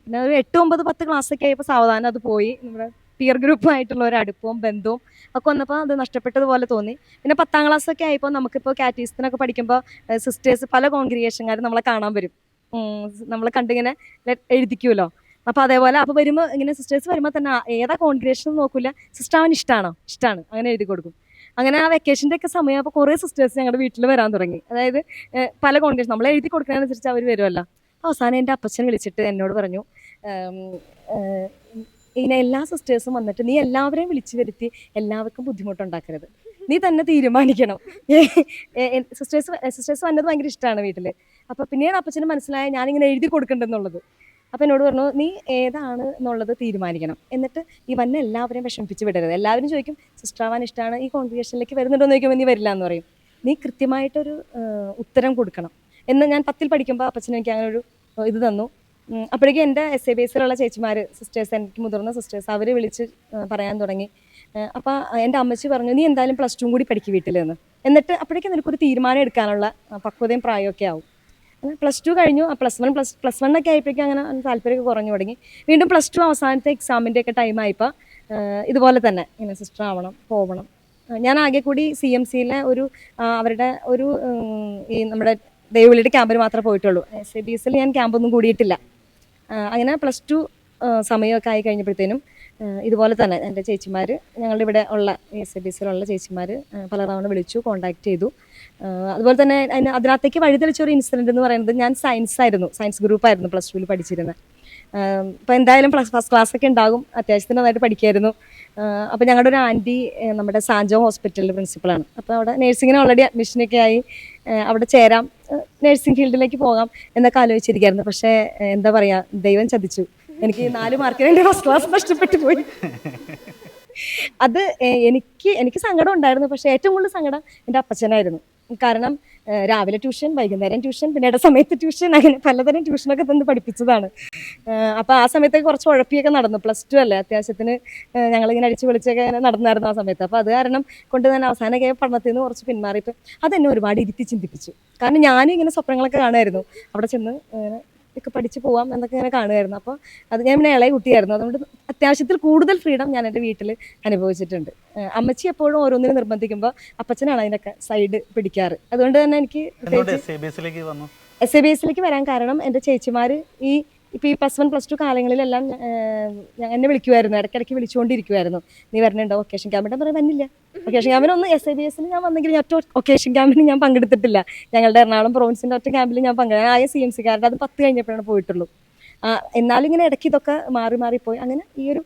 പിന്നെ ഒരു 8, 9, 10 ക്ലാസ്സൊക്കെ ആയപ്പോൾ സാവധാനം അത് പോയി. നമ്മുടെ പിയർ ഗ്രൂപ്പുമായിട്ടുള്ള ഒരു അടുപ്പവും ബന്ധവും ഒക്കെ വന്നപ്പോൾ അത് നഷ്ടപ്പെട്ടതുപോലെ തോന്നി. പിന്നെ 10ാം ക്ലാസ്സൊക്കെ ആയപ്പോൾ നമുക്കിപ്പോൾ കാറ്റീസത്തിനൊക്കെ പഠിക്കുമ്പോൾ സിസ്റ്റേഴ്സ് പല കോൺഗ്രിഗേഷൻകാരും നമ്മളെ കാണാൻ വരും. നമ്മളെ കണ്ടിങ്ങനെ എഴുതിക്കുമല്ലോ. അപ്പോൾ അതേപോലെ അപ്പോൾ വരുമ്പോൾ ഇങ്ങനെ സിസ്റ്റേഴ്സ് വരുമ്പോൾ തന്നെ ഏതാ കോൺഗ്രിഗേഷൻ നോക്കില്ല, സിസ്റ്റർ അവൻ ഇഷ്ടമാണ് അങ്ങനെ എഴുതി കൊടുക്കും. അങ്ങനെ ആ വെക്കേഷൻ്റെ ഒക്കെ സമയം അപ്പോൾ കുറേ സിസ്റ്റേഴ്സ് ഞങ്ങളുടെ വീട്ടിൽ വരാൻ തുടങ്ങി. അതായത് പല കോൺഗ്രിഗേഷൻ നമ്മൾ എഴുതി കൊടുക്കുന്നതിനനുസരിച്ച് അവർ വരുമല്ലോ. അവസാനം എൻ്റെ അപ്പച്ചൻ വിളിച്ചിട്ട് എന്നോട് പറഞ്ഞു, ഇങ്ങനെ എല്ലാ സിസ്റ്റേഴ്സും വന്നിട്ട് നീ എല്ലാവരെയും വിളിച്ചു വരുത്തി എല്ലാവർക്കും ബുദ്ധിമുട്ടുണ്ടാക്കരുത്, നീ തന്നെ തീരുമാനിക്കണം. സിസ്റ്റേഴ്സ് വന്നത് ഭയങ്കര ഇഷ്ടമാണ് വീട്ടിൽ. അപ്പോൾ പിന്നീട് അപ്പച്ചന് മനസ്സിലായ ഞാനിങ്ങനെ എഴുതി കൊടുക്കണ്ടെന്നുള്ളത്. അപ്പോൾ എന്നോട് പറഞ്ഞു, നീ ഏതാണ് എന്നുള്ളത് തീരുമാനിക്കണം, എന്നിട്ട് ഈ വന്നെ എല്ലാവരെയും വിഷമിപ്പിച്ച് വിടരുത്. എല്ലാവരും ചോദിക്കും സിസ്റ്റർ ആവാൻ ഇഷ്ടമാണ്, ഈ കോൺഗ്രിഗേഷനിലേക്ക് വരുന്നുണ്ടോ എന്ന് ചോദിക്കുമ്പോൾ നീ വരില്ല എന്ന് പറയും. നീ കൃത്യമായിട്ടൊരു ഉത്തരം കൊടുക്കണം എന്ന് ഞാൻ 10ൽ പഠിക്കുമ്പോൾ അപ്പച്ചൻ എനിക്ക് അങ്ങനെ ഒരു ഇത് തന്നു. അപ്പോഴേക്കും എൻ്റെ SABSലുള്ള ചേച്ചിമാർ സിസ്റ്റേഴ്സ്, എനിക്ക് മുതിർന്ന സിസ്റ്റേഴ്സ്, അവർ വിളിച്ച് പറയാൻ തുടങ്ങി. അപ്പോൾ എൻ്റെ അമ്മച്ചി പറഞ്ഞു, നീ എന്തായാലും +2 കൂടി പഠിക്കും വീട്ടിൽ നിന്ന്, എന്നിട്ട് അപ്പോഴേക്കും നിനക്കൊരു തീരുമാനം എടുക്കാനുള്ള പക്വതയും പ്രായമൊക്കെ ആവും. +2 കഴിഞ്ഞു. +1 ഒക്കെ ആയപ്പോഴേക്കും അങ്ങനെ താല്പര്യമൊക്കെ കുറഞ്ഞു തുടങ്ങി. വീണ്ടും +2 അവസാനത്തെ എക്സാമിൻ്റെ ഒക്കെ ടൈമായപ്പോൾ ഇതുപോലെ തന്നെ ഇങ്ങനെ സിസ്റ്റർ ആവണം, പോകണം. ഞാൻ ആകെ കൂടി CMCയിലെ അവരുടെ ഈ നമ്മുടെ ദൈവവിളിയുടെ ക്യാമ്പിൽ മാത്രമേ പോയിട്ടുള്ളൂ. SABSൽ ഞാൻ ക്യാമ്പൊന്നും കൂടിയിട്ടില്ല. അങ്ങനെ +2 സമയമൊക്കെ ആയി കഴിഞ്ഞപ്പോഴത്തേനും ഇതുപോലെ തന്നെ എൻ്റെ ചേച്ചിമാർ, ഞങ്ങളുടെ ഇവിടെ ഉള്ള SABSലുള്ള ചേച്ചിമാർ പല തവണ വിളിച്ചു, കോൺടാക്ട് ചെയ്തു. അതുപോലെ തന്നെ അതിനകത്തേക്ക് വഴിതെളിച്ചൊരു ഇൻസിഡൻറ്റ് എന്ന് പറയുന്നത്, ഞാൻ സയൻസ് ഗ്രൂപ്പായിരുന്നു +2ൽ പഠിച്ചിരുന്നത്. അപ്പോൾ എന്തായാലും ഫസ്റ്റ് ക്ലാസ്സൊക്കെ ഉണ്ടാകും, അത്യാവശ്യത്തിന് നന്നായിട്ട് പഠിക്കുമായിരുന്നു. അപ്പോൾ ഞങ്ങളുടെ ഒരു ആൻറ്റി നമ്മുടെ സാൻജോ ഹോസ്പിറ്റലിൽ പ്രിൻസിപ്പളാണ്. അപ്പോൾ അവിടെ നേഴ്സിങ്ങിന് ഓൾറെഡി അഡ്മിഷനൊക്കെ ആയി, അവിടെ ചേരാം, നേഴ്സിംഗ് ഫീൽഡിലേക്ക് പോകാം എന്നൊക്കെ ആലോചിച്ചിരിക്കുകയായിരുന്നു. പക്ഷേ എന്താ പറയുക, ദൈവം ചതിച്ചു. എനിക്ക് 4 മാർക്കിന് എൻ്റെ ഫസ്റ്റ് ക്ലാസ് നഷ്ടപ്പെട്ടു പോയി. അത് എനിക്ക് സങ്കടം ഉണ്ടായിരുന്നു. പക്ഷേ ഏറ്റവും കൂടുതൽ സങ്കടം എൻ്റെ അപ്പച്ചനായിരുന്നു. കാരണം രാവിലെ ട്യൂഷൻ, വൈകുന്നേരം ട്യൂഷൻ, പിന്നെ ഇടസമയത്ത് ട്യൂഷൻ, അങ്ങനെ പലതരം ട്യൂഷനൊക്കെ തന്ന് പഠിപ്പിച്ചതാണ്. അപ്പോൾ ആ സമയത്തൊക്കെ കുറച്ച് ഉഴപ്പിയൊക്കെ നടന്നു. +2 അല്ലേ, അത്യാവശ്യത്തിന് ഞങ്ങളിങ്ങനെ അടിച്ചു പൊളിച്ചൊക്കെ നടന്നായിരുന്നു ആ സമയത്ത്. അപ്പോൾ അത് കാരണം കൊണ്ട് തന്നെ അവസാനമൊക്കെ പഠനത്തിൽ നിന്ന് കുറച്ച് പിന്മാറിയപ്പോൾ അതെന്നെ ഒരുപാട് ഇരുത്തി ചിന്തിപ്പിച്ചു. കാരണം ഞാനും ഇങ്ങനെ സ്വപ്നങ്ങളൊക്കെ കാണുമായിരുന്നു, അവിടെ ചെന്ന് ഒക്കെ പഠിച്ച് പോവാം എന്നൊക്കെ ഇങ്ങനെ കാണുമായിരുന്നു. അപ്പോൾ അത് ഞാൻ പിന്നെ ഇളയ കുട്ടിയായിരുന്നു, അതുകൊണ്ട് അത്യാവശ്യത്തിൽ കൂടുതൽ ഫ്രീഡം ഞാൻ എൻ്റെ വീട്ടിൽ അനുഭവിച്ചിട്ടുണ്ട്. അമ്മച്ചി എപ്പോഴും ഓരോന്നിനും നിർബന്ധിക്കുമ്പോൾ അപ്പച്ചനാണ് അതിനൊക്കെ സൈഡ് പിടിക്കാറ്. അതുകൊണ്ട് തന്നെ എനിക്ക് SABSലേക്ക് വരാൻ കാരണം എൻ്റെ ചേച്ചിമാർ ഇപ്പോൾ ഈ +1 +2 കാലങ്ങളിലെല്ലാം എന്നെ വിളിക്കുമായിരുന്നു, ഇടയ്ക്കിടയ്ക്ക് വിളിച്ചുകൊണ്ടിരിക്കുമായിരുന്നു, നീ വരണുണ്ടോ ഒക്കേഷൻ ക്യാമ്പിൻ്റെ പറയാൻ വന്നില്ല. ഒക്കേഷൻ ക്യാമ്പിനൊന്ന് SABSൽ ഞാൻ വന്നെങ്കിൽ ഞാൻ ഒറ്റ ഒക്കേഷൻ ക്യാമ്പിന് ഞാൻ പങ്കെടുത്തിട്ടില്ല. ഞങ്ങളുടെ എറണാകുളം പ്രോവിൻസിൻ്റെ ഒറ്റ ക്യാമ്പിൽ ഞാൻ ആയ CMC-കാരുടെ അത് 10 കഴിഞ്ഞപ്പോഴാണ് പോയിട്ടുള്ളൂ. എന്നാലും ഇങ്ങനെ ഇടയ്ക്ക് ഇതൊക്കെ മാറിപ്പോയി. അങ്ങനെ ഈ ഒരു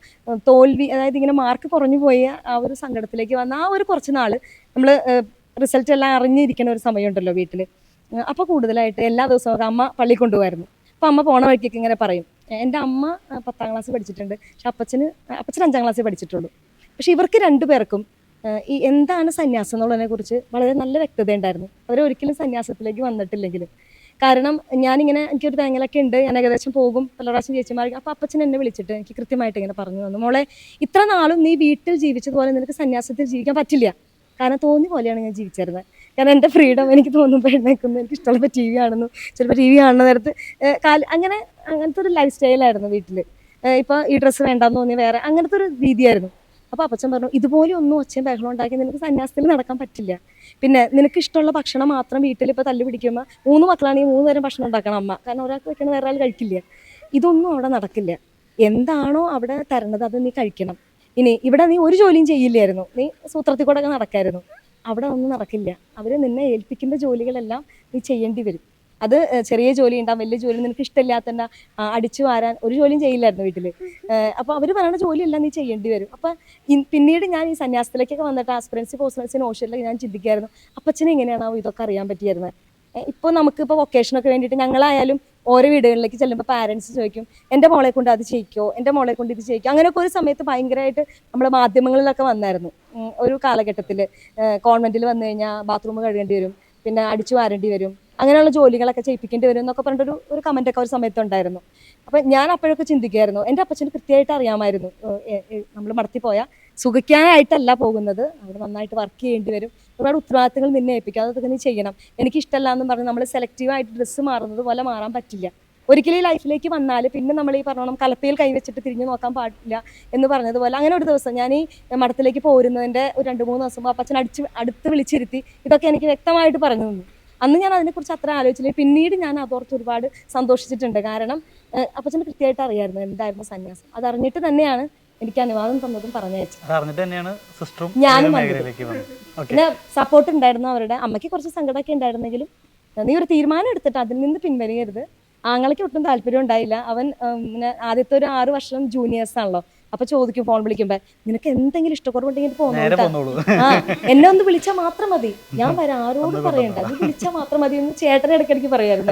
തോൽവി, അതായത് ഇങ്ങനെ മാർക്ക് കുറഞ്ഞു പോയ ആ ഒരു സങ്കടത്തിലേക്ക് വന്ന ആ ഒരു കുറച്ച് നാൾ നമ്മൾ റിസൾട്ട് എല്ലാം അറിഞ്ഞിരിക്കുന്ന ഒരു സമയമുണ്ടല്ലോ വീട്ടിൽ. അപ്പോൾ കൂടുതലായിട്ട് എല്ലാ ദിവസവും അമ്മ പള്ളിയിൽ കൊണ്ടുപോകായിരുന്നു. അപ്പോൾ അമ്മ പോണ വഴിക്കൊക്കെ ഇങ്ങനെ പറയും, എൻ്റെ അമ്മ 10ാം ക്ലാസ് പഠിച്ചിട്ടുണ്ട്, പക്ഷെ അപ്പച്ചൻ 5ാം ക്ലാസ്സിൽ പഠിച്ചിട്ടുള്ളൂ. പക്ഷെ ഇവർക്ക് 2 പേർക്കും ഈ എന്താണ് സന്യാസം എന്നുള്ളതിനെ കുറിച്ച് വളരെ നല്ല വ്യക്തത ഉണ്ടായിരുന്നു. അവരൊരിക്കലും സന്യാസത്തിലേക്ക് വന്നിട്ടില്ലെങ്കിലും. കാരണം ഞാനിങ്ങനെ എനിക്കൊരു തേങ്ങലൊക്കെ ഉണ്ട്, ഞാൻ ഏകദേശം പോകും പല പ്രാവശ്യം ചേച്ചിമാർക്ക്. അപ്പോൾ അപ്പച്ചൻ എന്നെ വിളിച്ചിട്ട് എനിക്ക് കൃത്യമായിട്ട് ഇങ്ങനെ പറഞ്ഞു തന്നു, മോളെ ഇത്ര നാളും നീ വീട്ടിൽ ജീവിച്ചതുപോലെ നിനക്ക് സന്യാസത്തിൽ ജീവിക്കാൻ പറ്റില്ല. കാരണം തോന്നിയ പോലെയാണ് ഞാൻ ജീവിച്ചിരുന്നത്. കാരണം എൻ്റെ ഫ്രീഡം എനിക്ക് തോന്നുമ്പോൾ എഴുന്നേക്കുന്നു, എനിക്ക് ഇഷ്ടമുള്ള TV കാണുന്നു, ചിലപ്പോൾ TV കാണുന്ന നേരത്ത് അങ്ങനത്തെ ഒരു ലൈഫ് സ്റ്റൈലായിരുന്നു വീട്ടിൽ. ഇപ്പോൾ ഈ ഡ്രസ്സ് വേണ്ടാന്ന് തോന്നി വേറെ അങ്ങനത്തെ ഒരു രീതിയായിരുന്നു. അപ്പോൾ അപ്പച്ചൻ പറഞ്ഞു, ഇതുപോലെ ഒന്നും ഒച്ചയും ബഹളം ഉണ്ടാക്കി നിനക്ക് സന്യാസത്തിൽ നടക്കാൻ പറ്റില്ല. പിന്നെ നിനക്ക് ഇഷ്ടമുള്ള ഭക്ഷണം മാത്രം വീട്ടിൽ ഇപ്പോൾ തല്ലു പിടിക്കുമ്പോൾ 3 മക്കളാണെങ്കിൽ 3 നേരം ഭക്ഷണം ഉണ്ടാക്കണം അമ്മ, കാരണം ഒരാൾക്ക് വെക്കണ വേറെ ആൾ കഴിക്കില്ല. ഇതൊന്നും അവിടെ നടക്കില്ല. എന്താണോ അവിടെ തരണത് അത് നീ കഴിക്കണം. ഇനി ഇവിടെ നീ ഒരു ജോലിയും ചെയ്യില്ലായിരുന്നു, നീ സൂത്രത്തിൽ കൂടെ ഒക്കെ നടക്കായിരുന്നു. അവിടെ ഒന്നും നടക്കില്ല. അവർ നിന്നെ ഏൽപ്പിക്കുന്ന ജോലികളെല്ലാം നീ ചെയ്യേണ്ടി വരും. അത് ചെറിയ ജോലി ഉണ്ടാവും, വലിയ ജോലി നിനക്ക് ഇഷ്ടമില്ലാത്തന്നെ അടിച്ചു വാരാൻ ഒരു ജോലിയും ചെയ്യില്ലായിരുന്നു വീട്ടിൽ. അപ്പോൾ അവർ പറയുന്ന ജോലിയെല്ലാം നീ ചെയ്യേണ്ടി വരും. അപ്പം പിന്നീട് ഞാൻ ഈ സന്യാസത്തിലേക്കൊക്കെ വന്നിട്ട് ആസ്പിറൻസി പോസ്റ്റൻസി നോഷനിലൊക്കെ ഞാൻ ചിന്തിക്കായിരുന്നു, അപ്പച്ചനെ എങ്ങനെയാണോ ഇതൊക്കെ അറിയാൻ പറ്റിയിരുന്നത്. ഇപ്പോൾ നമുക്കിപ്പോൾ വൊക്കേഷനൊക്കെ വേണ്ടിയിട്ട് ഞങ്ങളായാലും ഓരോ വീടുകളിലേക്ക് ചെല്ലുമ്പോൾ പാരൻസ് ചോദിക്കും, എൻ്റെ മോളെ കൊണ്ട് അത് ചെയ്യിക്കോ, എൻ്റെ മോളെ കൊണ്ട് ഇത് ചെയ്യിക്കോ. അങ്ങനെയൊക്കെ ഒരു സമയത്ത് ഭയങ്കരമായിട്ട് നമ്മൾ മാധ്യമങ്ങളിലൊക്കെ വന്നായിരുന്നു. ഒരു കാലഘട്ടത്തിൽ കോൺവെൻറ്റിൽ വന്നു കഴിഞ്ഞാൽ ബാത്റൂം കഴുകേണ്ടി വരും, പിന്നെ അടിച്ചു വാരേണ്ടി വരും, അങ്ങനെയുള്ള ജോലികളൊക്കെ ചെയ്യിപ്പിക്കേണ്ടി വരും എന്നൊക്കെ പറഞ്ഞിട്ടൊരു ഒരു കമൻറ്റൊക്കെ ഒരു സമയത്തുണ്ടായിരുന്നു. അപ്പം ഞാൻ അപ്പോഴൊക്കെ ചിന്തിക്കുമായിരുന്നു, എൻ്റെ അപ്പച്ചന് കൃത്യമായിട്ട് അറിയാമായിരുന്നു നമ്മൾ മടത്തി പോയാൽ സുഖിക്കാനായിട്ടല്ല പോകുന്നത്, അവിടെ നന്നായിട്ട് വർക്ക് ചെയ്യേണ്ടി വരും, ഒരുപാട് ഉത്തരവാദിത്തങ്ങൾ നിന്നെ ഏൽപ്പിക്കുക, അതൊക്കെ നീ ചെയ്യണം. എനിക്കിഷ്ടമല്ല എന്ന് പറഞ്ഞ് നമ്മൾ സെലക്റ്റീവായിട്ട് ഡ്രസ്സ് മാറുന്നത് പോലെ മാറാൻ പറ്റില്ല. ഒരിക്കലും ഈ ലൈഫിലേക്ക് വന്നാൽ പിന്നെ നമ്മൾ ഈ പറഞ്ഞോണം കലപ്പയിൽ കൈവച്ചിട്ട് തിരിഞ്ഞു നോക്കാൻ പാടില്ല എന്ന് പറഞ്ഞതുപോലെ. അങ്ങനെ ഒരു ദിവസം ഞാൻ ഈ മഠത്തിലേക്ക് പോരുന്നതിൻ്റെ ഒരു 2-3 ദിവസം അപ്പച്ചൻ അടുത്ത് വിളിച്ചിരുത്തി ഇതൊക്കെ എനിക്ക് വ്യക്തമായിട്ട് പറഞ്ഞു തന്നു. അന്ന് ഞാൻ അതിനെക്കുറിച്ച് അത്ര ആലോചിച്ചില്ല. പിന്നീട് ഞാൻ അതോർത്ത് ഒരുപാട് സന്തോഷിച്ചിട്ടുണ്ട്. കാരണം അപ്പച്ചന് കൃത്യമായിട്ട് അറിയായിരുന്നു എന്തായിരുന്നു സന്യാസം. അതറിഞ്ഞിട്ട് തന്നെയാണ് എനിക്ക് അനുവാദം തന്നതും പറഞ്ഞയച്ചത്. ഞാനും പിന്നെ സപ്പോർട്ട് ഉണ്ടായിരുന്നു അവരുടെ. അമ്മയ്ക്ക് കുറച്ച് സങ്കടമൊക്കെ ഉണ്ടായിരുന്നെങ്കിലും നീ ഒരു തീരുമാനം എടുത്തിട്ട് അതിൽ നിന്ന് പിൻവലിയരുത്. ആങ്ങൾക്ക് ഒട്ടും താല്പര്യം ഉണ്ടായില്ല. അവൻ പിന്നെ ആദ്യത്തെ ഒരു 6 വർഷം ജൂനിയേഴ്സ് ആണല്ലോ. അപ്പൊ ചോദിക്കും, ഫോൺ വിളിക്കുമ്പോ നിനക്ക് എന്തെങ്കിലും ഇഷ്ടക്കുറവുണ്ടെങ്കിൽ പോന്നോളൂ, എന്നെ ഒന്ന് വിളിച്ചാൽ മാത്രം മതി, ഞാൻ വരാം, ആരോട് പറയണ്ട, നീ വിളിച്ചാൽ മാത്രം മതി എന്ന് ചേട്ടനെ ഇടയ്ക്കിടയ്ക്ക് പറയായിരുന്നു.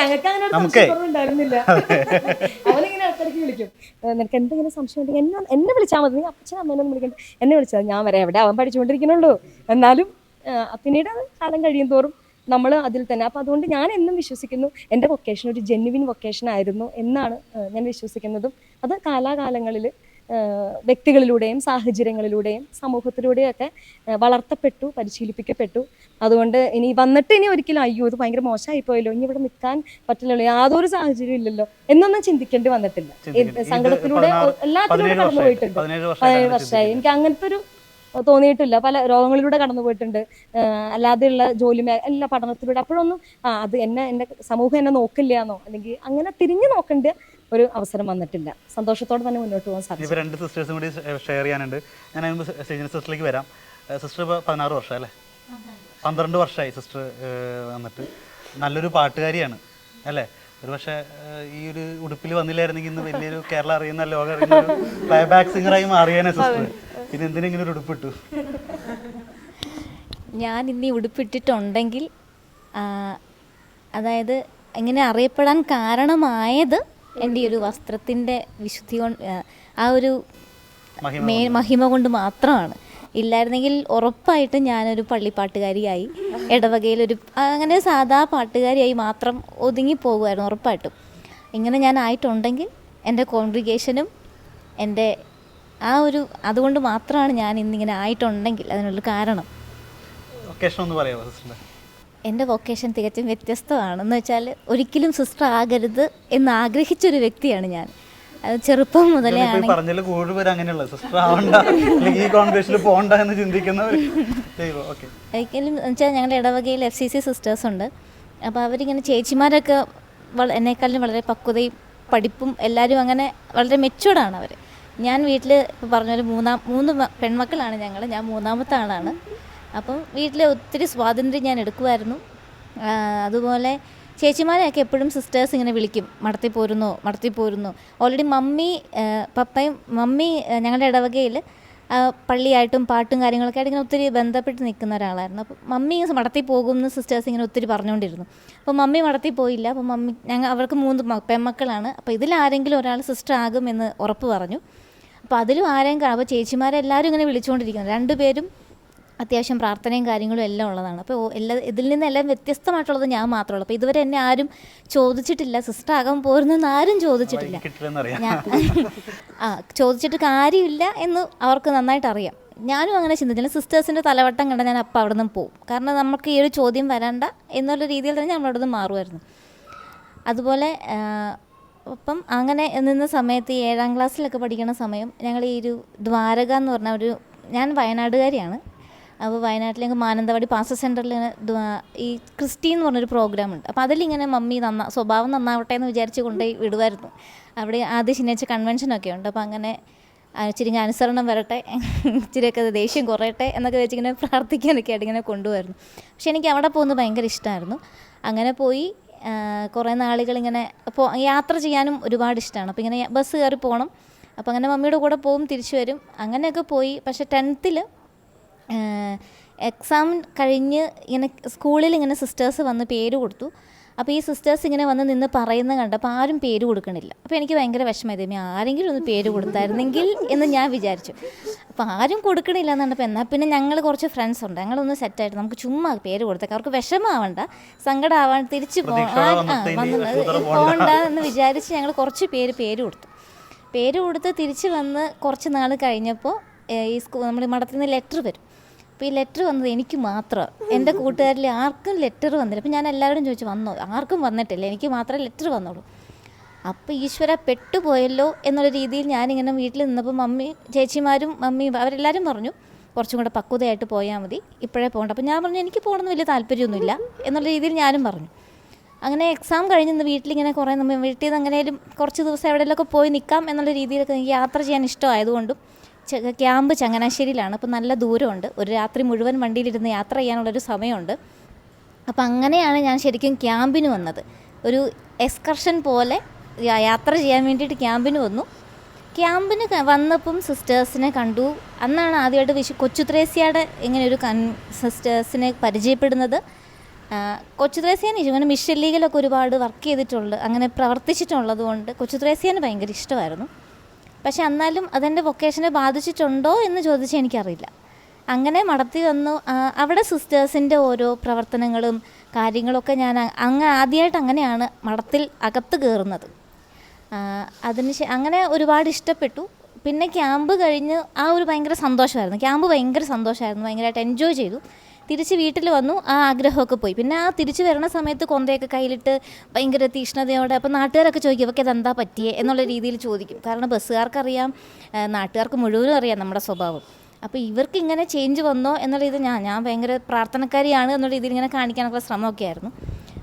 ഞങ്ങൾക്ക് അങ്ങനെ കുറവുണ്ടായിരുന്നില്ല. അവനിങ്ങനെ ഇടയ്ക്കിടയ്ക്ക് വിളിക്കും, നിനക്ക് എന്തെങ്കിലും സംശയം ഉണ്ടെങ്കിൽ എന്നെ വിളിച്ചാൽ മതി, നീ അപ്പച്ചനും അമ്മേനൊന്നും വിളിക്കണ്ട, എന്നെ വിളിച്ചാൽ ഞാൻ വരാം, എവിടെ അവൻ പഠിച്ചുകൊണ്ടിരിക്കണുള്ളൂ. എന്നാലും പിന്നീട് കാലം കഴിയും തോറും നമ്മൾ അതിൽ തന്നെ. അപ്പോൾ അതുകൊണ്ട് ഞാൻ എന്നും വിശ്വസിക്കുന്നു എൻ്റെ വൊക്കേഷൻ ഒരു ജെന്യുവിൻ വൊക്കേഷൻ ആയിരുന്നു എന്നാണ് ഞാൻ വിശ്വസിക്കുന്നതും. അത് കാലാകാലങ്ങളിൽ വ്യക്തികളിലൂടെയും സാഹചര്യങ്ങളിലൂടെയും സമൂഹത്തിലൂടെയും ഒക്കെ വളർത്തപ്പെട്ടു, പരിശീലിപ്പിക്കപ്പെട്ടു. അതുകൊണ്ട് ഇനി ഒരിക്കലും അയ്യോ ഇത് ഭയങ്കര മോശമായിപ്പോയല്ലോ, ഇനി ഇവിടെ നിൽക്കാൻ പറ്റില്ലല്ലോ, യാതൊരു സാഹചര്യം ഇല്ലല്ലോ എന്നൊന്നും ചിന്തിക്കേണ്ടി വന്നിട്ടില്ല. സങ്കടത്തിലൂടെ എല്ലാത്തിലൂടെ കടന്നു പോയിട്ടുണ്ട്. 17 വർഷമായി എനിക്ക് അങ്ങനത്തെ ഒരു തോന്നിയിട്ടില്ല. പല രോഗങ്ങളിലൂടെ കടന്നു പോയിട്ടുണ്ട്, അല്ലാതെയുള്ള ജോലി എല്ലാ പഠനത്തിലൂടെ. അപ്പോഴൊന്നും അത് എൻ്റെ സമൂഹം എന്നെ നോക്കില്ല എന്നോ അല്ലെങ്കിൽ അങ്ങനെ തിരിഞ്ഞു നോക്കേണ്ട ഒരു അവസരം വന്നിട്ടില്ല. സന്തോഷത്തോടെ തന്നെ മുന്നോട്ട് പോകാൻ സാധിക്കും. 2 സിസ്റ്റേഴ്സും കൂടി ഷെയർ ചെയ്യാനുണ്ട്. ഞാൻ സിസ്റ്ററിലേക്ക് വരാം. സിസ്റ്റർ ഇപ്പോൾ 16 വർഷം അല്ലേ, 12 വർഷമായി സിസ്റ്റർ വന്നിട്ട്. നല്ലൊരു പാട്ടുകാരിയാണ് അല്ലേ. ഒരു പക്ഷേ ഈ ഒരു ഉടുപ്പിൽ വന്നില്ലായിരുന്നെങ്കിൽ ഇന്ന് വലിയൊരു കേരളം അറിയുന്ന ലോകം അറിയുന്ന ഒരു പ്ലേബാക്ക് സിംഗറായി മാറിയേനെ സിസ്റ്റർ. പിന്നെ എന്തിനാ ഇങ്ങനെ ഒരു ഉടുപ്പിട്ടു? ഞാൻ ഇന്ന് ഉടുപ്പിട്ടിട്ടുണ്ടെങ്കിൽ അതായത് ഇങ്ങനെ അറിയപ്പെടാൻ കാരണമായത് എൻ്റെ ഒരു വസ്ത്രത്തിൻ്റെ വിശുദ്ധി കൊണ്ട്, ആ ഒരു മഹിമ കൊണ്ട് മാത്രമാണ്. ഇല്ലായിരുന്നെങ്കിൽ ഉറപ്പായിട്ടും ഞാനൊരു പള്ളിപ്പാട്ടുകാരിയായി, ഇടവകയിലൊരു അങ്ങനെ സാധാ പാട്ടുകാരിയായി മാത്രം ഒതുങ്ങി പോകുമായിരുന്നു ഉറപ്പായിട്ടും. ഇങ്ങനെ ഞാൻ ആയിട്ടുണ്ടെങ്കിൽ എൻ്റെ കോൺഗ്രിഗേഷനും എൻ്റെ അതുകൊണ്ട് മാത്രമാണ് ഞാൻ ഇന്നിങ്ങനെ ആയിട്ടുണ്ടെങ്കിൽ അതിനുള്ളൊരു കാരണം. വൊക്കേഷൻ ഒന്ന് പറയാമോ സിസ്റ്റർ? എൻ്റെ വൊക്കേഷൻ തികച്ചും വ്യത്യസ്തമാണ്. എന്ന് വെച്ചാൽ ഒരിക്കലും സിസ്റ്റർ ആകരുത് എന്ന് ആഗ്രഹിച്ചൊരു വ്യക്തിയാണ് ഞാൻ. അത് ചെറുപ്പം മുതലേ ആണ്. പറഞ്ഞാൽ കൂടുതൽ അങ്ങനെയുള്ള സിസ്റ്റർ ആവണ്ട അല്ലെങ്കിൽ ഈ കോൺഗ്രസിൽ പോകണ്ട എന്ന് ചിന്തിക്കുന്നവർ ഒരിക്കലും എന്ന് വെച്ചാൽ ഞങ്ങളുടെ ഇടവകയിൽ FCC സിസ്റ്റേഴ്സ് ഉണ്ട്. അപ്പോൾ അവരിങ്ങനെ ചേച്ചിമാരൊക്കെ എന്നെക്കാളും വളരെ പക്വതയും പഠിപ്പും എല്ലാവരും അങ്ങനെ വളരെ മെച്ചൂർഡാണ് അവർ. ഞാൻ വീട്ടിൽ ഇപ്പോൾ പറഞ്ഞൊരു മൂന്ന് പെൺമക്കളാണ് ഞങ്ങൾ, ഞാൻ മൂന്നാമത്തെ ആളാണ്. അപ്പം വീട്ടിൽ ഒത്തിരി സ്വാതന്ത്ര്യം ഞാൻ എടുക്കുമായിരുന്നു. അതുപോലെ ചേച്ചിമാരെയൊക്കെ എപ്പോഴും സിസ്റ്റേഴ്സ് ഇങ്ങനെ വിളിക്കും, മടത്തി പോരുന്നോ. ഓൾറെഡി മമ്മി ഞങ്ങളുടെ ഇടവകയിൽ പള്ളിയായിട്ടും പാട്ടും കാര്യങ്ങളൊക്കെ ആയിട്ട് ഇങ്ങനെ ഒത്തിരി ബന്ധപ്പെട്ട് നിൽക്കുന്ന ഒരാളായിരുന്നു. അപ്പോൾ മമ്മി മടത്തി പോകുമെന്ന് സിസ്റ്റേഴ്സ് ഇങ്ങനെ ഒത്തിരി പറഞ്ഞുകൊണ്ടിരുന്നു. അപ്പോൾ മമ്മി മടത്തി പോയില്ല. അപ്പോൾ അവർക്ക് 3 പെൺമക്കളാണ്. അപ്പോൾ ഇതിലാരെങ്കിലും ഒരാൾ സിസ്റ്റർ ആകുമെന്ന് ഉറപ്പ് പറഞ്ഞു. അപ്പോൾ അതിലും ആരെയും അപ്പോൾ ചേച്ചിമാരെല്ലാവരും ഇങ്ങനെ വിളിച്ചുകൊണ്ടിരിക്കുന്നു. 2 പേരും അത്യാവശ്യം പ്രാർത്ഥനയും കാര്യങ്ങളും എല്ലാം ഉള്ളതാണ്. അപ്പോൾ ഇതിൽ നിന്നെല്ലാം വ്യത്യസ്തമായിട്ടുള്ളത് ഞാൻ മാത്രമേ ഉള്ളൂ. അപ്പോൾ ഇതുവരെ എന്നെ ആരും ചോദിച്ചിട്ടില്ല, സിസ്റ്റർ ആകാൻ പോരുന്നെന്ന് ആരും ചോദിച്ചിട്ടില്ല. ചോദിച്ചിട്ട് കാര്യമില്ല എന്ന് അവർക്ക് നന്നായിട്ട് അറിയാം. ഞാനും അങ്ങനെ ചിന്തിച്ചില്ല. സിസ്റ്റേഴ്സിൻ്റെ തലവട്ടം കണ്ട ഞാൻ അപ്പം അവിടെ നിന്ന് പോകും. കാരണം നമുക്ക് ഈ ഒരു ചോദ്യം വരണ്ട എന്നുള്ള രീതിയിൽ തന്നെ നമ്മൾ അവിടെ നിന്ന് മാറുമായിരുന്നു. അതുപോലെ അപ്പം അങ്ങനെ നിന്ന സമയത്ത് 7ാം ക്ലാസ്സിലൊക്കെ പഠിക്കുന്ന സമയം ഞങ്ങൾ ഈ ഒരു ദ്വാരക എന്ന് പറഞ്ഞ ഞാൻ വയനാടുകാരിയാണ്. അപ്പോൾ വയനാട്ടിലേക്ക് മാനന്തവാടി പാസ്റ്റർ സെൻറ്ററിൽ ഈ ക്രിസ്റ്റി എന്ന് പറഞ്ഞൊരു പ്രോഗ്രാം ഉണ്ട്. അപ്പോൾ അതിലിങ്ങനെ മമ്മി സ്വഭാവം നന്നാവട്ടെ എന്ന് വിചാരിച്ച് കൊണ്ടുപോയി വിടുമായിരുന്നു. അവിടെ ആദ്യ ശനിയാഴ്ച കൺവെൻഷനൊക്കെ ഉണ്ട്. അപ്പോൾ അങ്ങനെ ഇച്ചിരി അനുസരണം വരട്ടെ, ഇച്ചിരിയൊക്കെ ദേഷ്യം കുറയട്ടെ എന്നൊക്കെ വെച്ചിങ്ങനെ പ്രാർത്ഥിക്കാനൊക്കെ ആയിട്ട് ഇങ്ങനെ കൊണ്ടുപോയിരുന്നു. പക്ഷെ എനിക്ക് അവിടെ പോകുന്നത് ഭയങ്കര ഇഷ്ടമായിരുന്നു. അങ്ങനെ പോയി കുറേ നാളുകളിങ്ങനെ യാത്ര ചെയ്യാനും ഒരുപാട് ഇഷ്ടമാണ്. അപ്പോൾ ഇങ്ങനെ ബസ് കയറി പോകണം. അപ്പോൾ അങ്ങനെ മമ്മിയുടെ കൂടെ പോകും, തിരിച്ചു വരും, അങ്ങനെയൊക്കെ പോയി. പക്ഷേ 10th എക്സാം കഴിഞ്ഞ് ഇങ്ങനെ സ്കൂളിൽ ഇങ്ങനെ സിസ്റ്റേഴ്സ് വന്ന് പേര് കൊടുത്തു. അപ്പോൾ ഈ സിസ്റ്റേഴ്സ് ഇങ്ങനെ വന്ന് നിന്ന് പറയുന്നത് കണ്ടപ്പോൾ ആരും പേര് കൊടുക്കണില്ല. അപ്പോൾ എനിക്ക് ഭയങ്കര വിഷമമായി, ആരെങ്കിലും ഒന്ന് പേര് കൊടുത്തായിരുന്നെങ്കിൽ എന്ന് ഞാൻ വിചാരിച്ചു. അപ്പോൾ ആരും കൊടുക്കണില്ല എന്ന് കണ്ടപ്പോൾ എന്നാൽ പിന്നെ ഞങ്ങൾ കുറച്ച് ഫ്രണ്ട്സ് ഉണ്ട്, ഞങ്ങളൊന്ന് സെറ്റായിട്ട് നമുക്ക് ചുമ്മാ പേര് കൊടുത്തേക്കാം, അവർക്ക് വിഷമമാവണ്ട, സങ്കടമാവാൻ, തിരിച്ച് പോകണ്ട എന്ന് വിചാരിച്ച് ഞങ്ങൾ കുറച്ച് പേര് കൊടുത്ത് തിരിച്ച് വന്ന് കുറച്ച് നാൾ കഴിഞ്ഞപ്പോൾ ഈ നമ്മൾ മഠത്തിൽ നിന്ന് ലെറ്റർ വരും. അപ്പോൾ ഈ ലെറ്റർ വന്നത് എനിക്ക് മാത്രം, എൻ്റെ കൂട്ടുകാരിൽ ആർക്കും ലെറ്റർ വന്നില്ല. അപ്പോൾ ഞാൻ എല്ലാവരും ചോദിച്ചു വന്നോ, ആർക്കും വന്നിട്ടില്ല, എനിക്ക് മാത്രമേ ലെറ്റർ വന്നുള്ളൂ. അപ്പോൾ ഈശ്വര പെട്ടുപോയല്ലോ എന്നുള്ള രീതിയിൽ ഞാനിങ്ങനെ വീട്ടിൽ നിന്നപ്പോൾ ചേച്ചിമാരും മമ്മിയും അവരെല്ലാവരും പറഞ്ഞു കുറച്ചും കൂടെ പക്വതയായിട്ട് പോയാൽ മതി, ഇപ്പോഴേ പോകണ്ട. അപ്പോൾ ഞാൻ പറഞ്ഞു എനിക്ക് പോകണമെന്ന് വലിയ താല്പര്യമൊന്നുമില്ല എന്നുള്ള രീതിയിൽ ഞാനും പറഞ്ഞു. അങ്ങനെ എക്സാം കഴിഞ്ഞ് വീട്ടിലിങ്ങനെ കുറേ വീട്ടിൽ നിന്ന് എങ്ങനെയും കുറച്ച് ദിവസം എവിടെയെങ്കിലുമൊക്കെ പോയി നിൽക്കാം എന്നുള്ള രീതിയിലൊക്കെ എനിക്ക് യാത്ര ചെയ്യാൻ ഇഷ്ടമായതുകൊണ്ടും ക്യാമ്പ് ചങ്ങനാശ്ശേരിയിലാണ്. അപ്പോൾ നല്ല ദൂരമുണ്ട്, ഒരു രാത്രി മുഴുവൻ വണ്ടിയിലിരുന്ന് യാത്ര ചെയ്യാനുള്ളൊരു സമയമുണ്ട്. അപ്പോൾ അങ്ങനെയാണ് ഞാൻ ശരിക്കും ക്യാമ്പിന് വന്നത്. ഒരു എക്സ്കർഷൻ പോലെ യാത്ര ചെയ്യാൻ വേണ്ടിയിട്ട് ക്യാമ്പിന് വന്നു. ക്യാമ്പിന് വന്നപ്പം സിസ്റ്റേഴ്സിനെ കണ്ടു. അന്നാണ് ആദ്യമായിട്ട് കൊച്ചു ത്രേസ്യയുടെ ഇങ്ങനെ ഒരു സിസ്റ്റേഴ്സിനെ പരിചയപ്പെടുന്നത്. കൊച്ചു ത്രേസ്യാനെ ഇങ്ങനെ മിഷൻ ലീഗിലൊക്കെ ഒരുപാട് വർക്ക് ചെയ്തിട്ടുണ്ട്, അങ്ങനെ പ്രവർത്തിച്ചിട്ടുള്ളത് കൊണ്ട് കൊച്ചു ത്രേസ്യാനെ ഭയങ്കര ഇഷ്ടമായിരുന്നു. പക്ഷെ എന്നാലും അതെൻ്റെ വൊക്കേഷനെ ബാധിച്ചിട്ടുണ്ടോ എന്ന് ചോദിച്ചാൽ എനിക്കറിയില്ല. അങ്ങനെ മടത്തി വന്നു. അവിടെ സിസ്റ്റേഴ്സിൻ്റെ ഓരോ പ്രവർത്തനങ്ങളും കാര്യങ്ങളൊക്കെ ഞാൻ ആദ്യമായിട്ട് അങ്ങനെയാണ് മഠത്തിൽ അകത്ത് കയറുന്നത്. അങ്ങനെ ഒരുപാട് ഇഷ്ടപ്പെട്ടു. പിന്നെ ക്യാമ്പ് കഴിഞ്ഞ് ഭയങ്കര സന്തോഷമായിരുന്നു. ക്യാമ്പ് ഭയങ്കര സന്തോഷമായിരുന്നു, ഭയങ്കരമായിട്ട് എൻജോയ് ചെയ്തു. തിരിച്ച് വീട്ടിൽ വന്നു, ആ ആഗ്രഹമൊക്കെ പോയി. പിന്നെ തിരിച്ച് വരുന്ന സമയത്ത് കൊന്തയൊക്കെ കയ്യിലിട്ട് ഭയങ്കര തീഷ്ണതയോടെ, അപ്പോൾ നാട്ടുകാരൊക്കെ ചോദിക്കും ഇവർക്ക് ഇതെന്താ പറ്റിയേ എന്നുള്ള രീതിയിൽ ചോദിക്കും. കാരണം ബസ്സുകാർക്കറിയാം, നാട്ടുകാർക്ക് മുഴുവനും അറിയാം നമ്മുടെ സ്വഭാവം. അപ്പോൾ ഇവർക്ക് ഇങ്ങനെ ചേഞ്ച് വന്നോ എന്നുള്ള ഇത് ഞാൻ ഭയങ്കര പ്രാർത്ഥനക്കാരിയാണ് എന്നുള്ള രീതിയിൽ ഇങ്ങനെ കാണിക്കാനൊക്കെ ശ്രമമൊക്കെ ആയിരുന്നു.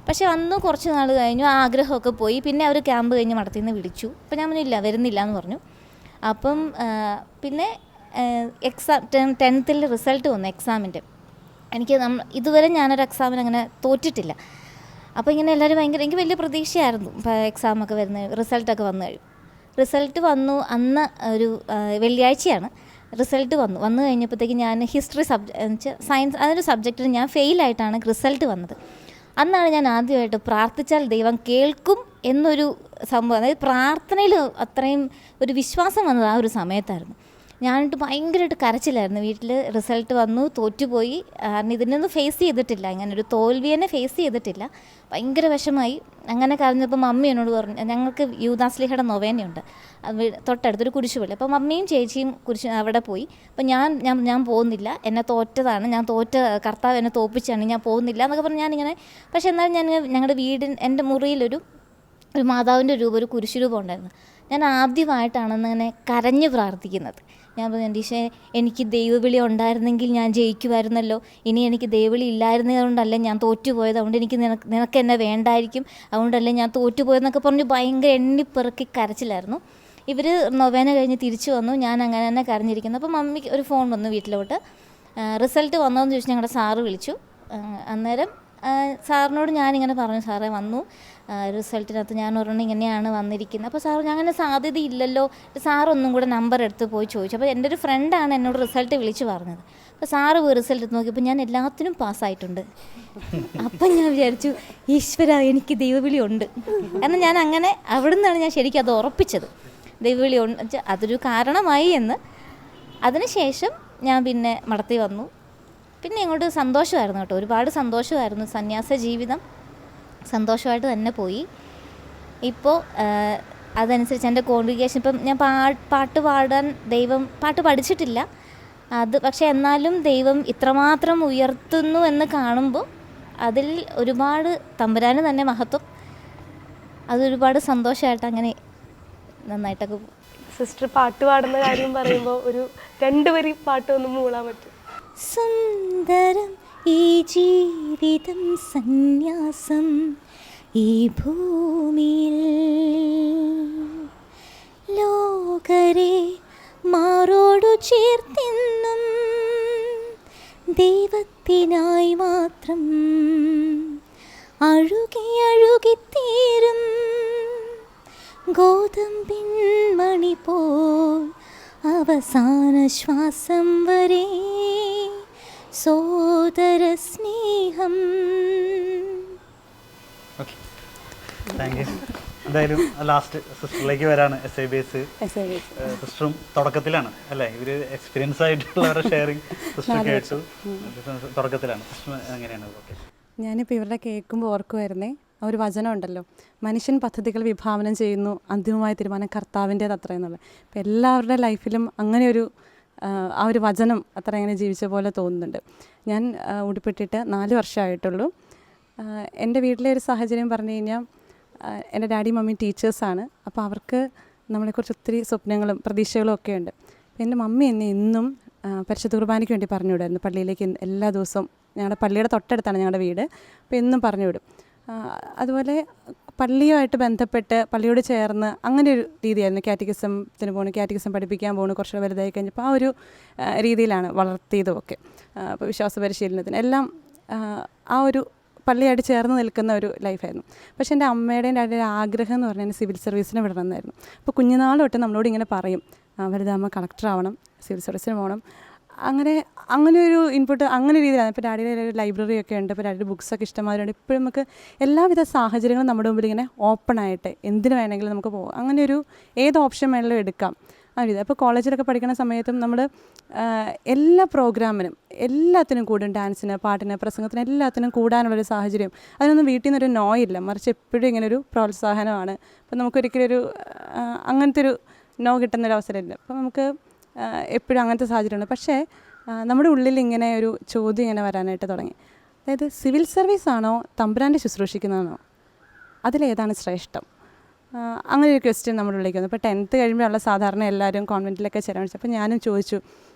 പക്ഷേ അന്ന് കുറച്ച് നാൾ കഴിഞ്ഞു, ആ ആഗ്രഹമൊക്കെ പോയി. പിന്നെ അവർ ക്യാമ്പ് കഴിഞ്ഞ് മഠത്തിൽ നിന്ന് വിളിച്ചു. അപ്പോൾ ഞാൻ പറഞ്ഞില്ല, വരുന്നില്ല എന്ന് പറഞ്ഞു. അപ്പം പിന്നെ എക്സാം 10th റിസൾട്ട് വന്നു എക്സാമിൻ്റെ. ഇതുവരെ ഞാനൊരു എക്സാമിന് അങ്ങനെ തോറ്റിട്ടില്ല. അപ്പോൾ ഇങ്ങനെ എല്ലാവരും എനിക്ക് വലിയ പ്രതീക്ഷയായിരുന്നു എക്സാമൊക്കെ റിസൾട്ടൊക്കെ റിസൾട്ട് വന്നു. അന്ന് ഒരു വെള്ളിയാഴ്ചയാണ് റിസൾട്ട് വന്നു കഴിഞ്ഞപ്പോഴത്തേക്ക് ഞാൻ ഹിസ്റ്ററി സയൻസ് അതൊരു സബ്ജക്റ്റിൽ ഞാൻ ഫെയിലായിട്ടാണ് റിസൾട്ട് വന്നത്. അന്നാണ് ഞാൻ ആദ്യമായിട്ട് പ്രാർത്ഥിച്ചാൽ ദൈവം കേൾക്കും എന്നൊരു സംഭവം, അതായത് പ്രാർത്ഥനയിൽ അത്രയും ഒരു വിശ്വാസം വന്നത് ആ ഒരു സമയത്തായിരുന്നു. ഞാനിട്ട് ഭയങ്കരമായിട്ട് കരച്ചിലായിരുന്നു. വീട്ടിൽ റിസൾട്ട് വന്നു, തോറ്റുപോയി. കാരണം ഇതിനൊന്നും ഫേസ് ചെയ്തിട്ടില്ല, അങ്ങനെ ഒരു തോൽവിയെ ഫേസ് ചെയ്തിട്ടില്ല. ഭയങ്കര വിഷമായി. അങ്ങനെ കരഞ്ഞപ്പോൾ മമ്മി എന്നോട് പറഞ്ഞു, ഞങ്ങൾക്ക് യൂദാസ്ലീഹയുടെ നൊവേനയുണ്ട് തൊട്ടടുത്തൊരു കുരിശുപള്ളി. അപ്പോൾ മമ്മിയും ചേച്ചിയും അവിടെ പോയി. അപ്പോൾ ഞാൻ പോകുന്നില്ല, എന്നെ തോറ്റതാണ്, ഞാൻ തോറ്റ കർത്താവ് എന്നെ തോൽപ്പിച്ചാണ്, ഞാൻ പോകുന്നില്ല എന്നൊക്കെ പറഞ്ഞു. ഞാനിങ്ങനെ പക്ഷേ എന്നാലും ഞാൻ ഞങ്ങളുടെ എൻ്റെ മുറിയിലൊരു മാതാവിൻ്റെ രൂപം, ഒരു കുരിശുരൂപം ഉണ്ടായിരുന്നു. ഞാൻ ആദ്യമായിട്ടാണെന്ന് ഇങ്ങനെ കരഞ്ഞ് പ്രാർത്ഥിക്കുന്നത്. ഞാൻ പറഞ്ഞു, എൻ്റെ ഈശോയെ, എനിക്ക് ദൈവവിളി ഉണ്ടായിരുന്നെങ്കിൽ ഞാൻ ജയിക്കുമായിരുന്നല്ലോ. ഇനി എനിക്ക് ദൈവവിളി ഇല്ലായിരുന്നതുകൊണ്ടല്ലേ ഞാൻ തോറ്റുപോയത്, അതുകൊണ്ട് എനിക്ക് നിനക്ക് എന്നെ വേണ്ടായിരിക്കും, അതുകൊണ്ടല്ലേ ഞാൻ തോറ്റുപോയെന്നൊക്കെ പറഞ്ഞ് ഭയങ്കര എണ്ണിപ്പെറുക്കി കരച്ചിലായിരുന്നു. ഇവർ നൊവേന കഴിഞ്ഞ് തിരിച്ചു വന്നു. ഞാൻ അങ്ങനെ തന്നെ കരഞ്ഞിരിക്കുന്നു. അപ്പോൾ മമ്മിക്ക് ഒരു ഫോൺ വന്നു വീട്ടിലോട്ട്. റിസൾട്ട് വന്നോന്ന് ചോദിച്ച് ഞങ്ങളുടെ സാറ് വിളിച്ചു. അന്നേരം സാറിനോട് ഞാനിങ്ങനെ പറഞ്ഞു, സാറേ വന്നു റിസൾട്ടിനകത്ത്, ഞാൻ ഒരെണ്ണം ഇങ്ങനെയാണ് വന്നിരിക്കുന്നത്. അപ്പോൾ സാറ് ഞാൻ അങ്ങനെ സാധ്യതയില്ലല്ലോ. സാറൊന്നും കൂടെ നമ്പർ എടുത്ത് പോയി ചോദിച്ചു. അപ്പോൾ എൻ്റെ ഒരു ഫ്രണ്ടാണ് എന്നോട് റിസൾട്ട് വിളിച്ച് പറഞ്ഞത്. അപ്പോൾ സാറ് പോയി റിസൾട്ട് നോക്കിയപ്പോൾ ഞാൻ എല്ലാത്തിനും പാസ്സായിട്ടുണ്ട്. അപ്പം ഞാൻ വിചാരിച്ചു, ഈശ്വര, എനിക്ക് ദൈവവിളി ഉണ്ട്. കാരണം ഞാൻ അങ്ങനെ അവിടെ നിന്നാണ് ഞാൻ ശരിക്കും അത് ഉറപ്പിച്ചത്, ദൈവവിളി ഉണ്ട്, അതൊരു കാരണമായി എന്ന്. അതിനുശേഷം ഞാൻ പിന്നെ മടത്തി വന്നു. പിന്നെ ഇങ്ങോട്ട് സന്തോഷമായിരുന്നു കേട്ടോ, ഒരുപാട് സന്തോഷമായിരുന്നു. സന്യാസ ജീവിതം സന്തോഷമായിട്ട് തന്നെ പോയി. ഇപ്പോൾ അതനുസരിച്ച് എൻ്റെ കോൺഗ്രിഗേഷൻ, ഇപ്പം ഞാൻ പാട്ട് പാടാൻ പാട്ട് പഠിച്ചിട്ടില്ല അത്, പക്ഷേ എന്നാലും ദൈവം ഇത്രമാത്രം ഉയർത്തുന്നു എന്ന് കാണുമ്പോൾ അതിൽ ഒരുപാട് തമ്പുരാന് തന്നെ മഹത്വം, അതൊരുപാട് സന്തോഷമായിട്ട് അങ്ങനെ നന്നായിട്ടൊക്കെ പോകും. സിസ്റ്റർ പാട്ട് പാടുന്ന കാര്യം പറയുമ്പോൾ ഒരു 2 വരി പാട്ട് ഒന്ന് മൂളാൻ പറ്റും? സുന്ദരം ഈ ജീവിതം സന്യാസം ഈ ഭൂമിയിൽ, ലോകരെ മാറോടു ചേർത്തിന്നും ദൈവത്തിനായി മാത്രം അഴുകിത്തീരും ഗോതമ്പിൻ മണി പോൽ അവസാന ശ്വാസം വരെ സോദര സ്നേഹം. Thank you. എന്തായാലും ലാസ്റ്റ് സിസ്റ്ററിലേക്ക് വരാണ്. SIBS സിസ്റ്ററും തുടക്കത്തിലാണ് അല്ലേ, ഇവർ എക്സ്പീരിയൻസ് ആയിട്ടുള്ളവരുടെ ഷെയറിങ് സിസ്റ്റർ കേട്ടു, തുടക്കത്തിലാണ്. സിസ്റ്റർ എങ്ങനെയാണ്? ഓക്കെ, ഞാനിപ്പോൾ ഇവരുടെ കേൾക്കുമ്പോൾ ഓർക്കുമായിരുന്നേ, ആ ഒരു വചനം ഉണ്ടല്ലോ, മനുഷ്യൻ പദ്ധതികൾ വിഭാവനം ചെയ്യുന്നു, അന്തിമമായ തീരുമാനം കർത്താവിൻ്റേത് അത്ര എന്നുള്ളത്. അപ്പോൾ എല്ലാവരുടെ ലൈഫിലും അങ്ങനെ ഒരു ആ ഒരു വചനം അത്ര അങ്ങനെ ജീവിച്ച പോലെ തോന്നുന്നുണ്ട്. ഞാൻ ഉടുപ്പിട്ടിട്ട് 4 വർഷമായിട്ടുള്ളൂ. എൻ്റെ വീട്ടിലെ ഒരു സാഹചര്യം പറഞ്ഞു കഴിഞ്ഞാൽ, എൻ്റെ ഡാഡി മമ്മി ടീച്ചേഴ്സാണ്. അപ്പോൾ അവർക്ക് നമ്മളെക്കുറിച്ച് ഒത്തിരി സ്വപ്നങ്ങളും പ്രതീക്ഷകളും ഒക്കെ ഉണ്ട്. എൻ്റെ മമ്മി എന്നെ എന്നും പരിശുദ്ധ കുർബാനയ്ക്ക് വേണ്ടി പറഞ്ഞു വിടുമായിരുന്നു. പള്ളിയിലേക്ക് എല്ലാ ദിവസവും, ഞങ്ങളുടെ പള്ളിയുടെ തൊട്ടടുത്താണ് ഞങ്ങളുടെ വീട്, അപ്പോൾ എന്നും പറഞ്ഞു വിടും. അതുപോലെ പള്ളിയുമായിട്ട് ബന്ധപ്പെട്ട് പള്ളിയോട് ചേർന്ന് അങ്ങനെ ഒരു രീതിയായിരുന്നു. കാറ്റഗിസത്തിന് പോകണം, കാറ്റഗിസം പഠിപ്പിക്കാൻ പോകണം, കുറച്ച് വലുതായി കഴിഞ്ഞപ്പോൾ ആ ഒരു രീതിയിലാണ് വളർത്തിയതുമൊക്കെ. അപ്പോൾ വിശ്വാസ പരിശീലനത്തിന് എല്ലാം ആ ഒരു പള്ളിയായിട്ട് ചേർന്ന് നിൽക്കുന്ന ഒരു ലൈഫായിരുന്നു. പക്ഷേ എൻ്റെ അമ്മയുടെയും ഡാഡിയുടെ ഒരു ആഗ്രഹം എന്ന് പറഞ്ഞാൽ സിവിൽ സർവീസിന് വിടണമെന്നായിരുന്നു. അപ്പോൾ കുഞ്ഞുനാൾ തൊട്ട് നമ്മളോട് ഇങ്ങനെ പറയും, വലുതാകുമ്പോൾ കളക്ടർ ആവണം, സിവിൽ സർവീസിന് പോകണം. അങ്ങനെ ഒരു ഇൻപുട്ട് അങ്ങനെ രീതിയിലാണ്. ഇപ്പോൾ ഡാഡിയുടെ ഒരു ലൈബ്രറി ഒക്കെ ഉണ്ട്, ഇപ്പോൾ ഡാഡിയുടെ ബുക്സൊക്കെ ഇഷ്ടമാരുണ്ട്. ഇപ്പോഴും നമുക്ക് എല്ലാവിധ സാഹചര്യങ്ങളും നമ്മുടെ മുമ്പിൽ ഇങ്ങനെ ഓപ്പണായിട്ട് എന്തിനു വേണമെങ്കിലും നമുക്ക് പോകാം. അങ്ങനെ ഒരു ഏത് ഓപ്ഷൻ വേണമെങ്കിലും എടുക്കാം ആ രീതി. അപ്പോൾ കോളേജിലൊക്കെ പഠിക്കുന്ന സമയത്തും നമ്മൾ എല്ലാ പ്രോഗ്രാമിനും എല്ലാത്തിനും കൂടും, ഡാൻസിന്, പാട്ടിന്, പ്രസംഗത്തിന് എല്ലാത്തിനും കൂടാനുള്ളൊരു സാഹചര്യം. അതിനൊന്നും വീട്ടിൽ നിന്നൊരു നോ ഇല്ല, മറിച്ച് എപ്പോഴും ഇങ്ങനൊരു പ്രോത്സാഹനമാണ്. അപ്പോൾ നമുക്കൊരിക്കലും ഒരു അങ്ങനത്തെ ഒരു നോ കിട്ടുന്നൊരു അവസരമില്ല. അപ്പോൾ നമുക്ക് എപ്പോഴും അങ്ങനത്തെ സാഹചര്യമുണ്ട്. പക്ഷേ നമ്മുടെ ഉള്ളിൽ ഇങ്ങനെ ഒരു ചോദ്യം ഇങ്ങനെ വരാനായിട്ട് തുടങ്ങി. അതായത് സിവിൽ സർവീസാണോ തമ്പുരാൻ്റെ ശുശ്രൂഷിക്കുന്നതാണോ, അതിലേതാണ് ശ്രേഷ്ഠം? അങ്ങനെ ഒരു ക്വസ്റ്റ്യൻ നമ്മുടെ ഉള്ളിലേക്ക് വന്നു. ഇപ്പോൾ 10th കഴിയുമ്പോഴുള്ള സാധാരണ എല്ലാവരും കോൺവെൻറ്റിലൊക്കെ ചേരാൻ വിളിച്ചു. അപ്പോൾ ഞാനും ചോദിച്ചു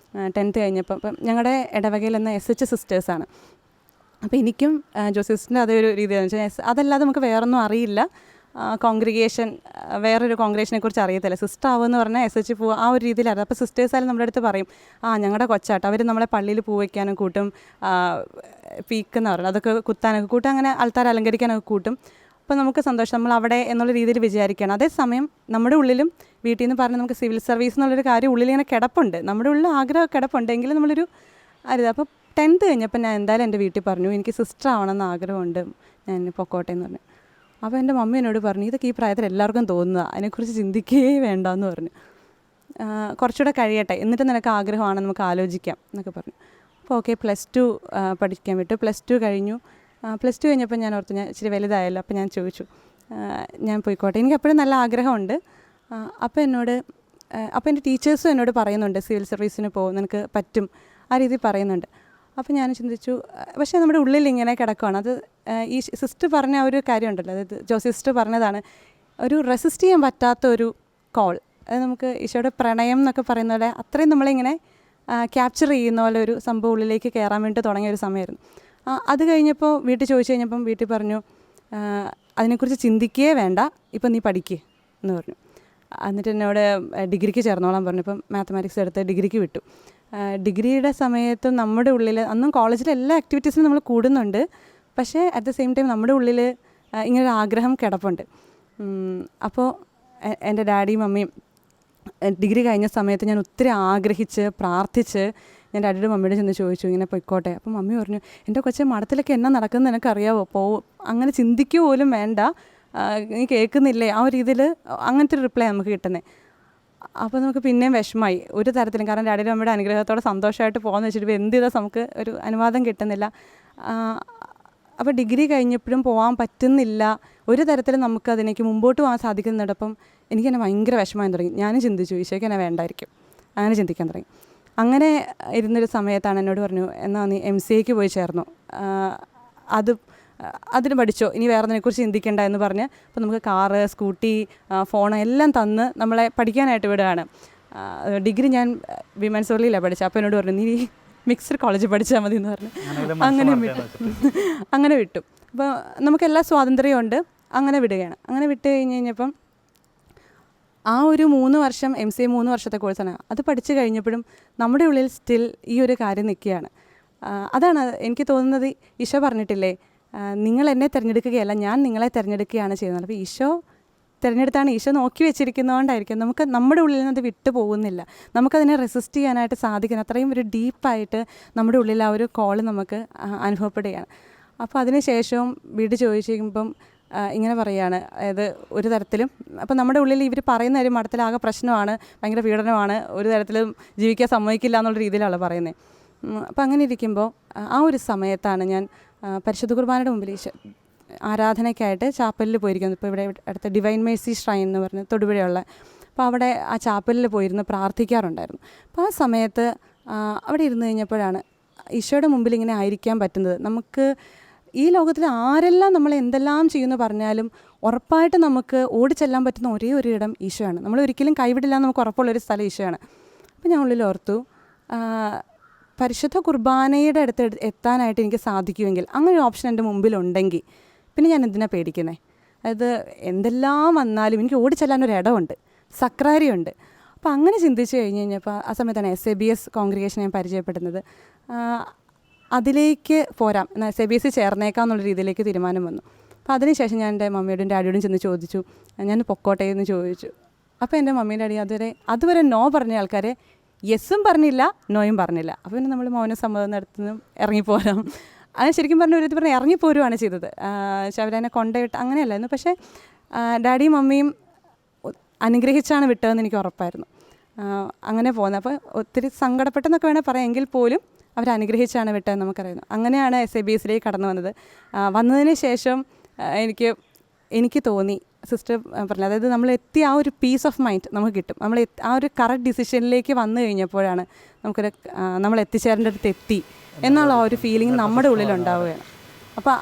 10th കഴിഞ്ഞപ്പോൾ. അപ്പം ഞങ്ങളുടെ ഇടവകയിൽ എന്ന SH സിസ്റ്റേഴ്സാണ്. അപ്പോൾ എനിക്കും ജോസിസ്റ്ററിൻ്റെ അതേ ഒരു രീതിയാണെന്ന് വെച്ചാൽ അതല്ലാതെ നമുക്ക് വേറൊന്നും അറിയില്ല. കോൺഗ്രിഗേഷൻ വേറൊരു കോൺഗ്രിഗേഷനെ കുറിച്ച് അറിയത്തില്ല. സിസ്റ്റർ ആവുമെന്ന് പറഞ്ഞാൽ SH പോവുക ആ ഒരു രീതിയിലായിരുന്നു. അപ്പോൾ സിസ്റ്റേഴ്സായാലും നമ്മുടെ അടുത്ത് പറയും, ഞങ്ങളുടെ കൊച്ചാട്ടോ, അവർ നമ്മളെ പള്ളിയിൽ പൂ വയ്ക്കാനും കൂട്ടും, പീക്കെന്ന് പറയുന്നത് അതൊക്കെ കുത്താനൊക്കെ കൂട്ടും, അങ്ങനെ ആൾക്കാർ അലങ്കരിക്കാനൊക്കെ കൂട്ടും. അപ്പോൾ നമുക്ക് സന്തോഷം, നമ്മൾ അവിടെ എന്നുള്ള രീതിയിൽ വിചാരിക്കുകയാണ്. അതേസമയം നമ്മുടെ ഉള്ളിലും വീട്ടിൽ നിന്ന് പറഞ്ഞ് നമുക്ക് സിവിൽ സർവീസ് എന്നുള്ളൊരു കാര്യം ഉള്ളിലിങ്ങനെ കിടപ്പുണ്ട്, നമ്മുടെ ഉള്ളിൽ ആഗ്രഹം കിടപ്പുണ്ടെങ്കിൽ നമ്മളൊരു അരുത്. അപ്പോൾ 10th കഴിഞ്ഞപ്പോൾ ഞാൻ എന്തായാലും എൻ്റെ വീട്ടിൽ പറഞ്ഞു, എനിക്ക് സിസ്റ്റർ ആവണമെന്ന് ആഗ്രഹമുണ്ട്, ഞാൻ പൊക്കോട്ടെ എന്ന് പറഞ്ഞു. അപ്പോൾ എൻ്റെ മമ്മി എന്നോട് പറഞ്ഞു, ഇതൊക്കെ ഈ പ്രായത്തിൽ എല്ലാവർക്കും തോന്നുക, അതിനെക്കുറിച്ച് ചിന്തിക്കുകയേ വേണ്ടെന്ന് പറഞ്ഞു. കുറച്ചുകൂടെ കഴിയട്ടെ, എന്നിട്ട് നിനക്ക് ആഗ്രഹമാണ് നമുക്ക് ആലോചിക്കാം എന്നൊക്കെ പറഞ്ഞു. അപ്പോൾ ഓക്കെ, +2 പഠിക്കാൻ വിട്ടു. +2 കഴിഞ്ഞു. +2 കഴിഞ്ഞപ്പോൾ ഞാൻ ഓർത്തു, ഞാൻ ഇച്ചിരി വലുതായല്ലോ, അപ്പോൾ ഞാൻ ചോദിച്ചു ഞാൻ പോയിക്കോട്ടെ. എനിക്ക് എപ്പോഴും നല്ല ആഗ്രഹമുണ്ട്. അപ്പോൾ എൻ്റെ ടീച്ചേഴ്സും എന്നോട് പറയുന്നുണ്ട് സിവിൽ സർവീസിന് പോകും, നിനക്ക് പറ്റും, ആ രീതിയിൽ പറയുന്നുണ്ട്. അപ്പോൾ ഞാൻ ചിന്തിച്ചു, പക്ഷേ നമ്മുടെ ഉള്ളിൽ ഇങ്ങനെ കിടക്കുകയാണ്. അത് ഈ സിസ്റ്റർ പറഞ്ഞ ഒരു കാര്യമുണ്ടല്ലോ, അതായത് സിസ്റ്റർ പറഞ്ഞതാണ്, ഒരു റെസിസ്റ്റ് ചെയ്യാൻ പറ്റാത്ത ഒരു കോൾ. അത് നമുക്ക് ഈശോയുടെ പ്രണയം എന്നൊക്കെ പറയുന്ന പോലെ അത്രയും നമ്മളിങ്ങനെ ക്യാപ്ചർ ചെയ്യുന്ന പോലെ ഒരു സംഭവം ഉള്ളിലേക്ക് കയറാൻ വേണ്ടി തുടങ്ങിയ ഒരു സമയമായിരുന്നു. അത് കഴിഞ്ഞപ്പോൾ വീട്ടിൽ ചോദിച്ചു കഴിഞ്ഞപ്പം വീട്ടിൽ പറഞ്ഞു, അതിനെക്കുറിച്ച് ചിന്തിക്കുകയേ വേണ്ട, ഇപ്പം നീ പഠിക്കുക എന്ന് പറഞ്ഞു. എന്നിട്ട് എന്നോട് ഡിഗ്രിക്ക് ചേർന്നോളാൻ പറഞ്ഞു. ഇപ്പം മാത്തമാറ്റിക്സ് എടുത്ത് ഡിഗ്രിക്ക് വിട്ടു. ഡിഗ്രിയുടെ സമയത്ത് നമ്മുടെ ഉള്ളിൽ അന്നും കോളേജിലെ എല്ലാ ആക്ടിവിറ്റീസിനും നമ്മൾ കൂടുന്നുണ്ട്, പക്ഷേ അറ്റ് ദ സെയിം ടൈം നമ്മുടെ ഉള്ളിൽ ഇങ്ങനൊരു ആഗ്രഹം കിടപ്പുണ്ട്. അപ്പോൾ എൻ്റെ ഡാഡിയും മമ്മിയും ഡിഗ്രി കഴിഞ്ഞ സമയത്ത് ഞാൻ ഒത്തിരി ആഗ്രഹിച്ച് പ്രാർത്ഥിച്ച് ഞാൻ ഡാഡിയുടെ മമ്മിയോട് ചെന്ന് ചോദിച്ചു, ഇങ്ങനെ പൊയ്ക്കോട്ടെ. അപ്പം മമ്മി പറഞ്ഞു, എൻ്റെ കൊച്ചെ മഠത്തിലൊക്കെ എന്നാ നടക്കുന്നത് നിനക്കറിയാവോ, അങ്ങനെ ചിന്തിക്കുക പോലും വേണ്ട, നീ കേൾക്കുന്നില്ലേ, ആ ഒരു രീതിയിൽ അങ്ങനത്തെ ഒരു റിപ്ലൈ നമുക്ക് കിട്ടുന്നത്. അപ്പോൾ നമുക്ക് പിന്നെയും വിഷമമായി ഒരു തരത്തിലും. കാരണം ഡാഡിയുടെ അമ്മയുടെ അനുഗ്രഹത്തോടെ സന്തോഷമായിട്ട് പോകാമെന്ന് വെച്ചിട്ട് എന്ത് ചെയ്താൽ നമുക്ക് ഒരു അനുവാദം കിട്ടുന്നില്ല. അപ്പോൾ ഡിഗ്രി കഴിഞ്ഞപ്പോഴും പോകാൻ പറ്റുന്നില്ല, ഒരു തരത്തിലും നമുക്ക് അതിലേക്ക് മുമ്പോട്ട് പോകാൻ സാധിക്കുന്നിടപ്പം എനിക്ക് തന്നെ ഭയങ്കര വിഷമമായി തുടങ്ങി. ഞാനും ചിന്തിച്ചു, ഈശോയ്ക്ക് എന്നെ വേണ്ടായിരിക്കും, അങ്ങനെ ചിന്തിക്കാൻ തുടങ്ങി. അങ്ങനെ ഇരുന്നൊരു സമയത്താണ് എന്നോട് പറഞ്ഞു, എന്നാൽ നീ MCAക്ക് പോയി ചേർന്നു, അതിന് പഠിച്ചോ, ഇനി വേറെ അതിനെക്കുറിച്ച് ചിന്തിക്കേണ്ട എന്ന് പറഞ്ഞ് അപ്പോൾ നമുക്ക് കാറ്, സ്കൂട്ടി, ഫോൺ എല്ലാം തന്ന് നമ്മളെ പഠിക്കാനായിട്ട് വിടുകയാണ്. ഡിഗ്രി ഞാൻ വിമൻസ് ഓൺലിയിലാണ് പഠിച്ചത്. അപ്പോൾ എന്നോട് പറഞ്ഞു, നീ മിക്സഡ് കോളേജിൽ പഠിച്ചാൽ മതി എന്ന് പറഞ്ഞു. അങ്ങനെ വിട്ടു. അപ്പോൾ നമുക്കെല്ലാ സ്വാതന്ത്ര്യമുണ്ട്, അങ്ങനെ വിടുകയാണ്. അങ്ങനെ വിട്ട് കഴിഞ്ഞപ്പം ആ ഒരു 3 വർഷം MCA 3 വർഷത്തെ കോഴ്സാണ്. അത് പഠിച്ചു കഴിഞ്ഞപ്പോഴും നമ്മുടെ ഉള്ളിൽ സ്റ്റിൽ ഈ ഒരു കാര്യം നിൽക്കുകയാണ്. അതാണ് എനിക്ക് തോന്നുന്നത്, ഈശോ പറഞ്ഞിട്ടില്ലേ, നിങ്ങൾ എന്നെ തിരഞ്ഞെടുക്കുകയല്ല, ഞാൻ നിങ്ങളെ തിരഞ്ഞെടുക്കുകയാണ് ചെയ്യുന്നത്. അപ്പോൾ ഈശോ തിരഞ്ഞെടുത്താണ്, ഈശോ നോക്കി വെച്ചിരിക്കുന്നതുകൊണ്ടായിരിക്കും നമുക്ക് നമ്മുടെ ഉള്ളിൽ നിന്ന് അത് വിട്ടു പോകുന്നില്ല, നമുക്കതിനെ റെസിസ്റ്റ് ചെയ്യാനായിട്ട് സാധിക്കുന്നത്. അത്രയും ഒരു ഡീപ്പായിട്ട് നമ്മുടെ ഉള്ളിൽ ആ ഒരു കോള് നമുക്ക് അനുഭവപ്പെടുകയാണ്. അപ്പോൾ അതിനുശേഷവും വീട് ചോദിച്ചിരിക്കുമ്പം ഇങ്ങനെ പറയുകയാണ്, അതായത് ഒരു തരത്തിലും അപ്പോൾ നമ്മുടെ ഉള്ളിൽ ഇവർ പറയുന്ന കാര്യം മഠത്തിലാകെ പ്രശ്നമാണ്, ഭയങ്കര പീഡനമാണ്, ഒരു തരത്തിലും ജീവിക്കാൻ സമ്മതിക്കില്ല എന്നുള്ള രീതിയിലാണ് പറയുന്നത്. അപ്പോൾ അങ്ങനെ ഇരിക്കുമ്പോൾ ആ ഒരു സമയത്താണ് ഞാൻ പരിശുദ്ധ കുർബാനയുടെ മുമ്പിൽ ആരാധനയ്ക്കായിട്ട് ചാപ്പലിൽ പോയിരിക്കുന്നത്. ഇപ്പോൾ ഇവിടെ അടുത്ത ഡിവൈൻ മേഴ്സി ഷ്രൈൻ എന്ന് പറഞ്ഞ് തൊടുപുഴയുള്ള, അപ്പോൾ അവിടെ ആ ചാപ്പലിൽ പോയിരുന്ന് പ്രാർത്ഥിക്കാറുണ്ടായിരുന്നു. അപ്പോൾ ആ സമയത്ത് അവിടെ ഇരുന്ന് കഴിഞ്ഞപ്പോഴാണ് ഈശോയുടെ മുമ്പിൽ ഇങ്ങനെ ആയിരിക്കാൻ പറ്റുന്നത്. നമുക്ക് ഈ ലോകത്തിൽ ആരെല്ലാം നമ്മൾ എന്തെല്ലാം ചെയ്യുമെന്ന് പറഞ്ഞാലും ഉറപ്പായിട്ട് നമുക്ക് ഓടിച്ചെല്ലാൻ പറ്റുന്ന ഒരേ ഒരു ഇടം ഈശോയാണ്. നമ്മൾ ഒരിക്കലും കൈവിടില്ല എന്ന് നമുക്ക് ഉറപ്പുള്ളൊരു സ്ഥലം ഈശോയാണ്. അപ്പോൾ ഞാൻ ഉള്ളിൽ ഓർത്തു, പരിശുദ്ധ കുർബാനയുടെ അടുത്ത് എത്താനായിട്ട് എനിക്ക് സാധിക്കുമെങ്കിൽ, അങ്ങനെ ഒരു ഓപ്ഷൻ എൻ്റെ മുമ്പിലുണ്ടെങ്കിൽ പിന്നെ ഞാൻ എന്തിനാണ് പേടിക്കുന്നത്? അതായത് എന്തെല്ലാം വന്നാലും എനിക്ക് ഓടിച്ചെല്ലാനൊരു ഇടമുണ്ട്, സക്രാരിയുണ്ട്. അപ്പോൾ അങ്ങനെ ചിന്തിച്ച് കഴിഞ്ഞ് കഴിഞ്ഞപ്പോൾ ആ സമയത്താണ് SABS കോൺഗ്രിഗേഷൻ ഞാൻ പരിചയപ്പെടുന്നത്. അതിലേക്ക് പോരാം, എന്നാൽ SABS ചേർന്നേക്കാം എന്നുള്ള രീതിയിലേക്ക് തീരുമാനം വന്നു. അപ്പോൾ അതിനുശേഷം ഞാൻ എൻ്റെ മമ്മിയോടും ഡാഡിയോടും ചെന്ന് ചോദിച്ചു, ഞാൻ പൊക്കോട്ടെ എന്ന് ചോദിച്ചു. അപ്പോൾ എൻ്റെ മമ്മീൻ്റെ ഡാഡി അതുവരെ നോ പറഞ്ഞ ആൾക്കാരെ യെസ്സും പറഞ്ഞില്ല, നോയും പറഞ്ഞില്ല. അപ്പോൾ പിന്നെ നമ്മൾ മൗനസമ്മതം നടത്തുന്നു, ഇറങ്ങിപ്പോരാം. അത് ശരിക്കും പറഞ്ഞ ഒരു ഇത് പറഞ്ഞാൽ ഇറങ്ങിപ്പോരുവാണ് ചെയ്തത്. പക്ഷെ അവരെന്നെ കൊണ്ടുപോയിട്ട് അങ്ങനെയല്ലായിരുന്നു. പക്ഷേ ഡാഡിയും മമ്മിയും അനുഗ്രഹിച്ചാണ് വിട്ടതെന്ന് എനിക്ക് ഉറപ്പായിരുന്നു. അങ്ങനെ പോകുന്നത്. അപ്പോൾ ഒത്തിരി സങ്കടപ്പെട്ടെന്നൊക്കെ വേണേൽ പറയാം, എങ്കിൽ പോലും അവരനുഗ്രഹിച്ചാണ് വിട്ടതെന്ന് നമുക്കറിയുന്നു. അങ്ങനെയാണ് SABSലേക്ക് കടന്നു വന്നത്. വന്നതിന് ശേഷം എനിക്ക് തോന്നി, സിസ്റ്റർ പറഞ്ഞു, അതായത് നമ്മൾ എത്തിയ ആ ഒരു പീസ് ഓഫ് മൈൻഡ് നമുക്ക് കിട്ടും. നമ്മൾ ആ ഒരു കറക്റ്റ് ഡിസിഷനിലേക്ക് വന്നു കഴിഞ്ഞപ്പോഴാണ് നമ്മൾ എത്തിച്ചേരേണ്ടടുത്ത് എത്തി എന്നുള്ള ആ ഒരു ഫീലിംഗ് നമ്മുടെ ഉള്ളിലുണ്ടാവുകയാണ്. അപ്പോൾ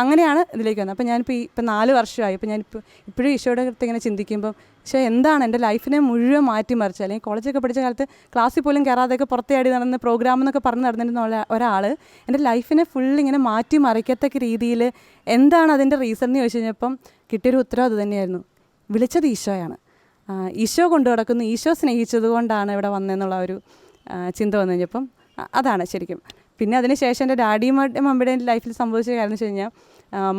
അങ്ങനെയാണ് ഇതിലേക്ക് വന്നത്. അപ്പോൾ ഞാനിപ്പോൾ 4 വർഷമായി. അപ്പോൾ ഇപ്പോഴും ഈശോയുടെ അടുത്ത് ഇങ്ങനെ ചിന്തിക്കുമ്പോൾ, ഈശോ എന്താണ് എൻ്റെ ലൈഫിനെ മുഴുവൻ മാറ്റിമറിച്ച്, അല്ലെങ്കിൽ കോളേജൊക്കെ പഠിച്ച കാലത്ത് ക്ലാസ്സിൽ പോലും കയറാതെയൊക്കെ പുറത്തേടി നടന്ന് പ്രോഗ്രാം എന്നൊക്കെ പറഞ്ഞ് നടന്നിരുന്ന ഒരാൾ എൻ്റെ ലൈഫിനെ ഫുൾ ഇങ്ങനെ മാറ്റിമറിക്കത്തക്ക രീതിയിൽ എന്താണ് അതിൻ്റെ റീസൺ എന്ന് ചോദിച്ചു കഴിഞ്ഞപ്പം കിട്ടിയൊരു ഉത്തരവ് അത് തന്നെയായിരുന്നു, വിളിച്ചത് ഈശോയാണ്. ഈശോ കൊണ്ടു നടക്കുന്നു, ഈശോ സ്നേഹിച്ചത് കൊണ്ടാണ് ഇവിടെ വന്നതെന്നുള്ള ഒരു ചിന്ത വന്നു കഴിഞ്ഞപ്പം അതാണ് ശരിക്കും. പിന്നെ അതിനുശേഷം എൻ്റെ ഡാഡിയും മമ്മിയുടെയും ലൈഫിൽ സംഭവിച്ച കാര്യം എന്ന് വെച്ച് കഴിഞ്ഞാൽ,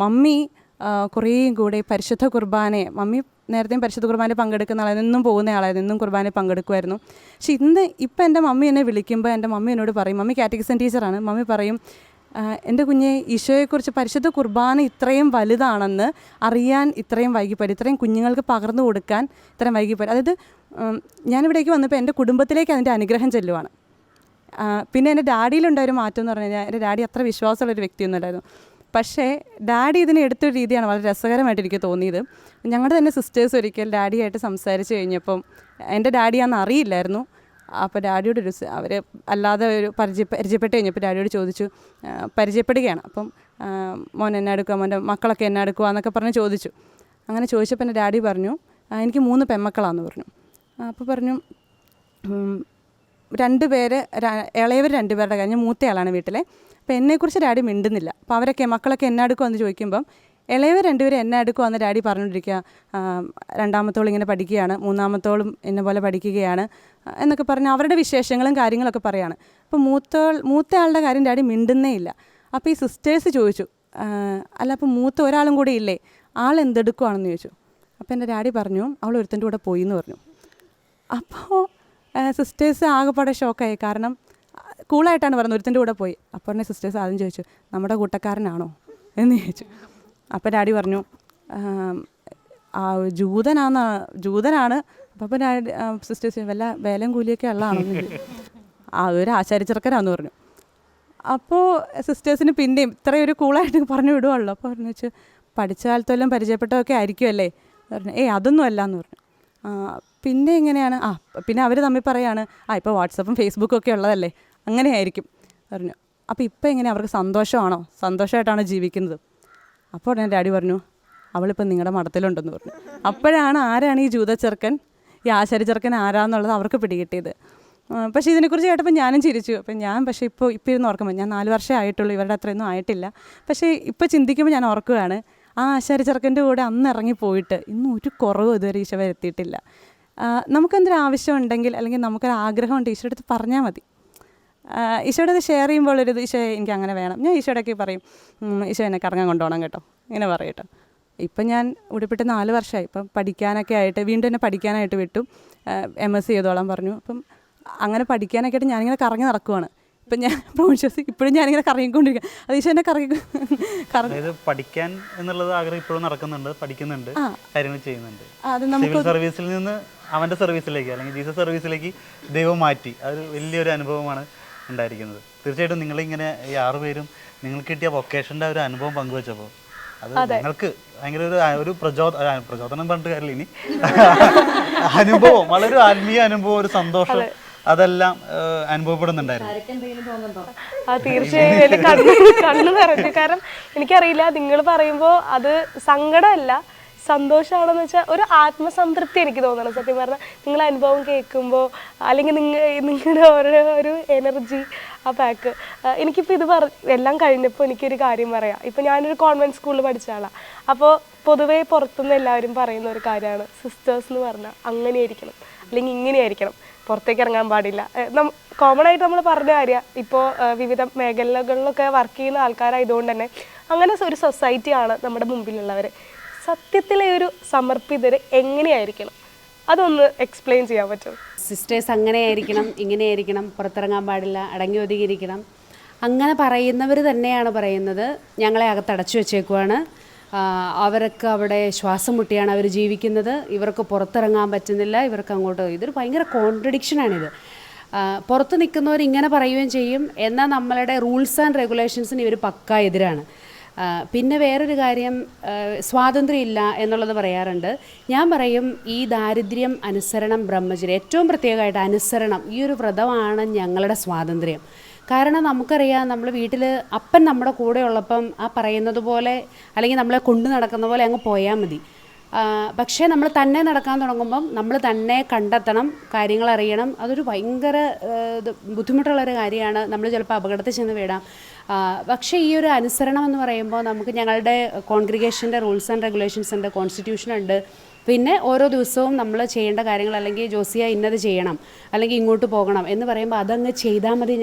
മമ്മി കുറേയും കൂടെ പരിശുദ്ധ കുർബാനയെ, മമ്മി നേരത്തെയും പരിശുദ്ധ കുർബാനയിൽ പങ്കെടുക്കുന്ന ആളായിരുന്നു, എന്നും പോകുന്ന ആളായിരുന്നു, എന്നും കുർബാനയിൽ പങ്കെടുക്കുമായിരുന്നു. പക്ഷേ ഇപ്പം എൻ്റെ മമ്മി എന്നെ വിളിക്കുമ്പോൾ എൻ്റെ മമ്മി എന്നോട് പറയും, മമ്മി കാറ്റഗിസം ടീച്ചറാണ്, മമ്മി പറയും, എൻ്റെ കുഞ്ഞെ ഈശോയെക്കുറിച്ച് പരിശുദ്ധ കുർബാന ഇത്രയും വലുതാണെന്ന് അറിയാൻ ഇത്രയും വൈകിപ്പോയി, ഇത്രയും കുഞ്ഞുങ്ങൾക്ക് പകർന്നു കൊടുക്കാൻ ഇത്രയും വൈകിപ്പോയി. അതായത് ഞാനിവിടേക്ക് വന്നപ്പോൾ എൻ്റെ കുടുംബത്തിലേക്ക് അതിൻ്റെ അനുഗ്രഹം ചെല്ലുവാണ്. പിന്നെ എൻ്റെ ഡാഡിയിലുണ്ടായൊരു മാറ്റം എന്ന് പറഞ്ഞു കഴിഞ്ഞാൽ എൻ്റെ ഡാഡി അത്ര വിശ്വാസമുള്ളൊരു വ്യക്തിയൊന്നും അല്ലായിരുന്നു. പക്ഷേ ഡാഡി ഇതിനെ എടുത്തൊരു രീതിയാണ് വളരെ രസകരമായിട്ട് എനിക്ക് തോന്നിയത്. ഞങ്ങളുടെ തന്നെ സിസ്റ്റേഴ്സ് ഒരിക്കൽ ഡാഡിയായിട്ട് സംസാരിച്ച് കഴിഞ്ഞപ്പം എൻ്റെ ഡാഡിയാണെന്ന് അറിയില്ലായിരുന്നു. അപ്പോൾ ഡാഡിയോട് അവർ അല്ലാതെ ഒരു പരിചയപ്പെട്ട് കഴിഞ്ഞപ്പോൾ ഡാഡിയോട് ചോദിച്ചു, പരിചയപ്പെടുകയാണ്. അപ്പം മോൻ എന്നാ എടുക്കുക, മോൻ്റെ മക്കളൊക്കെ എന്നാ എടുക്കുക എന്നൊക്കെ പറഞ്ഞ് ചോദിച്ചു. അങ്ങനെ ചോദിച്ചപ്പോൾ എൻ്റെ ഡാഡി പറഞ്ഞു, എനിക്ക് 3 പെൺമക്കളാണെന്ന് പറഞ്ഞു. അപ്പോൾ പറഞ്ഞു 2 പേര്, ഇളയവർ 2 പേരുടെ കാര്യം, മൂത്തയാളാണ് വീട്ടിലെ. അപ്പോൾ എന്നെക്കുറിച്ച് ഡാഡി മിണ്ടുന്നില്ല. അപ്പോൾ അവരൊക്കെ മക്കളൊക്കെ എന്നാ എടുക്കുമെന്ന് ചോദിക്കുമ്പം ഇളയവർ 2 പേരും എന്നെ എടുക്കുമെന്ന് ഡാഡി പറഞ്ഞുകൊണ്ടിരിക്കുക. 2ാമത്തോളം ഇങ്ങനെ പഠിക്കുകയാണ്, 3ാമത്തോളും എന്നെ പോലെ പഠിക്കുകയാണ് എന്നൊക്കെ പറഞ്ഞ് അവരുടെ വിശേഷങ്ങളും കാര്യങ്ങളൊക്കെ പറയുകയാണ്. അപ്പോൾ മൂത്തയാളുടെ കാര്യം ഡാഡി മിണ്ടുന്നേ ഇല്ല. അപ്പോൾ ഈ സിസ്റ്റേഴ്സ് ചോദിച്ചു, അല്ല അപ്പോൾ മൂത്ത ഒരാളും കൂടി ഇല്ലേ, ആൾ എന്തെടുക്കുവാണെന്ന് ചോദിച്ചു. അപ്പോൾ എൻ്റെ ഡാഡി പറഞ്ഞു, അവൾ ഒരുത്തൻ്റെ കൂടെ പോയി എന്ന് പറഞ്ഞു. അപ്പോൾ സിസ്റ്റേഴ്സ് ആകെപ്പാടെ ഷോക്കായി. കാരണം കൂളായിട്ടാണ് പറഞ്ഞത്, ഒരുത്തൻ്റെ കൂടെ പോയി. അപ്പോൾ തന്നെ സിസ്റ്റേഴ്സ് ആദ്യം ചോദിച്ചു, നമ്മുടെ കൂട്ടക്കാരനാണോ എന്ന് ചോദിച്ചു. അപ്പോൾ ഡാഡി പറഞ്ഞു, ജൂതനാണ്. അപ്പോൾ ഡാഡി സിസ്റ്റേഴ്സ് വല്ല വേലയും കൂലിയൊക്കെ ഉള്ളതാണെന്ന് ഒരു ആചാര്യച്ചെറുക്കനാന്ന് പറഞ്ഞു. അപ്പോൾ സിസ്റ്റേഴ്സിന് പിന്നെയും ഇത്രയൊരു കൂളായിട്ട് പറഞ്ഞു വിടുവാണല്ലോ. അപ്പോൾ പറഞ്ഞു വെച്ച് പഠിച്ച കാലത്തെല്ലാം പരിചയപ്പെട്ടതൊക്കെ ആയിരിക്കുമല്ലേ പറഞ്ഞു. അതൊന്നും അല്ല എന്ന് പറഞ്ഞു. പിന്നെ എങ്ങനെയാണ്, പിന്നെ അവർ തമ്മിൽ പറയാണ്, ഇപ്പോൾ വാട്സപ്പും ഫേസ്ബുക്കും ഒക്കെ ഉള്ളതല്ലേ, അങ്ങനെയായിരിക്കും പറഞ്ഞു. അപ്പോൾ ഇപ്പോൾ എങ്ങനെ അവർക്ക് സന്തോഷമായിട്ടാണോ ജീവിക്കുന്നത്? അപ്പോൾ ഉടനെ ഡാഡി പറഞ്ഞു, അവളിപ്പോൾ നിങ്ങളുടെ മഠത്തിലുണ്ടെന്ന് പറഞ്ഞു. അപ്പോഴാണ് ആരാണ് ഈ ജൂതച്ചെറുക്കൻ, ഈ ആശാരിച്ചെറുക്കൻ ആരാന്നുള്ളത് അവർക്ക് പിടികിട്ടിയത്. പക്ഷേ ഇതിനെക്കുറിച്ച് കേട്ടപ്പോൾ ഞാനും ചിരിച്ചു. അപ്പം ഞാൻ ഇപ്പോൾ ഇരുന്ന് ഓർക്കുമ്പോൾ, ഞാൻ 4 വർഷമേ ആയിട്ടുള്ളൂ, ഇവരുടെ അത്രയൊന്നും ആയിട്ടില്ല. പക്ഷേ ഇപ്പോൾ ചിന്തിക്കുമ്പോൾ ഞാൻ ഓർക്കുകയാണ്, ആ ആശാരിച്ചെറുക്കൻ്റെ കൂടെ അന്ന് ഇറങ്ങിപ്പോയിട്ട് ഇന്നും ഒരു കുറവും ഇതുവരെ ഈശോ വരുത്തിയിട്ടില്ല. നമുക്കെന്തൊരു ആവശ്യം ഉണ്ടെങ്കിൽ അല്ലെങ്കിൽ നമുക്കൊരു ആഗ്രഹം ഉണ്ട്, ഈശോയുടെ അടുത്ത് പറഞ്ഞാൽ മതി. ഈശോയുടെ അത് ഷെയർ ചെയ്യുമ്പോൾ ഒരു ഈശോ എനിക്ക് അങ്ങനെ വേണം, ഞാൻ ഈശോയുടെയൊക്കെ പറയും, ഈശോ എന്നെ കറങ്ങാൻ കൊണ്ടുപോകണം കേട്ടോ, ഇങ്ങനെ പറയട്ടോ. ഇപ്പം ഞാൻ ഉടുപ്പിട്ട് 4 വർഷമായി. ഇപ്പം പഠിക്കാനൊക്കെ ആയിട്ട് വീണ്ടും എന്നെ പഠിക്കാനായിട്ട് വിട്ടു, MSc ചെയ്തോളാൻ പറഞ്ഞു. അപ്പം അങ്ങനെ പഠിക്കാനൊക്കെ ആയിട്ട് ഞാനിങ്ങനെ കറങ്ങി നടക്കുവാണ്. ഇപ്പം ഞാൻ പ്രോൺഷ്യസ് ഇപ്പോഴും ഞാനിങ്ങനെ കറങ്ങിക്കൊണ്ടിരിക്കുക. അത് ഈശോ എന്നെ പഠിക്കാൻ എന്നുള്ളത് ആഗ്രഹം ഇപ്പോഴും നടക്കുന്നുണ്ട്, പഠിക്കുന്നുണ്ട്, കാര്യങ്ങൾ ചെയ്യുന്നുണ്ട്. അത് നമുക്ക് സർവീസിൽ നിന്ന് അവൻ്റെ സർവീസിലേക്ക് അല്ലെങ്കിൽ ജീസസ് സർവീസിലേക്ക് ദൈവം മാറ്റി. അതൊരു വലിയൊരു അനുഭവമാണ് ഉണ്ടായിരിക്കുന്നത്. തീർച്ചയായിട്ടും നിങ്ങളിങ്ങനെ ഈ 6 പേരും നിങ്ങൾക്ക് കിട്ടിയ വൊക്കേഷൻ്റെ ഒരു അനുഭവം പങ്കുവെച്ചപ്പോൾ അത് ഞങ്ങൾക്ക് ഭയങ്കര ഒരു പ്രചോദനം പറഞ്ഞിട്ട് കാര്യമില്ല, ഇനി അനുഭവം, വളരെ ആത്മീയ അനുഭവം, ഒരു സന്തോഷം, അതെല്ലാം അനുഭവപ്പെടുന്നുണ്ടായിരുന്നു. തീർച്ചയായും എൻ്റെ കണ്ണ് നിറഞ്ഞു. കാരണം എനിക്കറിയില്ല, നിങ്ങൾ പറയുമ്പോൾ അത് സങ്കടമല്ല, സന്തോഷമാണെന്ന് വെച്ചാൽ ഒരു ആത്മസംതൃപ്തി എനിക്ക് തോന്നണം. സത്യം പറഞ്ഞാൽ നിങ്ങളെ അനുഭവം കേൾക്കുമ്പോൾ അല്ലെങ്കിൽ നിങ്ങളുടെ ഒരു എനർജി, ആ പാക്ക്. എനിക്കിപ്പോൾ ഇത് എല്ലാം കഴിഞ്ഞപ്പോൾ എനിക്കൊരു കാര്യം പറയാം. ഇപ്പോൾ ഞാനൊരു കോൺവെൻറ്റ് സ്കൂളിൽ പഠിച്ച ആളാണ്. അപ്പോൾ പൊതുവേ പുറത്തുനിന്ന് എല്ലാവരും പറയുന്ന ഒരു കാര്യമാണ്, സിസ്റ്റേഴ്സ് എന്ന് പറഞ്ഞാൽ അങ്ങനെയായിരിക്കണം അല്ലെങ്കിൽ ഇങ്ങനെയായിരിക്കണം, പുറത്തേക്ക് ഇറങ്ങാൻ പാടില്ല. കോമൺ ആയിട്ട് നമ്മൾ പറഞ്ഞ കാര്യം. ഇപ്പോൾ വിവിധ മേഖലകളിലൊക്കെ വർക്ക് ചെയ്യുന്ന ആൾക്കാരായതുകൊണ്ട് തന്നെ അങ്ങനെ ഒരു സൊസൈറ്റിയാണ് നമ്മുടെ മുമ്പിലുള്ളവർ. സത്യത്തിലെ ഒരു സമർപ്പിതർ എങ്ങനെയായിരിക്കണം, അതൊന്ന് എക്സ്പ്ലെയിൻ ചെയ്യാൻ പറ്റുമോ? സിസ്റ്റേഴ്സ് അങ്ങനെയായിരിക്കണം, ഇങ്ങനെയായിരിക്കണം, പുറത്തിറങ്ങാൻ പാടില്ല, അടങ്ങി ഒതുങ്ങിയിരിക്കണം, അങ്ങനെ പറയുന്നവർ തന്നെയാണ് പറയുന്നത് ഞങ്ങളെ അകത്തടച്ചു വെച്ചേക്കുവാണ്, അവർക്ക് അവിടെ ശ്വാസം മുട്ടിയാണ് അവർ ജീവിക്കുന്നത്, ഇവർക്ക് പുറത്തിറങ്ങാൻ പറ്റുന്നില്ല, ഇവർക്ക് അങ്ങോട്ട്. ഇതൊരു ഭയങ്കര കോൺട്രഡിക്ഷനാണിത്. പുറത്ത് നിൽക്കുന്നവർ ഇങ്ങനെ പറയുകയും ചെയ്യും, എന്നാൽ നമ്മളുടെ റൂൾസ് ആൻഡ് റെഗുലേഷൻസിന് ഇവർ പക്കാ എതിരാണ്. പിന്നെ വേറൊരു കാര്യം, സ്വാതന്ത്ര്യം ഇല്ല എന്നുള്ളത് പറയാറുണ്ട്. ഞാൻ പറയും, ഈ ദാരിദ്ര്യം, അനുസരണം, ബ്രഹ്മചര്യം, ഏറ്റവും പ്രത്യേകമായിട്ട് അനുസരണം, ഈ ഒരു വ്രതമാണ് ഞങ്ങളുടെ സ്വാതന്ത്ര്യം. കാരണം നമുക്കറിയാം, നമ്മൾ വീട്ടിൽ അപ്പൻ നമ്മുടെ കൂടെ ഉള്ളപ്പം ആ പറയുന്നത് പോലെ അല്ലെങ്കിൽ നമ്മളെ കൊണ്ടു നടക്കുന്ന പോലെ അങ്ങ് പോയാൽ മതി. പക്ഷേ നമ്മൾ തന്നെ നടക്കാൻ തുടങ്ങുമ്പം നമ്മൾ തന്നെ കണ്ടെത്തണം, കാര്യങ്ങൾ അറിയണം. അതൊരു ഭയങ്കര ബുദ്ധിമുട്ടുള്ളൊരു കാര്യമാണ്. നമ്മൾ ചിലപ്പോൾ അപകടത്തിൽ ചെന്ന് വീടാം. പക്ഷേ ഈ ഒരു അനുസരണം എന്ന് പറയുമ്പോൾ നമുക്ക് ഞങ്ങളുടെ കോൺഗ്രിഗേഷൻ്റെ റൂൾസ് ആൻഡ് റെഗുലേഷൻസ് ഉണ്ട്, കോൺസ്റ്റിറ്റ്യൂഷൻ ഉണ്ട്. പിന്നെ ഓരോ ദിവസവും നമ്മൾ ചെയ്യേണ്ട കാര്യങ്ങൾ, അല്ലെങ്കിൽ ജോസിയ ഇന്നത് ചെയ്യണം, അല്ലെങ്കിൽ ഇങ്ങോട്ട് പോകണം എന്ന് പറയുമ്പോൾ അതങ്ങ് ചെയ്താൽ മതി.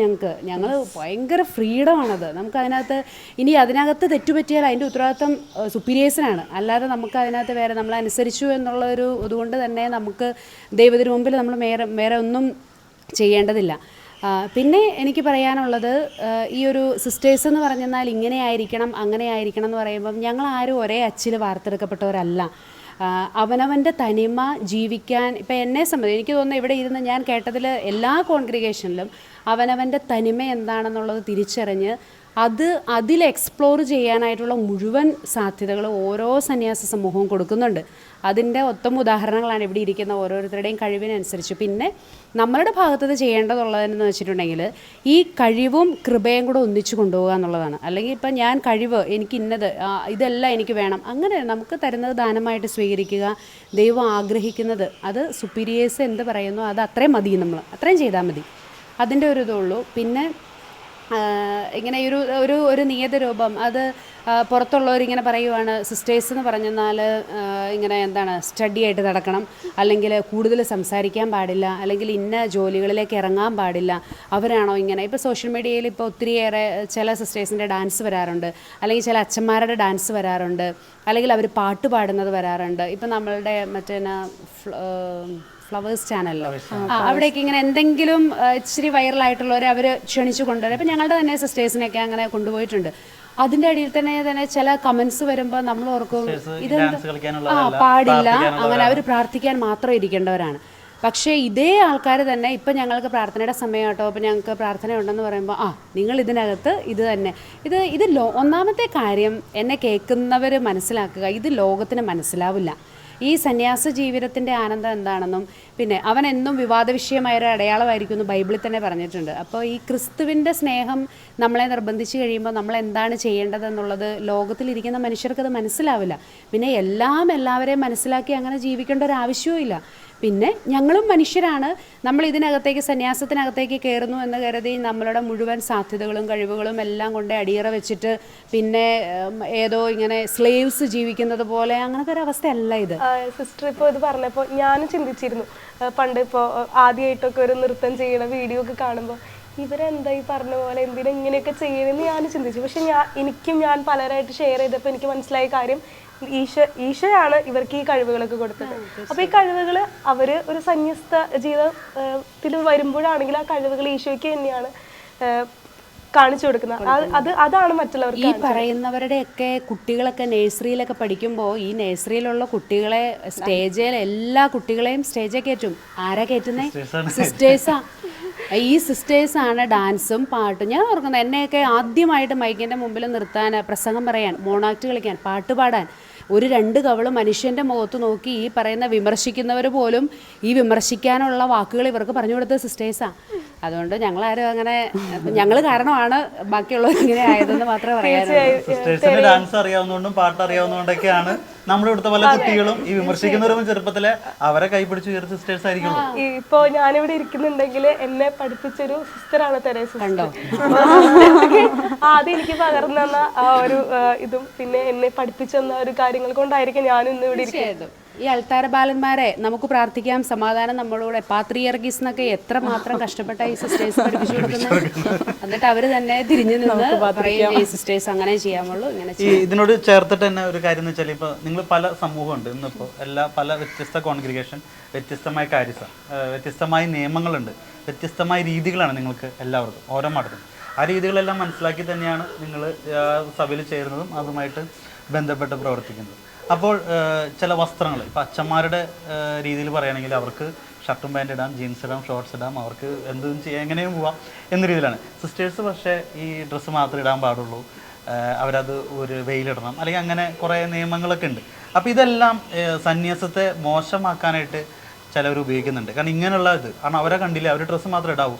ഞങ്ങൾ ഭയങ്കര ഫ്രീഡമാണത്. നമുക്കതിനകത്ത് ഇനി അതിനകത്ത് തെറ്റുപറ്റിയാൽ അതിൻ്റെ ഉത്തരവാദിത്വം സുപ്പീരിയേഴ്സിനാണ്. അല്ലാതെ നമുക്ക് അതിനകത്ത് വേറെ നമ്മളനുസരിച്ചു എന്നുള്ളൊരു ഇതുകൊണ്ട് തന്നെ നമുക്ക് ദൈവത്തിന് മുമ്പിൽ നമ്മൾ വേറെ ഒന്നും ചെയ്യേണ്ടതില്ല. പിന്നെ എനിക്ക് പറയാനുള്ളത് ഈ ഒരു സിസ്റ്റേഴ്സ് എന്ന് പറഞ്ഞാൽ ഇങ്ങനെ ആയിരിക്കണം അങ്ങനെ ആയിരിക്കണം എന്ന് പറയുമ്പം ഞങ്ങളാരും ഒരേ അച്ചിൽ വാർത്തെടുക്കപ്പെട്ടവരല്ല. അവനവൻ്റെ തനിമ ജീവിക്കാൻ ഇപ്പം എന്നെ സംബന്ധിച്ച് എനിക്ക് തോന്നുന്നു ഇവിടെ ഇരുന്ന് ഞാൻ കേട്ടതിൽ എല്ലാ കോൺഗ്രിഗേഷനിലും അവനവൻ്റെ തനിമ എന്താണെന്നുള്ളത് തിരിച്ചറിഞ്ഞ് അതിൽ എക്സ്പ്ലോർ ചെയ്യാനായിട്ടുള്ള മുഴുവൻ സാധ്യതകൾ ഓരോ സന്യാസ സമൂഹവും കൊടുക്കുന്നുണ്ട്. അതിൻ്റെ ഉത്തമ ഉദാഹരണങ്ങളാണ് ഇവിടെ ഇരിക്കുന്ന ഓരോരുത്തരുടെയും കഴിവിനനുസരിച്ച്. പിന്നെ നമ്മളുടെ ഭാഗത്ത് ചെയ്യേണ്ടതുള്ളതെന്ന് വെച്ചിട്ടുണ്ടെങ്കിൽ ഈ കഴിവും കൃപയും കൂടെ ഒന്നിച്ചു കൊണ്ടുപോകുക എന്നുള്ളതാണ്. അല്ലെങ്കിൽ ഇപ്പം ഞാൻ കഴിവ് എനിക്ക് ഇന്നത് ഇതെല്ലാം എനിക്ക് വേണം, അങ്ങനെ നമുക്ക് തരുന്നത് ദാനമായിട്ട് സ്വീകരിക്കുക. ദൈവം ആഗ്രഹിക്കുന്നത് അത് സുപ്പീരിയേഴ്സ് എന്ത് പറയുന്നു അത് അത്രയും മതി, നമ്മൾ അത്രയും ചെയ്താൽ മതി, അതിൻ്റെ ഒരു ഇതുള്ളൂ. പിന്നെ ഇങ്ങനെ ഒരു നിയത രൂപം അത് പുറത്തുള്ളവരിങ്ങനെ പറയുവാണ് സിസ്റ്റേഴ്സ് എന്ന് പറഞ്ഞാൽ ഇങ്ങനെ എന്താണ് സ്റ്റഡി ആയിട്ട് നടക്കണം, അല്ലെങ്കിൽ കൂടുതൽ സംസാരിക്കാൻ പാടില്ല, അല്ലെങ്കിൽ ഇന്ന ജോലികളിലേക്ക് ഇറങ്ങാൻ പാടില്ല, അവരാണോ ഇങ്ങനെ. ഇപ്പോൾ സോഷ്യൽ മീഡിയയിൽ ഇപ്പോൾ ഒത്തിരിയേറെ ചില സിസ്റ്റേഴ്സിൻ്റെ ഡാൻസ് വരാറുണ്ട്, അല്ലെങ്കിൽ ചില അച്ഛന്മാരുടെ ഡാൻസ് വരാറുണ്ട്, അല്ലെങ്കിൽ അവർ പാട്ട് പാടുന്നത് വരാറുണ്ട്. ഇപ്പം നമ്മളുടെ മറ്റേ ഫ്ലവേഴ്സ് ചാനലിലോ അവിടേക്ക് ഇങ്ങനെ എന്തെങ്കിലും ഇച്ചിരി വൈറലായിട്ടുള്ളവരെ അവർ ക്ഷണിച്ചു കൊണ്ടുവരും. അപ്പം ഞങ്ങളുടെ തന്നെ സിസ്റ്റേഴ്സിനെയൊക്കെ അങ്ങനെ കൊണ്ടുപോയിട്ടുണ്ട്. അതിൻ്റെ അടിയിൽ തന്നെ ചില കമൻസ് വരുമ്പോൾ നമ്മൾ ഓർക്കും ഇതെന്ത് പാടില്ല, അങ്ങനെ അവർ പ്രാർത്ഥിക്കാൻ മാത്രം ഇരിക്കേണ്ടവരാണ്. പക്ഷേ ഇതേ ആൾക്കാർ തന്നെ ഇപ്പം ഞങ്ങൾക്ക് പ്രാർത്ഥനയുടെ സമയം കേട്ടോ, അപ്പം ഞങ്ങൾക്ക് പ്രാർത്ഥന ഉണ്ടെന്ന് പറയുമ്പോൾ നിങ്ങൾ ഇതിനകത്ത് ഇത് തന്നെ ഇത് ഒന്നാമത്തെ കാര്യം എന്നെ കേൾക്കുന്നവർ മനസ്സിലാക്കുക, ഇത് ലോകത്തിന് മനസ്സിലാവില്ല. ഈ സന്യാസ ജീവിതത്തിൻ്റെ ആനന്ദം എന്താണെന്നും പിന്നെ അവൻ എന്നും വിവാദ വിഷയമായ ഒരു അടയാളമായിരിക്കും എന്ന് ബൈബിളിൽ തന്നെ പറഞ്ഞിട്ടുണ്ട്. അപ്പോൾ ഈ ക്രിസ്തുവിൻ്റെ സ്നേഹം നമ്മളെ നിർബന്ധിച്ച് കഴിയുമ്പോൾ നമ്മൾ എന്താണ് ചെയ്യേണ്ടതെന്നുള്ളത് ലോകത്തിലിരിക്കുന്ന മനുഷ്യർക്കത് മനസ്സിലാവില്ല. പിന്നെ എല്ലാവരെയും മനസ്സിലാക്കി അങ്ങനെ ജീവിക്കേണ്ട ഒരു ആവശ്യവും ഇല്ല. പിന്നെ ഞങ്ങളും മനുഷ്യരാണ്, നമ്മൾ ഇതിനകത്തേക്ക് സന്യാസത്തിനകത്തേക്ക് കയറുന്നു എന്ന് കരുതി നമ്മളുടെ മുഴുവൻ സാധ്യതകളും കഴിവുകളും എല്ലാം കൊണ്ട് അടിയറ വെച്ചിട്ട് പിന്നെ ഏതോ ഇങ്ങനെ സ്ലേവ്സ് ജീവിക്കുന്നത് പോലെ അങ്ങനത്തെ ഒരു അവസ്ഥയല്ല ഇത്. സിസ്റ്റർ ഇപ്പോൾ ഇത് പറഞ്ഞപ്പോൾ ഞാനും ചിന്തിച്ചിരുന്നു, പണ്ട് ഇപ്പോൾ ആദ്യമായിട്ടൊക്കെ ഒരു നൃത്തം ചെയ്യണ വീഡിയോ ഒക്കെ കാണുമ്പോൾ ഇവരെന്താ ഈ പറഞ്ഞ പോലെ എന്തിനാ ഇങ്ങനെയൊക്കെ ചെയ്യണമെന്ന് ഞാൻ ചിന്തിച്ചു. പക്ഷെ ഞാൻ പലരായിട്ട് ഷെയർ ചെയ്തപ്പോൾ എനിക്ക് മനസ്സിലായ കാര്യം ഈശോയാണ് ഇവർക്ക് ഈ കഴിവുകളൊക്കെ കൊടുത്തത്. അപ്പോൾ ഈ കഴിവുകൾ അവർ ഒരു സന്യസ്ത ജീവിതത്തിൽ വരുമ്പോഴാണെങ്കിൽ ആ കഴിവുകൾ ഈശോയ്ക്ക് തന്നെയാണ് കാണിച്ചു കൊടുക്കുന്നത്. അതാണ് മറ്റുള്ളവർക്ക്. ഈ പറയുന്നവരുടെയൊക്കെ കുട്ടികളൊക്കെ നഴ്സറിയിലൊക്കെ പഠിക്കുമ്പോൾ ഈ നഴ്സറിയിലുള്ള കുട്ടികളെ സ്റ്റേജിൽ എല്ലാ കുട്ടികളെയും സ്റ്റേജിൽ കയറ്റും. ആരാ കയറ്റുന്നേ? സിസ്റ്റേഴ്സാ. ഈ സിസ്റ്റേഴ്സാണ് ഡാൻസും പാട്ടും. ഞാൻ ഓർക്കുന്നത് എന്നെയൊക്കെ ആദ്യമായിട്ട് മൈക്കിൻ്റെ മുമ്പിൽ നിർത്താൻ, പ്രസംഗം പറയാൻ, മോണാക്ട് കളിക്കാൻ, പാട്ട് പാടാൻ ഒരു 2 കവള് മനുഷ്യൻ്റെ മുഖത്ത് നോക്കി ഈ പറയുന്ന വിമർശിക്കുന്നവർ പോലും ഈ വിമർശിക്കാനുള്ള വാക്കുകൾ ഇവർക്ക് പറഞ്ഞു കൊടുത്തത് സിസ്റ്റേഴ്സാണ്. അതുകൊണ്ട് ഞങ്ങളാരും അങ്ങനെ ഞങ്ങൾ കാരണമാണ് ബാക്കിയുള്ളവർ ഇങ്ങനെ ആയതെന്ന് മാത്രമേ പറയാനുള്ളൂ. ഡാൻസ് അറിയാവുന്നതുകൊണ്ടും പാട്ട് അറിയാവുന്നതുകൊണ്ടൊക്കെയാണ് നമ്മുടെ ഇവിടുത്തെ പല കുട്ടികളും ഈ വിമർശിക്കുന്നവരും ചെറുപ്പത്തിലെ അവരെ കൈപിടിച്ച് ഉയർത്തി സിസ്റ്റേഴ്സ് ആയിരിക്കും. ഇപ്പൊ ഞാനിവിടെ ഇരിക്കുന്നുണ്ടെങ്കിൽ എന്നെ പഠിപ്പിച്ചൊരു സിസ്റ്ററാണ് തെരേസ. കണ്ടോ? ആദ്യം എനിക്ക് പകർന്നു തന്ന ആ ഒരു ഇതും പിന്നെ എന്നെ പഠിപ്പിച്ചു തന്ന ഒരു കാര്യങ്ങൾ കൊണ്ടായിരിക്കും ഞാനും ഇന്ന് ഇവിടെ ഇരിക്കുന്നത്. ഈ അൾത്താര ബാലന്മാരെ നമുക്ക് പ്രാർത്ഥിക്കാം, സമാധാനം നമ്മളോട്. പാത്രിയർഗീസ് എന്നൊക്കെ എത്ര മാത്രം കഷ്ടപ്പെട്ട ഈ സിസ്റ്റേഴ്സ് പഠിപ്പിച്ചു കൊടുക്കുന്നത്. എന്നിട്ട് അവർ തന്നെ തിരിഞ്ഞു നിന്ന് പറയും ഈ സിസ്റ്റേഴ്സ് അങ്ങനെ ചെയ്യാമുള്ളൂ, ഇങ്ങനെ. ഇതിനോട് ചേർത്തിട്ട് തന്നെ ഒരു കാര്യം എന്ന് വെച്ചാൽ ഇപ്പോൾ നിങ്ങൾ പല സമൂഹമുണ്ട് ഇന്നിപ്പോൾ, പല വ്യത്യസ്ത കോൺഗ്രിഗേഷൻ, വ്യത്യസ്തമായ കാര്യസ, വ്യത്യസ്തമായ നിയമങ്ങളുണ്ട്, വ്യത്യസ്തമായ രീതികളാണ് നിങ്ങൾക്ക് എല്ലാവർക്കും ഓരോ മഠത്തിനും. ആ രീതികളെല്ലാം മനസ്സിലാക്കി തന്നെയാണ് നിങ്ങൾ സഭയിൽ ചേരുന്നതും അതുമായിട്ട് ബന്ധപ്പെട്ട് പ്രവർത്തിക്കുന്നത്. അപ്പോൾ ചില വസ്ത്രങ്ങൾ ഇപ്പോൾ അച്ഛന്മാരുടെ രീതിയിൽ പറയുകയാണെങ്കിൽ അവർക്ക് ഷർട്ടും പാൻറ് ഇടാം, ജീൻസ് ഇടാം, ഷോർട്സ് ഇടാം, അവർക്ക് എന്തും ചെയ്യാം, എങ്ങനെയും പോവാം എന്ന രീതിയിലാണ്. സിസ്റ്റേഴ്സ് പക്ഷേ ഈ ഡ്രസ്സ് മാത്രമേ ഇടാൻ പാടുള്ളൂ, അവരത് ഒരു വെയിലിടണം, അല്ലെങ്കിൽ അങ്ങനെ കുറേ നിയമങ്ങളൊക്കെ ഉണ്ട്. അപ്പോൾ ഇതെല്ലാം സന്യാസത്തെ മോശമാക്കാനായിട്ട് ചിലവർ ഉപയോഗിക്കുന്നുണ്ട്. കാരണം ഇങ്ങനെയുള്ള ഇത് കാരണം അവരെ കണ്ടില്ല, അവർ ഡ്രസ്സ് മാത്രമേ ഇടാവൂ,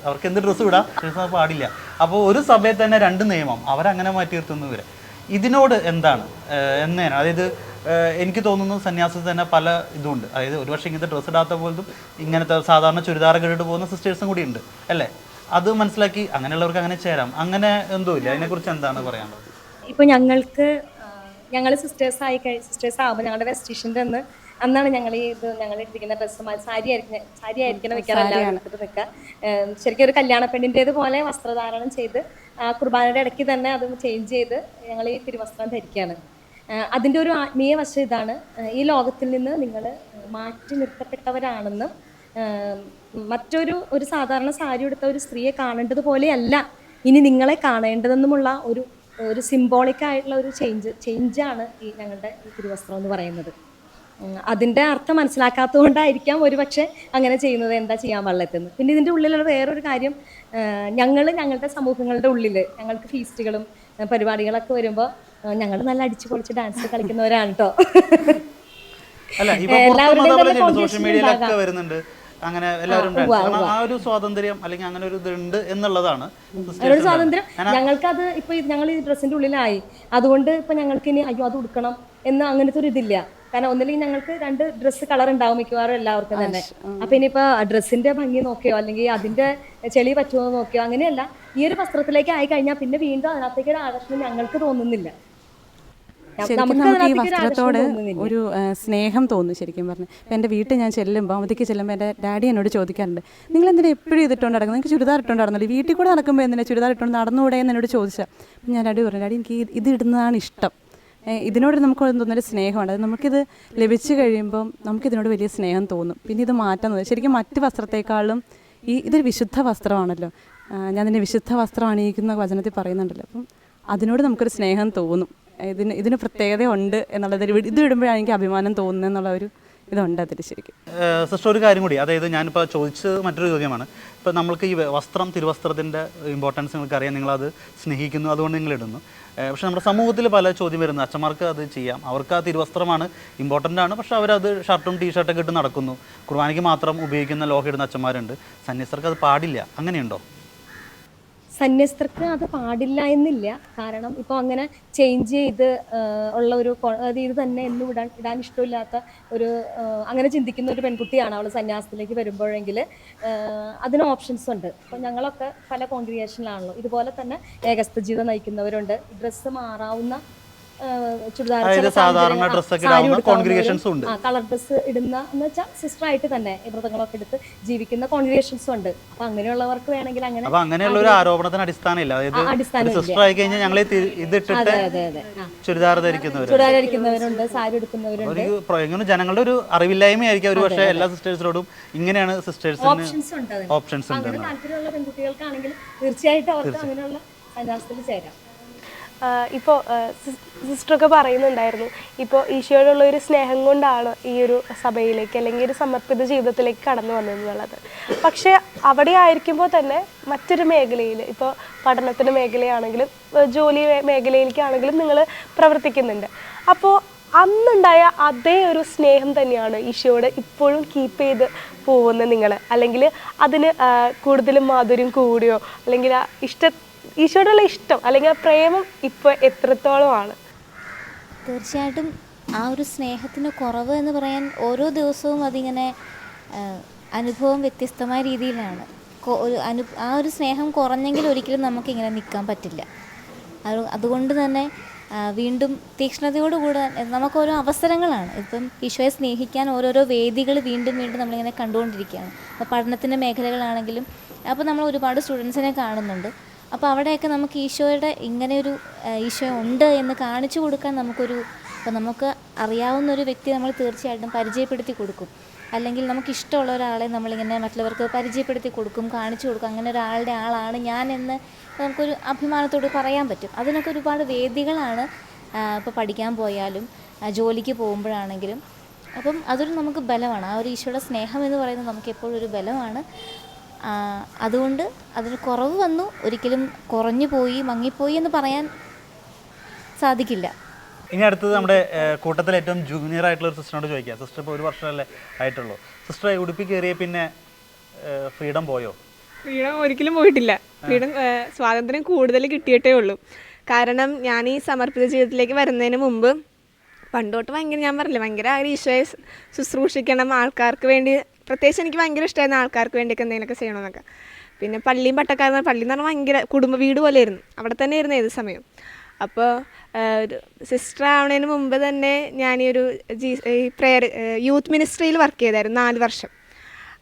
അവർക്ക് എന്ത് ഡ്രസ്സ് ഇടാം, ഡ്രസ്സ് പാടില്ല. അപ്പോൾ ഒരു സഭയിൽ തന്നെ 2 നിയമം അവരങ്ങനെ മാറ്റി നിർത്തുന്നവരെ. ഇതിനോട് എന്താണ് എന്നേനാണ്? അതായത് എനിക്ക് തോന്നുന്നു സന്യാസത്തിൽ തന്നെ പല ഇതുണ്ട്. അതായത് ഒരു പക്ഷേ ഇങ്ങനത്തെ ഡ്രസ്സ് ഇടാത്ത പോലും ഇങ്ങനത്തെ സാധാരണ ചുരിദാറൊക്കെ ഇട്ടിട്ട് പോകുന്ന സിസ്റ്റേഴ്സും കൂടി ഉണ്ട് അല്ലേ? അത് മനസ്സിലാക്കി അങ്ങനെയുള്ളവർക്ക് അങ്ങനെ ചേരാം. അങ്ങനെ എന്തോ ഇല്ല, അതിനെക്കുറിച്ച് എന്താണ് പറയാനുള്ളത്? ഇപ്പോൾ ഞങ്ങൾ സിസ്റ്റേഴ്സ് ആകുമ്പോൾ ഞങ്ങളുടെ വെസ്റ്റീഷൻ്റെ അന്നാണ് ഞങ്ങൾ ഇട്ടിരിക്കുന്ന ഡ്രസ്സ് സാരി ആയിരിക്കണം വെക്കാറെല്ലാം നിൽക്കുക. ശരിക്കും ഒരു കല്യാണ പെണ്ണിൻ്റേത് പോലെ വസ്ത്രധാരണം ചെയ്ത് കുർബാനയുടെ ഇടയ്ക്ക് തന്നെ അത് ചേഞ്ച് ചെയ്ത് ഞങ്ങൾ ഈ തിരുവസ്ത്രം ധരിക്കുകയാണ്. അതിൻ്റെ ഒരു ആത്മീയ വശം ഇതാണ്, ഈ ലോകത്തിൽ നിന്ന് നിങ്ങൾ മാറ്റി നിർത്തപ്പെട്ടവരാണെന്നും ഒരു സാധാരണ സാരി എടുത്ത ഒരു സ്ത്രീയെ കാണേണ്ടത് പോലെയല്ല ഇനി നിങ്ങളെ കാണേണ്ടതെന്നുമുള്ള ഒരു സിംബോളിക് ആയിട്ടുള്ള ഒരു ചേഞ്ചാണ് ഈ ഞങ്ങളുടെ ഈ തിരുവസ്ത്രം എന്ന് പറയുന്നത്. അതിൻ്റെ അർത്ഥം മനസ്സിലാക്കാത്തതുകൊണ്ടായിരിക്കാം ഒരുപക്ഷെ അങ്ങനെ ചെയ്യുന്നത്, എന്താ ചെയ്യാൻ പാടില്ലെന്ന്. പിന്നെ ഇതിൻ്റെ ഉള്ളിലുള്ള വേറൊരു കാര്യം, ഞങ്ങളുടെ സമൂഹങ്ങളുടെ ഉള്ളിൽ ഞങ്ങൾക്ക് ഫീസ്റ്റുകളും പരിപാടികളൊക്കെ വരുമ്പോൾ ഞങ്ങൾ നല്ല അടിച്ചു പൊളിച്ച് ഡാൻസ് കളിക്കുന്നവരാണ് കേട്ടോ. സോഷ്യൽ മീഡിയയിലൊക്കെ വരുന്നുണ്ട് അങ്ങനെ എല്ലാവരും ആ ഒരു സ്വാതന്ത്ര്യം അല്ലെങ്കിൽ അങ്ങനെ ഒരു ഇതുണ്ട് എന്നുള്ളതാണ് ഒരു സ്വാതന്ത്ര്യം. ഞങ്ങൾക്കത് ഇപ്പൊ ഞങ്ങൾ ഈ ഡ്രസ്സിന്റെ ഉള്ളിലായി, അതുകൊണ്ട് ഇപ്പൊ ഞങ്ങൾക്ക് ഇനി അയ്യോ അത് ഉടുക്കണം എന്ന് അങ്ങനത്തെ ഒരു ഇതില്ല. കാരണം ഒന്നില്ലെങ്കിൽ ഞങ്ങൾക്ക് 2 ഡ്രസ്സ് കളർ ഉണ്ടാവും മിക്കവാറും എല്ലാവർക്കും തന്നെ. അപ്പൊ ഇനിയിപ്പോ ഡ്രസ്സിന്റെ ഭംഗി നോക്കിയോ അല്ലെങ്കിൽ അതിന്റെ ചെളി പറ്റുമോ നോക്കിയോ, അങ്ങനെയല്ല. ഈ ഒരു വസ്ത്രത്തിലേക്ക് ആയി കഴിഞ്ഞാൽ പിന്നെ വീണ്ടും അതിനകത്തേക്ക് ഒരു ആകർഷണം ഞങ്ങൾക്ക് തോന്നുന്നില്ല. ശരിക്കും നമുക്ക് ഈ വസ്ത്രത്തോട് ഒരു സ്നേഹം തോന്നും. ശരിക്കും പറഞ്ഞു ഇപ്പം എൻ്റെ വീട്ടിൽ ഞാൻ ചെല്ലുമ്പോൾ അവധിക്ക് ചെല്ലുമ്പോൾ എൻ്റെ ഡാഡി എന്നോട് ചോദിക്കാറുണ്ട്, നിങ്ങൾ എന്തിനാ എപ്പോഴും ഇതിട്ടുകൊണ്ട് നടക്കുന്നത്, നിങ്ങൾക്ക് ചുരിദാർ ഇട്ടുകൊണ്ട് നടന്നില്ല, വീട്ടിൽ കൂടെ നടക്കുമ്പോൾ എന്തിനാ ചുരിദാർ ഇട്ടുകൊണ്ട് നടന്നുകൂടെ എന്ന് എന്നോട് ചോദിച്ചാൽ. അപ്പം ഞാൻ ഡാഡി പറഞ്ഞു, ഡാഡി എനിക്ക് ഇത് ഇടുന്നതാണ് ഇഷ്ടം, ഇതിനോട് നമുക്ക് തോന്നുന്നൊരു സ്നേഹമുണ്ട്. അത് നമുക്കിത് ലഭിച്ചു കഴിയുമ്പം നമുക്കിതിനോട് വലിയ സ്നേഹം തോന്നും. പിന്നെ ഇത് മാറ്റാൻ തോന്നും. ശരിക്കും മറ്റ് വസ്ത്രത്തെക്കാളും ഇതൊരു വിശുദ്ധ വസ്ത്രമാണല്ലോ, ഞാൻ ഇതിൻ്റെ വിശുദ്ധ വസ്ത്രം അണിയിക്കുന്ന വചനത്തിൽ പറയുന്നുണ്ടല്ലോ. അപ്പം അതിനോട് നമുക്കൊരു സ്നേഹം തോന്നും. ഇതിന് പ്രത്യേകത ഉണ്ട് എന്നുള്ളത് ഇത് ഇടുമ്പോഴാണ് എനിക്ക് അഭിമാനം തോന്നുന്നത് എന്നുള്ള ഒരു ഇതുണ്ട് അതിൽ ശരിക്കും. സിസ്റ്റർ ഒരു കാര്യം കൂടി, അതായത് ഞാനിപ്പോൾ ചോദിച്ചത് മറ്റൊരു ചോദ്യമാണ്. ഇപ്പോൾ നമ്മൾക്ക് ഈ തിരുവസ്ത്രത്തിൻ്റെ ഇമ്പോർട്ടൻസ് നിങ്ങൾക്കറിയാം, നിങ്ങളത് സ്നേഹിക്കുന്നു, അതുകൊണ്ട് നിങ്ങൾ ഇടുന്നു. പക്ഷേ നമ്മുടെ സമൂഹത്തിൽ പല ചോദ്യം വരുന്നത്, അച്ഛന്മാർക്ക് അത് ചെയ്യാം, അവർക്ക് ആ തിരുവസ്ത്രമാണ് ഇമ്പോർട്ടൻ്റ് ആണ്, പക്ഷേ അവരത് ഷർട്ടും ടീഷർട്ടൊക്കെ ഇട്ട് നടക്കുന്നു, കുർബാനയ്ക്ക് മാത്രം ഉപയോഗിക്കുന്ന ലോഹം ഇടുന്ന അച്ഛന്മാരുണ്ട്, സന്യസ്തർക്ക് അത് പാടില്ല, അങ്ങനെയുണ്ടോ? സന്യസ്തർക്ക് അത് പാടില്ല എന്നില്ല. കാരണം ഇപ്പോൾ അങ്ങനെ ചേഞ്ച് ചെയ്ത് ഉള്ള ഒരു അതായത് ഇത് തന്നെ എന്നും ഇടാൻ ഇഷ്ടമില്ലാത്ത ഒരു അങ്ങനെ ചിന്തിക്കുന്ന ഒരു പെൺകുട്ടിയാണ് അവൾ സന്യാസത്തിലേക്ക് വരുമ്പോഴെങ്കിൽ അതിന് ഓപ്ഷൻസ് ഉണ്ട്. അപ്പോൾ ഞങ്ങളൊക്കെ പല കോൺഗ്രിഗേഷനിലാണല്ലോ, ഇതുപോലെ തന്നെ ഏകസ്ഥ ജീവിതം നയിക്കുന്നവരുണ്ട്, ഡ്രസ്സ് മാറാവുന്ന സാധാരണ ഡ്രസ്സൊക്കെ കോൺഗ്രിഗേഷൻസ് ഉണ്ട്, കളർ ഡ്രസ്സ് ഇടുന്ന എന്ന് വെച്ചാൽ സിസ്റ്റർ ആയിട്ട് തന്നെ വ്രതങ്ങളൊക്കെ എടുത്ത് ജീവിക്കുന്ന കോൺഗ്രിഗേഷൻസും ഉണ്ട്. അപ്പൊ അങ്ങനെയുള്ളവർക്ക് വേണമെങ്കിൽ അങ്ങനെയുള്ള ഒരു ആരോപണത്തിന് അടിസ്ഥാനമില്ല. അതായത് സിസ്റ്റർ ആയി കഴിഞ്ഞാൽ ഞങ്ങൾ ഇതിട്ടിട്ട് ചുരിദാർ ധരിക്കുന്നവരുണ്ട്, സാരി എടുക്കുന്നവരുണ്ട്. ജനങ്ങളുടെ ഒരു അറിവില്ലായ്മയായിരിക്കും ഒരു പക്ഷേ എല്ലാ സിസ്റ്റേഴ്സിനോടും ഇങ്ങനെയാണ് സിസ്റ്റേഴ്സിന് ഓപ്ഷൻസ് ഉണ്ട്. താല്പര്യമുള്ള പെൺകുട്ടികൾക്കാണെങ്കിൽ തീർച്ചയായിട്ടും അവർക്ക് അങ്ങനെയുള്ള സന്യാസത്തിൽ ചേരാം. ഇപ്പോൾ സിസ്റ്ററൊക്കെ പറയുന്നുണ്ടായിരുന്നു, ഇപ്പോൾ ഈശോയോടുള്ള ഒരു സ്നേഹം കൊണ്ടാണ് ഈ ഒരു സഭയിലേക്ക് അല്ലെങ്കിൽ ഒരു സമർപ്പിത ജീവിതത്തിലേക്ക് കടന്നു വന്നതെന്നുള്ളത്. പക്ഷേ അവിടെ ആയിരിക്കുമ്പോൾ തന്നെ മറ്റൊരു മേഖലയിൽ, ഇപ്പോൾ പഠനത്തിൻ്റെ മേഖലയാണെങ്കിലും ജോലി മേഖലയിലേക്കാണെങ്കിലും നിങ്ങൾ പ്രവർത്തിക്കുന്നുണ്ട്. അപ്പോൾ അന്നുണ്ടായ അതേ ഒരു സ്നേഹം തന്നെയാണ് ഈശോയോട് ഇപ്പോഴും കീപ്പ് ചെയ്ത് പോകുന്നത് നിങ്ങൾ, അല്ലെങ്കിൽ അതിന് കൂടുതലും മാധുര്യം കൂടിയോ അല്ലെങ്കിൽ ഈശോയോടുള്ള ഇഷ്ടം അല്ലെങ്കിൽ ആ പ്രേമം ഇപ്പോൾ എത്രത്തോളമാണ്? തീർച്ചയായിട്ടും ആ ഒരു സ്നേഹത്തിന് കുറവ് എന്ന് പറയാൻ ഓരോ ദിവസവും അതിങ്ങനെ അനുഭവം വ്യത്യസ്തമായ രീതിയിലാണ്. ആ ഒരു സ്നേഹം കുറഞ്ഞെങ്കിൽ ഒരിക്കലും നമുക്കിങ്ങനെ നിൽക്കാൻ പറ്റില്ല. അതുകൊണ്ട് തന്നെ വീണ്ടും തീക്ഷ്ണതയോടുകൂടെ നമുക്കോരോ അവസരങ്ങളാണ്. ഇപ്പം ഈശോയെ സ്നേഹിക്കാൻ ഓരോരോ വേദികൾ വീണ്ടും വീണ്ടും നമ്മളിങ്ങനെ കണ്ടുകൊണ്ടിരിക്കുകയാണ്. അപ്പോൾ പഠനത്തിൻ്റെ മേഖലകളാണെങ്കിലും അപ്പോൾ നമ്മൾ ഒരുപാട് സ്റ്റുഡൻസിനെ കാണുന്നുണ്ട്. അപ്പോൾ അവിടെയൊക്കെ നമുക്ക് ഈശോയുടെ ഇങ്ങനെയൊരു ഈശോ ഉണ്ട് എന്ന് കാണിച്ചു കൊടുക്കാൻ ഇപ്പോൾ നമുക്ക് അറിയാവുന്ന ഒരു വ്യക്തി നമ്മൾ തീർച്ചയായിട്ടും പരിചയപ്പെടുത്തി കൊടുക്കും. അല്ലെങ്കിൽ നമുക്കിഷ്ടമുള്ള ഒരാളെ നമ്മളിങ്ങനെ മറ്റുള്ളവർക്ക് പരിചയപ്പെടുത്തി കൊടുക്കും, കാണിച്ചു കൊടുക്കും, അങ്ങനെ ഒരാളുടെ ആളാണ് ഞാൻ എന്ന് നമുക്കൊരു അഭിമാനത്തോട് പറയാൻ പറ്റും. അതിനൊക്കെ ഒരുപാട് വേദികളാണ് ഇപ്പോൾ പഠിക്കാൻ പോയാലും ജോലിക്ക് പോകുമ്പോഴാണെങ്കിലും. അപ്പം അതൊരു നമുക്ക് ബലമാണ്. ആ ഒരു ഈശോയുടെ സ്നേഹം എന്ന് പറയുന്നത് നമുക്ക് എപ്പോഴും ഒരു ബലമാണ്. അതുകൊണ്ട് അതിന് കുറവ് വന്നു, ഒരിക്കലും കുറഞ്ഞു പോയി മങ്ങിപ്പോയി എന്ന് പറയാൻ സാധിക്കില്ല. ഇനി അടുത്തത് നമ്മുടെ കൂട്ടത്തിൽ ഏറ്റവും ജൂനിയർ ആയിട്ടുള്ള ഒരു സിസ്റ്ററിനോട് ചോദിക്കുക. സിസ്റ്റർ ഇപ്പോൾ 1 വർഷമല്ലേ ആയിട്ടുള്ളൂ. സിസ്റ്റർ ഉടുപ്പി കയറിയ പിന്നെ ഫ്രീഡം പോയോ? ഫ്രീഡം ഒരിക്കലും പോയിട്ടില്ല. ഫ്രീഡം സ്വാതന്ത്ര്യം കൂടുതൽ കിട്ടിയിട്ടേ ഉള്ളൂ. കാരണം ഞാൻ ഈ സമർപ്പിത ജീവിതത്തിലേക്ക് വരുന്നതിന് മുമ്പ് പണ്ടോട്ട് ഞാൻ പറഞ്ഞില്ല, ഭയങ്കര ഈശോയെ ശുശ്രൂഷിക്കണം, ആൾക്കാർക്ക് വേണ്ടി, പ്രത്യേകിച്ച് എനിക്ക് ഭയങ്കര ഇഷ്ടമായിരുന്നു ആൾക്കാർക്ക് വേണ്ടിയൊക്കെ എന്തെങ്കിലുമൊക്കെ ചെയ്യണമെന്നൊക്കെ. പിന്നെ പള്ളിയും പട്ടക്കാരെന്ന് പള്ളി എന്ന് പറഞ്ഞാൽ ഭയങ്കര കുടുംബ വീട് പോലെയായിരുന്നു, അവിടെ തന്നെ ആയിരുന്നു ഏത് സമയം. അപ്പോൾ സിസ്റ്റർ ആവുന്നതിന് മുമ്പ് തന്നെ ഞാൻ ഈ പ്രെയർ യൂത്ത് മിനിസ്ട്രിയിൽ വർക്ക് ചെയ്തായിരുന്നു 4 വർഷം.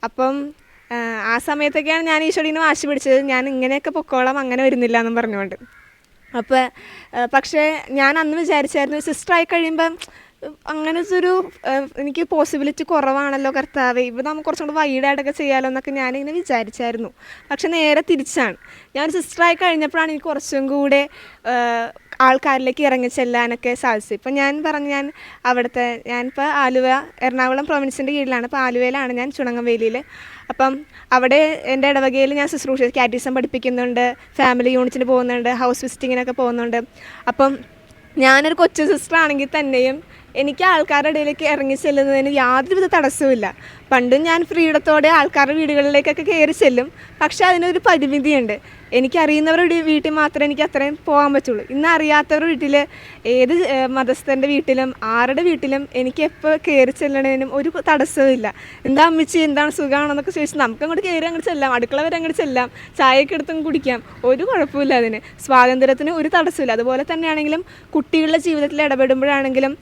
അപ്പം ആ സമയത്തൊക്കെയാണ് ഞാൻ ഈശോടിന് വാശി പിടിച്ചത്, ഞാൻ ഇങ്ങനെയൊക്കെ പൊക്കോളാം, അങ്ങനെ വരുന്നില്ല എന്നും പറഞ്ഞുകൊണ്ട്. അപ്പോൾ പക്ഷേ ഞാൻ അന്ന് വിചാരിച്ചായിരുന്നു സിസ്റ്റർ ആയി കഴിയുമ്പം അങ്ങനത്തെ ഒരു എനിക്ക് പോസിബിലിറ്റി കുറവാണല്ലോ കർത്താവേ, ഇപ്പോൾ നമുക്ക് കുറച്ചും കൂടി വൈഡായിട്ടൊക്കെ ചെയ്യാമല്ലോ എന്നൊക്കെ ഞാനിങ്ങനെ വിചാരിച്ചായിരുന്നു. പക്ഷെ നേരെ തിരിച്ചാണ്. ഞാൻ സിസ്റ്ററായി കഴിഞ്ഞപ്പോഴാണ് എനിക്ക് കുറച്ചും കൂടെ ആൾക്കാരിലേക്ക് ഇറങ്ങി ചെല്ലാനൊക്കെ സാധിച്ചു. ഇപ്പം ഞാൻ അവിടുത്തെ ഞാനിപ്പോൾ എറണാകുളം പ്രൊവിൻസിൻ്റെ കീഴിലാണ്. ഇപ്പോൾ ആലുവയിലാണ് ഞാൻ, ചുണങ്ങംവേലിയിൽ. അപ്പം അവിടെ എൻ്റെ ഇടവകയിൽ ഞാൻ ശുശ്രൂഷ കാറ്റീസം പഠിപ്പിക്കുന്നുണ്ട്, ഫാമിലി യൂണിറ്റിന് പോകുന്നുണ്ട്, ഹൗസ് വിസിറ്റിങ്ങിനൊക്കെ പോകുന്നുണ്ട്. അപ്പം ഞാനൊരു കൊച്ചു സിസ്റ്റർ ആണെങ്കിൽ തന്നെയും എനിക്ക് ആൾക്കാരുടെ ഇടയിലേക്ക് ഇറങ്ങി ചെല്ലുന്നതിന് യാതൊരുവിധ തടസ്സവുമില്ല. പണ്ടും ഞാൻ ഫ്രീഡത്തോടെ ആൾക്കാരുടെ വീടുകളിലേക്കൊക്കെ കയറി ചെല്ലും. പക്ഷേ അതിനൊരു പരിമിതിയുണ്ട്. എനിക്കറിയുന്നവരുടെ വീട്ടിൽ മാത്രമേ എനിക്ക് അത്രയും പോകാൻ പറ്റുള്ളൂ. ഇന്ന് അറിയാത്തവരുടെ വീട്ടിൽ, ഏത് മതസ്ഥൻ്റെ വീട്ടിലും ആരുടെ വീട്ടിലും എനിക്ക് എപ്പോൾ കയറി ചെല്ലണതിനും ഒരു തടസ്സവുമില്ല. എന്താ അമ്മച്ചി, എന്താണ് സുഖമാണെന്നൊക്കെ ചോദിച്ചാൽ നമുക്ക് അങ്ങോട്ട് കയറി അങ്ങോട്ട് ചെല്ലാം, അടുക്കള വരെ അങ്ങോട്ട് ചെല്ലാം, ചായയൊക്കെ എടുത്തും കുടിക്കാം, ഒരു കുഴപ്പമില്ല. അതിന് സ്വാതന്ത്ര്യത്തിന് ഒരു തടസ്സമില്ല. അതുപോലെ തന്നെയാണെങ്കിലും കുട്ടികളുടെ ജീവിതത്തിൽ ഇടപെടുമ്പോഴാണെങ്കിലും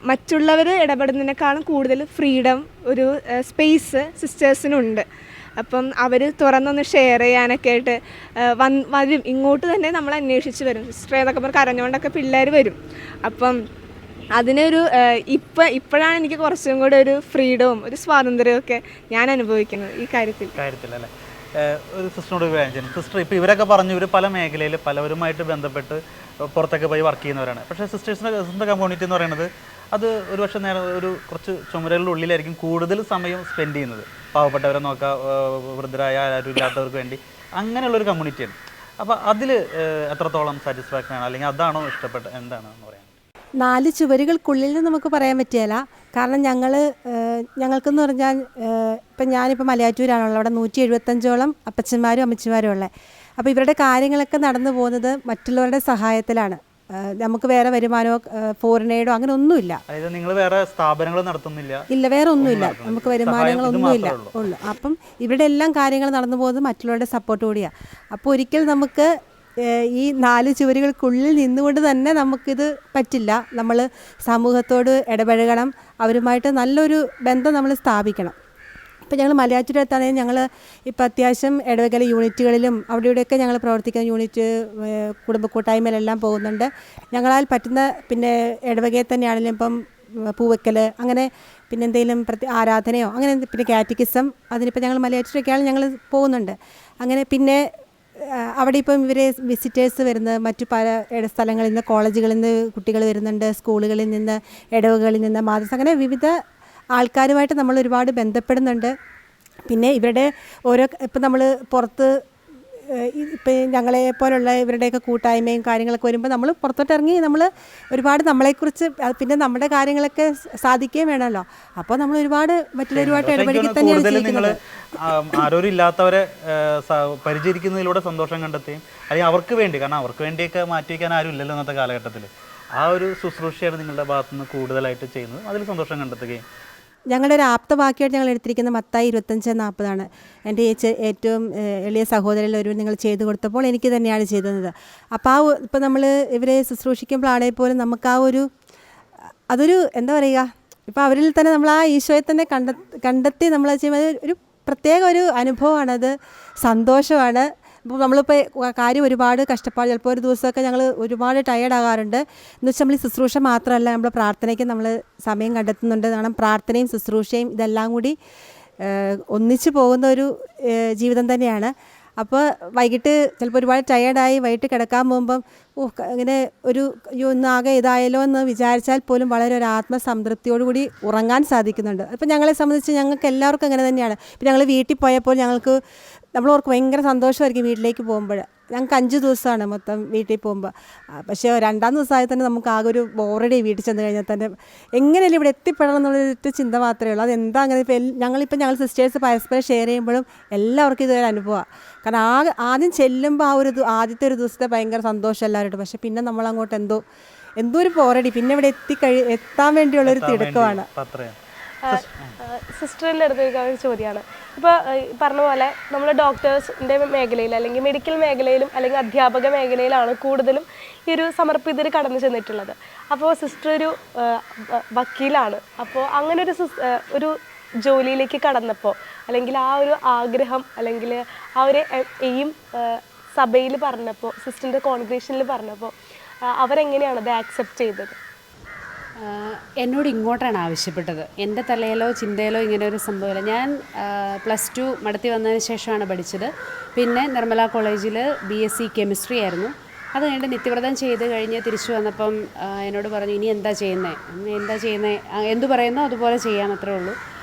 മറ്റുള്ളവർ ഇടപെടുന്നതിനേക്കാളും കൂടുതൽ ഫ്രീഡം, ഒരു സ്പേസ് സിസ്റ്റേഴ്സിനുണ്ട്. അപ്പം അവർ തുറന്നൊന്ന് ഷെയർ ചെയ്യാനൊക്കെ ആയിട്ട് വരും. ഇങ്ങോട്ട് തന്നെ നമ്മൾ അന്വേഷിച്ച് വരും. സിസ്റ്റർ ഏതൊക്കെ പറഞ്ഞ് കരഞ്ഞുകൊണ്ടൊക്കെ പിള്ളേർ വരും. അപ്പം അതിനൊരു ഇപ്പോഴാണ് എനിക്ക് കുറച്ചും കൂടെ ഒരു ഫ്രീഡവും ഒരു സ്വാതന്ത്ര്യവും ഒക്കെ ഞാൻ അനുഭവിക്കുന്നത് ഈ കാര്യത്തിലല്ലേ. ഒരു സിസ്റ്ററിനോട് ചോദിച്ചു, സിസ്റ്റർ ഇപ്പോൾ ഇവരൊക്കെ പറഞ്ഞു ഇവർ പല മേഖലയിൽ പലവരുമായിട്ട് ബന്ധപ്പെട്ട് പുറത്തൊക്കെ പോയി വർക്ക് ചെയ്യുന്നവരാണ്. പക്ഷേ സിസ്റ്റേഴ്സിൻ്റെ കമ്മ്യൂണിറ്റി എന്ന് പറയുന്നത് അത് ഒരു പക്ഷേ ഒരു കുറച്ച് ചുമരുകളുടെ ഉള്ളിലായിരിക്കും കൂടുതൽ സമയം സ്പെൻഡ് ചെയ്യുന്നത്. പാവപ്പെട്ടവരെ നോക്കുക, വൃദ്ധരായ ആരും ഇല്ലാത്തവർക്ക് വേണ്ടി, അങ്ങനെയുള്ളൊരു കമ്മ്യൂണിറ്റിയാണ്. അപ്പോൾ അതിൽ എത്രത്തോളം സാറ്റിസ്ഫാക്ഷൻ ആണ്, അല്ലെങ്കിൽ അതാണോ ഇഷ്ടപ്പെട്ടത്, എന്താണെന്ന് പറയാൻ? 4 ചുവരുകൾക്കുള്ളിൽ നമുക്ക് പറയാൻ പറ്റിയല്ല. കാരണം ഞങ്ങൾക്കെന്ന് പറഞ്ഞാൽ ഇപ്പം ഞാനിപ്പോൾ മലയാറ്റൂരാണുള്ളത്. അവിടെ 175ഓളം അപ്പച്ചന്മാരും അമ്മച്ചിമാരും ഉള്ളത്. അപ്പോൾ ഇവരുടെ കാര്യങ്ങളൊക്കെ നടന്നു പോകുന്നത് മറ്റുള്ളവരുടെ സഹായത്തിലാണ്. നമുക്ക് വേറെ വരുമാനമോ ഫോറിൻ എയ്ഡോ അങ്ങനെ ഒന്നുമില്ല. അതായത് നിങ്ങൾ വേറെ സ്ഥാപനങ്ങൾ നടത്തുന്നില്ല? ഇല്ല, വേറെ ഒന്നുമില്ല. നമുക്ക് വരുമാനങ്ങളൊന്നുമില്ല ഉള്ളു. അപ്പം ഇവരുടെ എല്ലാം കാര്യങ്ങൾ നടന്നു പോകുന്നത് മറ്റുള്ളവരുടെ സപ്പോർട്ട് കൂടിയാണ്. അപ്പോൾ ഒരിക്കൽ നമുക്ക് ഈ 4 ചുവരുകൾക്കുള്ളിൽ നിന്നുകൊണ്ട് തന്നെ നമുക്കിത് പറ്റില്ല. നമ്മൾ സമൂഹത്തോട് ഇടപഴകണം, അവരുമായിട്ട് നല്ലൊരു ബന്ധം നമ്മൾ സ്ഥാപിക്കണം. ഇപ്പം ഞങ്ങൾ മലയാറ്റൂരത്താണെങ്കിൽ ഞങ്ങൾ ഇപ്പം അത്യാവശ്യം ഇടവകല യൂണിറ്റുകളിലും അവിടെ ഇവിടെയൊക്കെ ഞങ്ങൾ പ്രവർത്തിക്കുന്ന യൂണിറ്റ് കുടുംബ കൂട്ടായ്മയിലെല്ലാം പോകുന്നുണ്ട്. ഞങ്ങളാൽ പറ്റുന്ന, പിന്നെ ഇടവകയിൽ തന്നെയാണെങ്കിലും ഇപ്പം പൂവെക്കൽ, അങ്ങനെ പിന്നെ എന്തെങ്കിലും ആരാധനയോ അങ്ങനെ, പിന്നെ കാറ്റക്കിസം, അതിനിപ്പോൾ ഞങ്ങൾ മലയാറ്റൂരൊക്കെയാണ് ഞങ്ങൾ പോകുന്നുണ്ട്. അങ്ങനെ പിന്നെ അവിടെ ഇപ്പം ഇവരെ വിസിറ്റേഴ്സ് വരുന്നത് മറ്റു പല സ്ഥലങ്ങളിൽ നിന്ന്, കോളേജുകളിൽ നിന്ന് കുട്ടികൾ വരുന്നുണ്ട്, സ്കൂളുകളിൽ നിന്ന്, ഇടവകളിൽ നിന്ന്, മാതൃ, അങ്ങനെ വിവിധ ആൾക്കാരുമായിട്ട് നമ്മൾ ഒരുപാട് ബന്ധപ്പെടുന്നുണ്ട്. പിന്നെ ഇവരുടെ ഇപ്പം നമ്മൾ പുറത്ത് ഇപ്പം ഞങ്ങളെ പോലുള്ള ഇവരുടെയൊക്കെ കൂട്ടായ്മയും കാര്യങ്ങളൊക്കെ വരുമ്പോൾ നമ്മൾ പുറത്തോട്ടിറങ്ങി നമ്മൾ ഒരുപാട് നമ്മളെക്കുറിച്ച്, പിന്നെ നമ്മുടെ കാര്യങ്ങളൊക്കെ സാധിക്കുകയും വേണമല്ലോ. അപ്പോൾ നമ്മൾ ഒരുപാട് മറ്റുള്ളവരുമായിട്ട് ഇടപെടുകി തന്നെയാണ് ചെയ്യുന്നത്. ആരോരും ഇല്ലാത്തവരെ പരിചരിക്കുന്നതിലൂടെ സന്തോഷം കണ്ടെത്തുകയും, അല്ലെങ്കിൽ അവർക്ക് വേണ്ടി, കാരണം അവർക്ക് വേണ്ടിയൊക്കെ മാറ്റി വയ്ക്കാൻ ആരും ഇല്ലല്ലോ ഇന്നത്തെ കാലഘട്ടത്തിൽ, ആ ഒരു ശുശ്രൂഷയാണ് നിങ്ങളുടെ ഭാഗത്തുനിന്ന് കൂടുതലായിട്ട് ചെയ്യുന്നത്. അതിൽ സന്തോഷം കണ്ടെത്തുകയും. ഞങ്ങളുടെ ഒരു ആപ്തവാക്യമായിട്ട് ഞങ്ങൾ എടുത്തിരിക്കുന്ന മത്തായി 25:40 എൻ്റെ ഏറ്റവും എളിയ സഹോദരനിൽ ഒരു നിങ്ങൾ ചെയ്തു കൊടുത്തപ്പോൾ എനിക്ക് തന്നെയാണ് ചെയ്തത്. അപ്പോൾ ഇപ്പോൾ നമ്മൾ ഇവരെ ശുശ്രൂഷിക്കുമ്പോഴാണെങ്കിൽ പോലും നമുക്ക് അതൊരു എന്താ പറയുക, ഇപ്പോൾ അവരിൽ തന്നെ നമ്മൾ ആ ഈശോയെ തന്നെ കണ്ടെത്തി നമ്മൾ ചെയ്യുമ്പോൾ ഒരു പ്രത്യേക ഒരു അനുഭവമാണത്, സന്തോഷമാണ്. ഇപ്പോൾ നമ്മളിപ്പോൾ കാര്യം ഒരുപാട് കഷ്ടപ്പാട്, ചിലപ്പോൾ ഒരു ദിവസമൊക്കെ ഞങ്ങൾ ഒരുപാട് ടയേർഡാകാറുണ്ട്. എന്ന് വെച്ചാൽ നമ്മൾ ശുശ്രൂഷ മാത്രമല്ല, നമ്മൾ പ്രാർത്ഥനയ്ക്ക് നമ്മൾ സമയം കണ്ടെത്തുന്നുണ്ട്. കാരണം പ്രാർത്ഥനയും ശുശ്രൂഷയും ഇതെല്ലാം കൂടി ഒന്നിച്ചു പോകുന്ന ഒരു ജീവിതം തന്നെയാണ്. അപ്പോൾ വൈകിട്ട് ചിലപ്പോൾ ഒരുപാട് ടയേർഡായി വൈകിട്ട് കിടക്കാൻ പോകുമ്പം ഇങ്ങനെ ഒന്നാകെ ഇതായാലോ എന്ന് വിചാരിച്ചാൽ പോലും വളരെ ഒരു ആത്മസംതൃപ്തിയോടുകൂടി ഉറങ്ങാൻ സാധിക്കുന്നുണ്ട്. അപ്പോൾ ഞങ്ങളെ സംബന്ധിച്ച് ഞങ്ങൾക്ക് എല്ലാവർക്കും അങ്ങനെ തന്നെയാണ്. ഇപ്പോൾ ഞങ്ങൾ വീട്ടിൽ പോയപ്പോൾ നമ്മളോർക്ക് ഭയങ്കര സന്തോഷമായിരിക്കും വീട്ടിലേക്ക് പോകുമ്പോൾ. ഞങ്ങൾക്ക് 5 ദിവസമാണ് മൊത്തം വീട്ടിൽ പോകുമ്പോൾ. പക്ഷേ 2ാം ദിവസമായി തന്നെ നമുക്ക് ആകെ ഒരു ബോറടി വീട്ടിൽ ചെന്ന് കഴിഞ്ഞാൽ തന്നെ എങ്ങനെയല്ലേ ഇവിടെ എത്തിപ്പെടണം എന്നുള്ളൊരു ചിന്ത മാത്രമേ ഉള്ളൂ. അതെന്താ അങ്ങനെ ഞങ്ങൾ സിസ്റ്റേഴ്സ് പരസ്പരം ഷെയർ ചെയ്യുമ്പോഴും എല്ലാവർക്കും ഇതൊരു അനുഭവമാണ്. കാരണം ആദ്യം ചെല്ലുമ്പോൾ ആദ്യത്തെ ഒരു ദിവസത്തെ ഭയങ്കര സന്തോഷം എല്ലാവരും. പക്ഷേ പിന്നെ നമ്മളങ്ങോട്ട് എന്തോ ഒരു ബോറടി, പിന്നെ ഇവിടെ എത്താൻ വേണ്ടിയുള്ളൊരു തിടുക്കമാണ്. സിസ്റ്ററിൻ്റെ അടുത്തേക്ക് ഒരു ചോദ്യമാണ്. ഇപ്പോൾ പറഞ്ഞ പോലെ നമ്മൾ ഡോക്ടേഴ്സിൻ്റെ മേഖലയിൽ, അല്ലെങ്കിൽ മെഡിക്കൽ മേഖലയിലും, അല്ലെങ്കിൽ അധ്യാപക മേഖലയിലാണ് കൂടുതലും ഈ ഒരു സമർപ്പിതർ കടന്നു ചെന്നിട്ടുള്ളത്. അപ്പോൾ സിസ്റ്റർ ഒരു വക്കീലാണ്. അപ്പോൾ അങ്ങനെ ഒരു ജോലിയിലേക്ക് കടന്നപ്പോൾ, അല്ലെങ്കിൽ ആ ഒരു ആഗ്രഹം, അല്ലെങ്കിൽ ആ ഒരു എയിം സഭയിൽ പറഞ്ഞപ്പോൾ, സിസ്റ്ററിൻ്റെ കോൺഗ്രിഗേഷനിൽ പറഞ്ഞപ്പോൾ അവരെങ്ങനെയാണ് അത് ആക്സെപ്റ്റ് ചെയ്തത്? എന്നോട് ഇങ്ങോട്ടാണ് ആവശ്യപ്പെട്ടത്. എൻ്റെ തലയിലോ ചിന്തയിലോ ഇങ്ങനെ ഒരു സംഭവമില്ല. ഞാൻ +2 മടത്തി വന്നതിന് ശേഷമാണ് പഠിച്ചത്. പിന്നെ നിർമ്മല കോളേജിൽ BSc കെമിസ്ട്രി ആയിരുന്നു. അത് കഴിഞ്ഞിട്ട് നിത്യവ്രതം ചെയ്ത് കഴിഞ്ഞ് തിരിച്ചു വന്നപ്പം എന്നോട് പറഞ്ഞു, ഇനി എന്താ ചെയ്യുന്നത്, എന്തു പറയുന്നോ അതുപോലെ ചെയ്യാമത്രേ ഉള്ളൂ.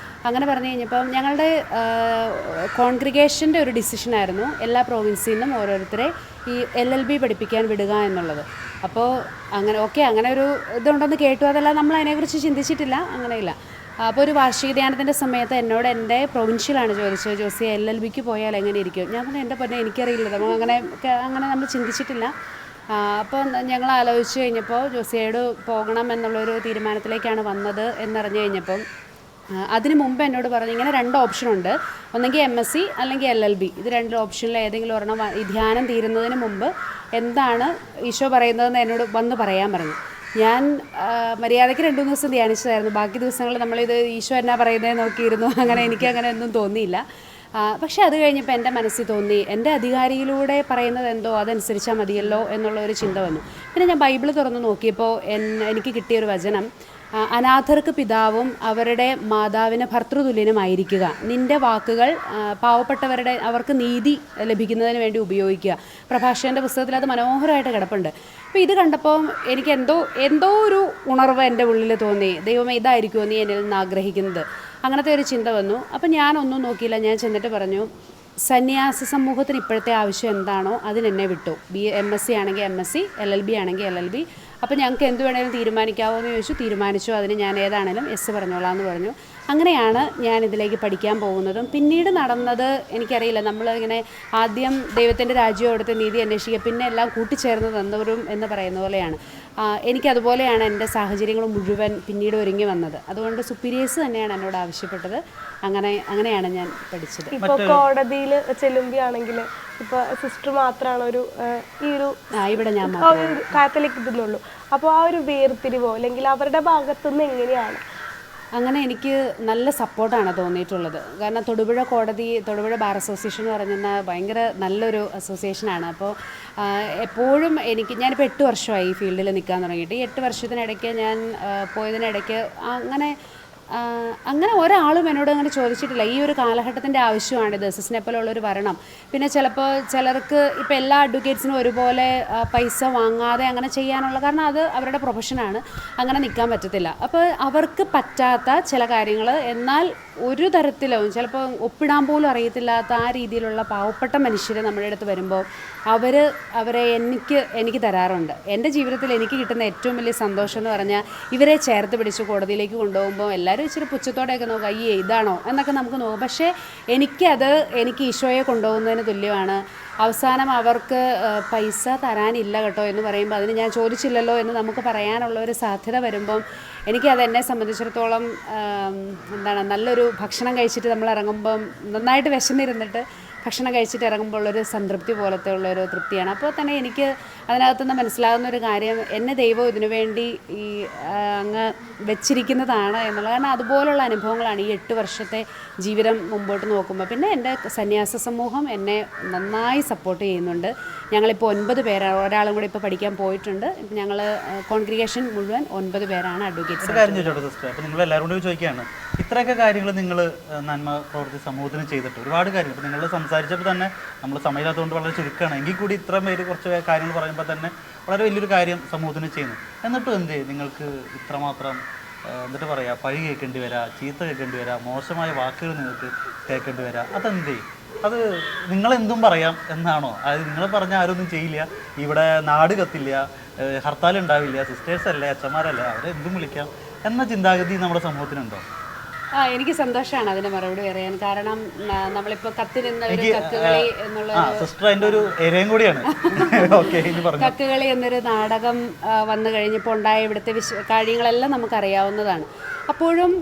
അങ്ങനെ പറഞ്ഞു കഴിഞ്ഞപ്പം ഞങ്ങളുടെ കോൺഗ്രിഗേഷൻ്റെ ഒരു ഡിസിഷനായിരുന്നു എല്ലാ പ്രോവിൻസിൽ നിന്നും ഓരോരുത്തരെ ഈ LLB പഠിപ്പിക്കാൻ വിടുക എന്നുള്ളത്. അപ്പോൾ അങ്ങനെ ഒരു ഇതുണ്ടെന്ന് കേട്ടു, അതല്ല നമ്മൾ അതിനെക്കുറിച്ച് ചിന്തിച്ചിട്ടില്ല, അങ്ങനെയില്ല. അപ്പോൾ ഒരു വാർഷികധ്യാനത്തിൻ്റെ സമയത്ത് എന്നോട് എൻ്റെ പ്രൊവിൻഷ്യലാണ് ചോദിച്ചത്, ജോസി LLBക്ക് പോയാൽ എങ്ങനെ ഇരിക്കും? ഞാൻ പറഞ്ഞു, എൻ്റെ പൊന്നെ എനിക്കറിയില്ല, നമ്മൾ അങ്ങനെ നമ്മൾ ചിന്തിച്ചിട്ടില്ല. അപ്പോൾ ഞങ്ങൾ ആലോചിച്ച് കഴിഞ്ഞപ്പോൾ ജോസിയോട് പോകണം എന്നുള്ളൊരു തീരുമാനത്തിലേക്കാണ് വന്നത് എന്നറിഞ്ഞു കഴിഞ്ഞപ്പം അതിന് മുമ്പ് എന്നോട് പറഞ്ഞു, ഇങ്ങനെ 2 ഓപ്ഷനുണ്ട്, ഒന്നെങ്കിൽ MSc അല്ലെങ്കിൽ LLB. ഇത് 2 ഓപ്ഷനിൽ ഏതെങ്കിലും ഒരെണ്ണം ഈ ധ്യാനം തീരുന്നതിന് മുമ്പ് എന്താണ് ഈശോ പറയുന്നതെന്ന് എന്നോട് വന്ന് പറയാൻ പറഞ്ഞു. ഞാൻ മര്യാദയ്ക്ക് 2-3 ദിവസം ധ്യാനിച്ചതായിരുന്നു. ബാക്കി ദിവസങ്ങളിൽ നമ്മളിത് ഈശോ എന്നാ പറയുന്നത് നോക്കിയിരുന്നു. എനിക്കങ്ങനെ ഒന്നും തോന്നിയില്ല. പക്ഷേ അത് കഴിഞ്ഞപ്പോൾ എൻ്റെ മനസ്സിൽ തോന്നി, എൻ്റെ അധികാരിയിലൂടെ പറയുന്നത് എന്തോ അതനുസരിച്ചാൽ മതിയല്ലോ എന്നുള്ളൊരു ചിന്ത വന്നു. പിന്നെ ഞാൻ ബൈബിൾ തുറന്ന് നോക്കിയപ്പോൾ എനിക്ക് കിട്ടിയൊരു വചനം, അനാഥർക്ക് പിതാവും അവരുടെ മാതാവിന് ഭർതൃതുല്യനുമായിരിക്കുക, നിൻ്റെ വാക്കുകൾ പാവപ്പെട്ടവരുടെ അവർക്ക് നീതി ലഭിക്കുന്നതിന് വേണ്ടി ഉപയോഗിക്കുക. പ്രഭാഷകൻ്റെ പുസ്തകത്തിൽ അത് മനോഹരമായിട്ട് കിടപ്പുണ്ട്. അപ്പോൾ ഇത് കണ്ടപ്പോൾ എനിക്ക് എന്തോ ഒരു ഉണർവ് എൻ്റെ ഉള്ളിൽ തോന്നി, ദൈവമേ ഇതായിരിക്കുമോ നീ എന്നിൽ നിന്ന് ആഗ്രഹിക്കുന്നത്, അങ്ങനത്തെ ഒരു ചിന്ത വന്നു. അപ്പം ഞാനൊന്നും നോക്കിയില്ല, ഞാൻ ചെന്നിട്ട് പറഞ്ഞു, സന്യാസ സമൂഹത്തിന് ഇപ്പോഴത്തെ ആവശ്യം എന്താണോ അതിനെന്നെ വിട്ടു. MSc ആണെങ്കിൽ MSc, LLB ആണെങ്കിൽ LLB. അപ്പോൾ ഞങ്ങൾക്ക് എന്ത് വേണമെങ്കിലും തീരുമാനിക്കാമോ എന്ന് ചോദിച്ചു. തീരുമാനിച്ചു. അതിന് ഞാൻ ഏതാണേലും yes പറഞ്ഞോളാം എന്ന് പറഞ്ഞു. അങ്ങനെയാണ് ഞാൻ ഇതിലേക്ക് പഠിക്കാൻ പോകുന്നതും. പിന്നീട് നടന്നത് എനിക്കറിയില്ല, നമ്മളിങ്ങനെ ആദ്യം ദൈവത്തിൻ്റെ രാജ്യം അവിടുത്തെ നീതി അന്വേഷിക്കുക, പിന്നെ എല്ലാം കൂട്ടിച്ചേർന്ന് തന്നവരും എന്ന് പറയുന്ന പോലെയാണ്. എനിക്കതുപോലെയാണ് എൻ്റെ സാഹചര്യങ്ങൾ മുഴുവൻ പിന്നീട് ഒരുങ്ങി വന്നത്. അതുകൊണ്ട് സുപ്പീരിയേഴ്സ് തന്നെയാണ് എന്നോട് ആവശ്യപ്പെട്ടത്. അങ്ങനെയാണ് ഞാൻ പഠിച്ചത്. ഇപ്പോൾ കോടതിയിൽ ചെല്ലുമ്പോഴാണെങ്കിൽ ഇപ്പോൾ സിസ്റ്റർ മാത്രമാണ് ഇവിടെ ഞാൻ കാത്തലിക് ഇതെന്നുള്ളൂ. അപ്പോൾ ആ ഒരു വേർതിരിവോ അല്ലെങ്കിൽ അവരുടെ ഭാഗത്തുനിന്ന് എങ്ങനെയാണ്? അങ്ങനെ എനിക്ക് നല്ല സപ്പോർട്ടാണ് തോന്നിയിട്ടുള്ളത്. കാരണം തൊടുപുഴ ബാർ അസോസിയേഷൻ എന്ന് പറഞ്ഞാൽ ഭയങ്കര നല്ലൊരു അസോസിയേഷനാണ്. അപ്പോൾ എപ്പോഴും ഞാനിപ്പോൾ 8 വർഷമായി ഈ ഫീൽഡിൽ നിൽക്കാൻ തുടങ്ങിയിട്ട്. ഈ 8 വർഷത്തിനിടയ്ക്ക് ഞാൻ പോയതിനിടയ്ക്ക് അങ്ങനെ ഒരാളും എന്നോട് അങ്ങനെ ചോദിച്ചിട്ടില്ല, ഈ ഒരു കാലഘട്ടത്തിൻ്റെ ആവശ്യമാണിത്, സിസ്റ്റിനെ പോലെ ഉള്ളൊരു വരണം. പിന്നെ ചിലപ്പോൾ ചിലർക്ക് ഇപ്പോൾ എല്ലാ അഡ്വക്കേറ്റ്സിനും ഒരുപോലെ പൈസ വാങ്ങാതെ അങ്ങനെ ചെയ്യാനുള്ള, കാരണം അത് അവരുടെ പ്രൊഫഷനാണ്, അങ്ങനെ നിൽക്കാൻ പറ്റത്തില്ല. അപ്പോൾ അവർക്ക് പറ്റാത്ത ചില കാര്യങ്ങൾ, എന്നാൽ ഒരു തരത്തിലും ചിലപ്പോൾ ഒപ്പിടാൻ പോലും അറിയത്തില്ലാത്ത ആ രീതിയിലുള്ള പാവപ്പെട്ട മനുഷ്യർ നമ്മുടെ അടുത്ത് വരുമ്പോൾ അവരെ എനിക്ക് തരാറുണ്ട്. എൻ്റെ ജീവിതത്തിൽ എനിക്ക് കിട്ടുന്ന ഏറ്റവും വലിയ സന്തോഷം എന്ന് പറഞ്ഞാൽ ഇവരെ ചേർത്ത് പിടിച്ച് കോടതിയിലേക്ക് കൊണ്ടുപോകുമ്പോൾ എല്ലാവരും ഇച്ചിരി പുച്ഛത്തോടെയൊക്കെ നോക്കുക, അയ്യേ ഇതാണോ എന്നൊക്കെ നമുക്ക് നോക്കും. പക്ഷേ എനിക്ക് ഈശോയെ കൊണ്ടുപോകുന്നതിന് തുല്യമാണ്. അവസാനം അവർക്ക് പൈസ തരാനില്ല കേട്ടോ എന്ന് പറയുമ്പോൾ അതിന് ഞാൻ ചോദിച്ചില്ലല്ലോ എന്ന് നമുക്ക് പറയാനുള്ള ഒരു സാധ്യത വരുമ്പം എന്നെ സംബന്ധിച്ചിടത്തോളം നല്ലൊരു ഭക്ഷണം കഴിച്ചിട്ട് നമ്മൾ ഇറങ്ങുമ്പം നന്നായിട്ട് വിശന്നിരുന്നിട്ട് ഭക്ഷണം കഴിച്ചിട്ട് ഇറങ്ങുമ്പോൾ ഉള്ളൊരു സംതൃപ്തി പോലത്തെ ഉള്ളൊരു തൃപ്തിയാണ്. അപ്പോൾ തന്നെ എനിക്ക് അതിനകത്തുനിന്ന് മനസ്സിലാകുന്ന ഒരു കാര്യം, എന്നെ ദൈവം ഇതിനു വേണ്ടി അങ്ങ് വെച്ചിരിക്കുന്നതാണ് എന്നുള്ളത്. കാരണം അതുപോലുള്ള അനുഭവങ്ങളാണ് ഈ 8 വർഷത്തെ ജീവിതം മുമ്പോട്ട് നോക്കുമ്പോൾ. പിന്നെ എൻ്റെ സന്യാസ സമൂഹം എന്നെ നന്നായി സപ്പോർട്ട് ചെയ്യുന്നുണ്ട്. ഞങ്ങളിപ്പോൾ 9 പേരാണ്, ഒരാളും കൂടി ഇപ്പോൾ പഠിക്കാൻ പോയിട്ടുണ്ട്. ഞങ്ങൾ കോൺഗ്രിഗേഷൻ മുഴുവൻ 9 പേരാണ് അഡ്വക്കേറ്റ്സ്. അപ്പോൾ നിങ്ങൾ എല്ലാവരും കൂടി ചോദിക്കുകയാണ്, ഇത്രയൊക്കെ കാര്യങ്ങൾ നിങ്ങൾ നന്മ പ്രവൃത്തി സമൂഹത്തിന് ചെയ്തിട്ട് ഒരുപാട് കാര്യങ്ങൾ, ഇപ്പോൾ നിങ്ങൾ സംസാരിച്ചപ്പോൾ തന്നെ നമ്മൾ സമയമില്ലാത്തതുകൊണ്ട് വളരെ ചുരുക്കമാണ്, എങ്കിൽ കൂടി ഇത്രയും പേര് കുറച്ച് കാര്യങ്ങൾ പറയുമ്പോൾ തന്നെ വളരെ വലിയൊരു കാര്യം സമൂഹത്തിന് ചെയ്യുന്നു. എന്നിട്ടും എന്തേ നിങ്ങൾക്ക് ഇത്രമാത്രം എന്നിട്ട് പറയുക, പഴി കേൾക്കേണ്ടി വരാം, ചീത്ത കേൾക്കേണ്ടി വരാം, മോശമായ വാക്കുകൾ നിങ്ങൾക്ക് കേൾക്കേണ്ടി വരാം? അതെന്തേ? അത് നിങ്ങളെന്തും പറയാം എന്നാണോ? അത് നിങ്ങൾ പറഞ്ഞാൽ ആരൊന്നും ചെയ്യില്ല, ഇവിടെ നാട് കത്തില്ല, ഹർത്താൽ ഉണ്ടാവില്ല, സിസ്റ്റേഴ്സല്ലേ, അച്ഛന്മാരല്ലേ, അവരെന്തും വിളിക്കാം എന്ന ചിന്താഗതി നമ്മുടെ സമൂഹത്തിനുണ്ടോ? എനിക്ക് സന്തോഷമാണ് അതിന് മറുപടി പറയാൻ. കാരണം നമ്മളിപ്പോൾ കക്കുകളി എന്നുള്ള കക്കുകളി എന്നൊരു നാടകം വന്നു കഴിഞ്ഞപ്പോൾ ഉണ്ടായ ഇവിടുത്തെ കാര്യങ്ങളെല്ലാം നമുക്കറിയാവുന്നതാണ്. അപ്പോഴും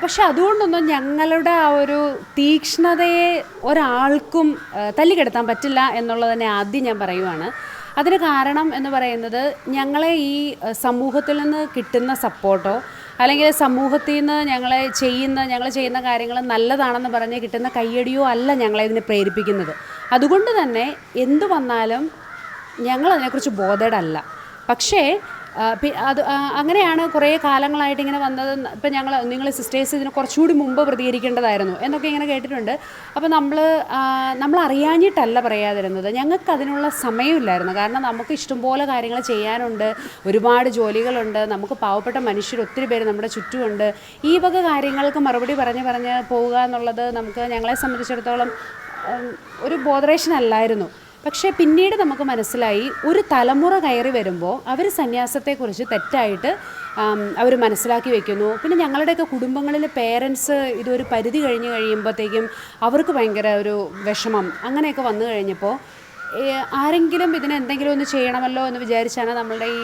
പക്ഷെ അതുകൊണ്ടൊന്നും ഞങ്ങളുടെ ആ ഒരു തീക്ഷ്ണതയെ ഒരാൾക്കും തല്ലിക്കെടുത്താൻ പറ്റില്ല എന്നുള്ളത് തന്നെ ആദ്യം ഞാൻ പറയുവാണ്. അതിന് കാരണം എന്ന് പറയുന്നത്, ഞങ്ങളെ ഈ സമൂഹത്തിൽ നിന്ന് കിട്ടുന്ന സപ്പോർട്ടോ അല്ലെങ്കിൽ സമൂഹത്തിൽ നിന്ന് ഞങ്ങൾ ചെയ്യുന്ന കാര്യങ്ങൾ നല്ലതാണെന്ന് പറഞ്ഞ് കിട്ടുന്ന കയ്യടിയോ അല്ല ഞങ്ങളെ ഇതിനെ പ്രേരിപ്പിക്കുന്നത്. അതുകൊണ്ട് തന്നെ എന്തു വന്നാലും ഞങ്ങളതിനെക്കുറിച്ച് ബോധേഡല്ല. പക്ഷേ അങ്ങനെയാണ് കുറേ കാലങ്ങളായിട്ട് ഇങ്ങനെ വന്നത്. ഇപ്പം നിങ്ങൾ സിസ്റ്റേഴ്സ് ഇതിന് കുറച്ചുകൂടി മുമ്പ് പ്രതികരിക്കേണ്ടതായിരുന്നു എന്നൊക്കെ ഇങ്ങനെ കേട്ടിട്ടുണ്ട്. അപ്പോൾ നമ്മൾ അറിയാഞ്ഞിട്ടല്ല പറയാതിരുന്നത്, ഞങ്ങൾക്ക് അതിനുള്ള സമയമില്ലായിരുന്നു. കാരണം നമുക്ക് ഇഷ്ടംപോലെ കാര്യങ്ങൾ ചെയ്യാനുണ്ട്, ഒരുപാട് ജോലികളുണ്ട്, നമുക്ക് പാവപ്പെട്ട മനുഷ്യർ ഒത്തിരി പേര് നമ്മുടെ ചുറ്റുമുണ്ട്. ഈ വക കാര്യങ്ങൾക്ക് മറുപടി പറഞ്ഞ് പോവുക എന്നുള്ളത് ഞങ്ങളെ സംബന്ധിച്ചിടത്തോളം ഒരു ബോധറേഷൻ അല്ലായിരുന്നു. പക്ഷേ പിന്നീട് നമുക്ക് മനസ്സിലായി, ഒരു തലമുറ കയറി വരുമ്പോൾ അവർ സന്യാസത്തെക്കുറിച്ച് തെറ്റായിട്ട് അവർ മനസ്സിലാക്കി വെക്കുന്നു. പിന്നെ ഞങ്ങളുടെയൊക്കെ കുടുംബങ്ങളിൽ പേരൻസ് ഇതൊരു പരിധി കഴിയുമ്പോഴത്തേക്കും അവർക്ക് ഭയങ്കര ഒരു വിഷമം അങ്ങനെയൊക്കെ വന്നു കഴിഞ്ഞപ്പോൾ ആരെങ്കിലും ഇതിന് എന്തെങ്കിലും ഒന്ന് ചെയ്യണമല്ലോ എന്ന് വിചാരിച്ചാണ് നമ്മളുടെ ഈ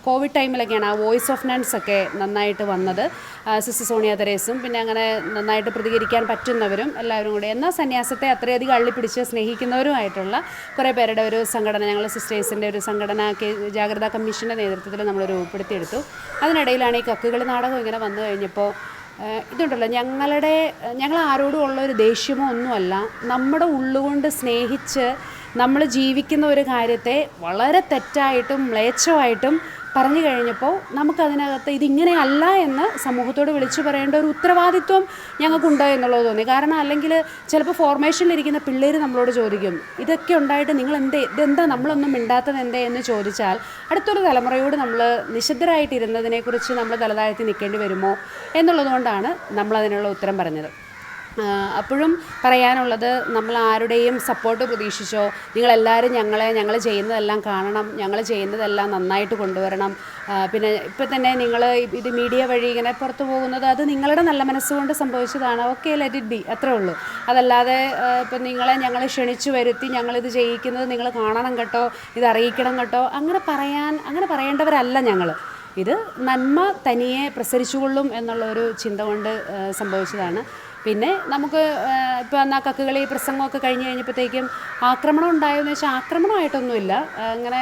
കോവിഡ് ടൈമിലൊക്കെയാണ് ആ വോയിസ് ഓഫ് നൺസ് ഒക്കെ നന്നായിട്ട് വന്നത്. സിസ്റ്റർ സോണിയ തെരേസും പിന്നെ അങ്ങനെ നന്നായിട്ട് പ്രതികരിക്കാൻ പറ്റുന്നവരും എല്ലാവരും കൂടി, എന്നാൽ സന്യാസത്തെ അത്രയധികം അള്ളിപ്പിടിച്ച് സ്നേഹിക്കുന്നവരുമായിട്ടുള്ള കുറേ പേരുടെ ഒരു സംഘടന, ഞങ്ങൾ സിസ്റ്റേഴ്സിൻ്റെ ഒരു സംഘടന ജാഗ്രതാ കമ്മീഷൻ്റെ നേതൃത്വത്തിൽ നമ്മൾ രൂപപ്പെടുത്തിയെടുത്തു. അതിനിടയിലാണ് ഈ കക്കുകളി നാടകം ഇങ്ങനെ വന്നു കഴിഞ്ഞപ്പോൾ ഇതുണ്ടല്ലോ, ഞങ്ങൾ ആരോടും ഉള്ള ഒരു ദേഷ്യമോ ഒന്നുമല്ല, നമ്മുടെ ഉള്ളുകൊണ്ട് സ്നേഹിച്ച് നമ്മൾ ജീവിക്കുന്ന ഒരു കാര്യത്തെ വളരെ തെറ്റായിട്ടും മ്ലേച്ഛമായിട്ടും പറഞ്ഞു കഴിഞ്ഞപ്പോൾ നമുക്കതിനകത്ത് ഇതിങ്ങനെയല്ല എന്ന് സമൂഹത്തോട് വിളിച്ചു പറയേണ്ട ഒരു ഉത്തരവാദിത്വം ഞങ്ങൾക്കുണ്ടോ എന്നുള്ളത് തോന്നി. കാരണം അല്ലെങ്കിൽ ചിലപ്പോൾ ഫോർമേഷനിലിരിക്കുന്ന പിള്ളേർ നമ്മളോട് ചോദിക്കും, ഇതൊക്കെ ഉണ്ടായിട്ട് നിങ്ങൾ ഇതെന്താ നമ്മളൊന്നും മിണ്ടാത്തത് എന്തേ എന്ന് ചോദിച്ചാൽ അടുത്തൊരു തലമുറയോട് നമ്മൾ നിശബ്ദരായിട്ടിരുന്നതിനെക്കുറിച്ച് നമ്മൾ തലതാഴ്ത്തി നിൽക്കേണ്ടി വരുമോ എന്നുള്ളതുകൊണ്ടാണ് നമ്മളതിനുള്ള ഉത്തരം പറഞ്ഞത്. അപ്പോഴും പറയാനുള്ളത്, നമ്മൾ ആരുടെയും സപ്പോർട്ട് പ്രതീക്ഷിച്ചോ, നിങ്ങളെല്ലാവരും ഞങ്ങൾ ചെയ്യുന്നതെല്ലാം കാണണം, ഞങ്ങൾ ചെയ്യുന്നതെല്ലാം നന്നായിട്ട് കൊണ്ടുവരണം. പിന്നെ ഇപ്പം തന്നെ നിങ്ങൾ ഇത് മീഡിയ വഴി ഇങ്ങനെ പുറത്തു പോകുന്നത് അത് നിങ്ങളുടെ നല്ല മനസ്സുകൊണ്ട് സംഭവിച്ചതാണ്. ഓക്കെ, ലെറ്റ് ഇറ്റ് ബി, അത്രേ ഉള്ളൂ. അതല്ലാതെ ഇപ്പം ഞങ്ങൾ ക്ഷണിച്ചു വരുത്തി ഞങ്ങളിത് ചെയ്യിക്കുന്നത് നിങ്ങൾ കാണണം കേട്ടോ, ഇത് അറിയിക്കണം കേട്ടോ, അങ്ങനെ പറയേണ്ടവരല്ല ഞങ്ങൾ. ഇത് നന്മ തനിയെ പ്രസരിച്ചുകൊള്ളും എന്നുള്ളൊരു ചിന്ത കൊണ്ട് സംഭവിച്ചതാണ്. പിന്നെ നമുക്ക് ഇപ്പോൾ എന്നാൽ കക്കുകളി പ്രസംഗമൊക്കെ കഴിഞ്ഞ് കഴിഞ്ഞപ്പോഴത്തേക്കും ആക്രമണം ഉണ്ടായെന്ന് വെച്ചാൽ ആക്രമണമായിട്ടൊന്നുമില്ല. അങ്ങനെ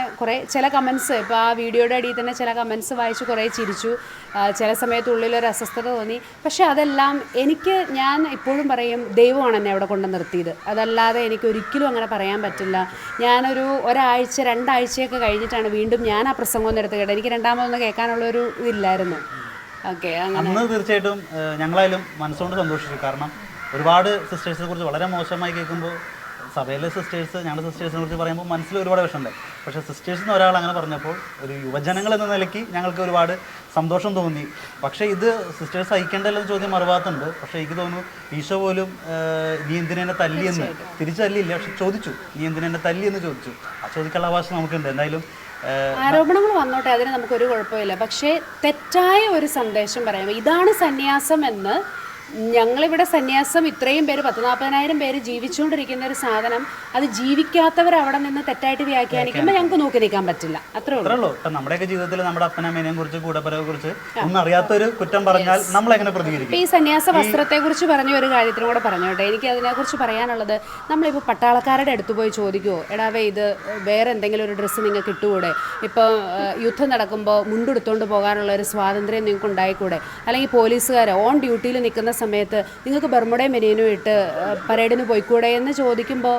ചില കമൻസ്, ഇപ്പോൾ ആ വീഡിയോയുടെ അടിയിൽ തന്നെ ചില കമൻസ് വായിച്ച് കുറേ ചിരിച്ചു, ചില സമയത്ത് ഉള്ളിലൊരു അസ്വസ്ഥത തോന്നി. പക്ഷേ അതെല്ലാം ഞാൻ ഇപ്പോഴും പറയും, ദൈവമാണ് എന്നെ അവിടെ കൊണ്ട് നിർത്തിയത്, അതല്ലാതെ എനിക്ക് ഒരിക്കലും അങ്ങനെ പറയാൻ പറ്റില്ല. ഞാനൊരു ഒരാഴ്ച 2 ആഴ്ചയൊക്കെ കഴിഞ്ഞിട്ടാണ് വീണ്ടും ഞാൻ ആ പ്രസംഗം ഒന്ന് എടുത്ത് കേട്ടത്. എനിക്ക് രണ്ടാമതൊന്ന് കേൾക്കാനുള്ളൊരു ഇതില്ലായിരുന്നു. അന്ന് തീർച്ചയായിട്ടും ഞങ്ങളായാലും മനസ്സുകൊണ്ട് സന്തോഷിച്ചു. കാരണം ഒരുപാട് സിസ്റ്റേഴ്സിനെ കുറിച്ച് വളരെ മോശമായി കേൾക്കുമ്പോൾ സഭയിലെ ഞങ്ങളുടെ സിസ്റ്റേഴ്സിനെ കുറിച്ച് പറയുമ്പോൾ മനസ്സിൽ ഒരുപാട് വിഷമമുണ്ടായി. പക്ഷേ സിസ്റ്റേഴ്സിന് ഒരാൾ അങ്ങനെ പറഞ്ഞപ്പോൾ ഒരു യുവജനങ്ങൾ എന്ന നിലയ്ക്ക് ഞങ്ങൾക്ക് ഒരുപാട് സന്തോഷം തോന്നി. പക്ഷേ ഇത് സിസ്റ്റേഴ്സ് സഹിക്കേണ്ടല്ലോ എന്ന് ചോദ്യം മറുഭാഗത്തുണ്ട്. പക്ഷേ എനിക്ക് തോന്നുന്നു ഈശോ പോലും നീ എന്തിനെ തല്ലിയെന്ന് തിരിച്ചു തല്ലിയില്ല, പക്ഷെ ചോദിച്ചു, നീ എന്തിനെ തല്ലിയെന്ന് ചോദിച്ചു. ആ ചോദിക്കാനുള്ള അവകാശം നമുക്കുണ്ട്. എന്തായാലും ആരോപണങ്ങൾ വന്നോട്ടെ, അതിന് നമുക്കൊരു കുഴപ്പമില്ല. പക്ഷേ തെറ്റായ ഒരു സന്ദേശം പറയുമ്പോൾ ഇതാണ് സന്യാസം എന്ന്, ഞങ്ങളിവിടെ സന്യാസം ഇത്രയും പേര് 10,000-40,000 പേര് ജീവിച്ചുകൊണ്ടിരിക്കുന്ന ഒരു സാധനം, അത് ജീവിക്കാത്തവർ അവിടെ നിന്ന് തെറ്റായിട്ട് വ്യാഖ്യാനിക്കുമ്പോൾ ഞങ്ങൾക്ക് നോക്കി നിൽക്കാൻ പറ്റില്ല. അത്രേ ഉള്ളൂ. നമ്മുടെയൊക്കെ ജീവിതത്തിൽ നമ്മുടെ അപ്പനമ്മേനെയും കുറിച്ച് കൂടപ്പരയെ കുറിച്ച് ഒന്നും അറിയാത്തൊരു കുറ്റം പറഞ്ഞാൽ നമ്മൾ എങ്ങനെ പ്രതികരിക്കും? ഈ സന്യാസ വസ്ത്രത്തെ കുറിച്ച് പറഞ്ഞ ഒരു കാര്യത്തിനും കൂടെ പറഞ്ഞോട്ടെ. എനിക്ക് അതിനെക്കുറിച്ച് പറയാനുള്ളത്, നമ്മളിപ്പോൾ പട്ടാളക്കാരുടെ അടുത്ത് പോയി ചോദിക്കുമോ, എടാവേ ഇത് വേറെ എന്തെങ്കിലും ഒരു ഡ്രസ്സ് നിങ്ങൾക്ക് ഇട്ടുകൂടെ, ഇപ്പോൾ യുദ്ധം നടക്കുമ്പോൾ മുണ്ടെടുത്തുകൊണ്ട് പോകാനുള്ള ഒരു സ്വാതന്ത്ര്യം നിങ്ങൾക്ക് ഉണ്ടായിക്കൂടെ, അല്ലെങ്കിൽ പോലീസുകാർ ഓൺ ഡ്യൂട്ടിയിൽ നിൽക്കുന്ന സമയത്ത് നിങ്ങൾക്ക് ബർമുഡയും മെനീനും ഇട്ട് പരേഡിന് പോയിക്കൂടെ എന്ന് ചോദിക്കുമ്പോൾ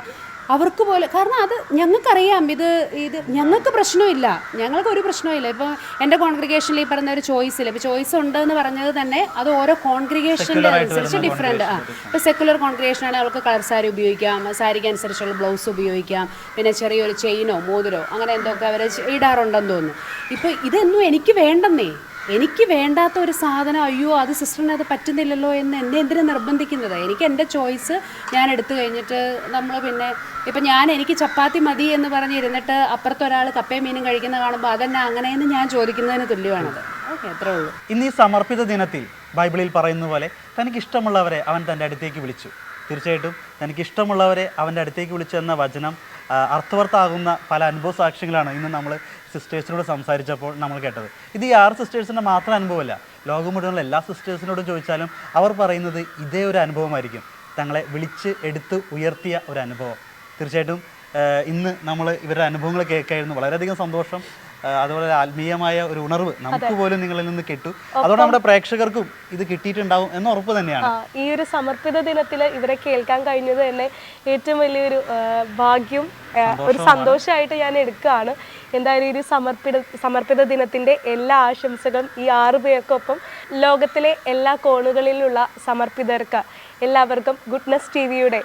അവർക്ക് പോലെ, കാരണം അത് ഞങ്ങൾക്കറിയാം, ഇത് ഞങ്ങൾക്ക് പ്രശ്നമില്ല, ഞങ്ങൾക്കൊരു പ്രശ്നമില്ല. ഇപ്പോൾ എൻ്റെ കോൺഗ്രിഗേഷനിൽ ഈ പറഞ്ഞ ഒരു ചോയ്സില്ല, ഇപ്പോൾ ചോയ്സ് ഉണ്ട് എന്ന് പറഞ്ഞത് തന്നെ അത് ഓരോ കോൺഗ്രിഗേഷൻ്റെ അനുസരിച്ച് ഡിഫറെൻറ്റ്. ഇപ്പോൾ സെക്കുലർ കോൺഗ്രിഗേഷൻ ആണെങ്കിൽ അവർക്ക് കളർ സാരി ഉപയോഗിക്കാം, സാരിക്ക് അനുസരിച്ചുള്ള ബ്ലൗസ് ഉപയോഗിക്കാം, പിന്നെ ചെറിയൊരു ചെയിനോ മോതിരോ അങ്ങനെ എന്തൊക്കെ അവർ ഇടാറുണ്ടെന്ന് തോന്നുന്നു. ഇപ്പോൾ ഇതൊന്നും എനിക്ക് വേണ്ടെന്നേ, എനിക്ക് വേണ്ടാത്ത ഒരു സാധനം, അയ്യോ അത് സിസ്റ്ററിന് അത് പറ്റുന്നില്ലല്ലോ എന്ന് എന്നെ എന്തിനു നിർബന്ധിക്കുന്നത്? എനിക്ക് എൻ്റെ ചോയ്സ് ഞാൻ എടുത്തു കഴിഞ്ഞിട്ട് നമ്മൾ പിന്നെ ഇപ്പം എനിക്ക് ചപ്പാത്തി മതി എന്ന് പറഞ്ഞിരുന്നിട്ട് അപ്പുറത്തൊരാൾ കപ്പയും മീനും കഴിക്കുന്ന കാണുമ്പോൾ അതെന്നെ അങ്ങനെയെന്ന് ഞാൻ ചോദിക്കുന്നതിന് തുല്യമാണത്. ഓക്കെ, അത്രേ ഉള്ളൂ. ഇന്ന് ഈ സമർപ്പിത ദിനത്തിൽ ബൈബിളിൽ പറയുന്ന പോലെ തനിക്ക് ഇഷ്ടമുള്ളവരെ അവൻ തൻ്റെ അടുത്തേക്ക് വിളിച്ചു. തീർച്ചയായിട്ടും തനിക്ക് ഇഷ്ടമുള്ളവരെ അവൻ്റെ അടുത്തേക്ക് വിളിച്ചു എന്ന വചനം അർത്ഥവത്താകുന്ന പല അനുഭവ സാക്ഷ്യങ്ങളാണ് ഇന്ന് നമ്മൾ സിസ്റ്റേഴ്സിനോട് സംസാരിച്ചപ്പോൾ നമ്മൾ കേട്ടത്. ഇത് ഈ 6 സിസ്റ്റേഴ്സിൻ്റെ മാത്രം അനുഭവമല്ല, ലോകം മുഴുവനുള്ള എല്ലാ സിസ്റ്റേഴ്സിനോടും ചോദിച്ചാലും അവർ പറയുന്നത് ഇതേ ഒരു അനുഭവമായിരിക്കും, തങ്ങളെ വിളിച്ച് എടുത്ത് ഉയർത്തിയ ഒരു അനുഭവം. തീർച്ചയായിട്ടും ഇന്ന് നമ്മൾ ഇവരുടെ അനുഭവങ്ങൾ കേൾക്കായിരുന്നു. വളരെയധികം സന്തോഷം. അതുപോലെ ആത്മീയമായ ഒരു ഉണർവ് നമുക്ക് പോലും നിങ്ങളിൽ നിന്ന് കിട്ടു. അതോടെ നമ്മുടെ പ്രേക്ഷകർക്കും ഇത് കിട്ടിയിട്ടുണ്ടാവും എന്ന ഉറപ്പ് തന്നെയാണ്. ഈ ഒരു സമർപ്പിത ദിനത്തിൽ ഇവരെ കേൾക്കാൻ കഴിഞ്ഞത് തന്നെ ഏറ്റവും വലിയൊരു ഭാഗ്യം, ഒരു സന്തോഷമായിട്ട് ഞാൻ എടുക്കുകയാണ്. എന്തായാലും ഈ ഒരു സമർപ്പിത ദിനത്തിൻ്റെ എല്ലാ ആശംസകളും ഈ 6 പേർക്കൊപ്പം ലോകത്തിലെ എല്ലാ കോണുകളിലുള്ള സമർപ്പിതർക്ക് എല്ലാവർക്കും ഗുഡ്നസ് ടിവിയുടെ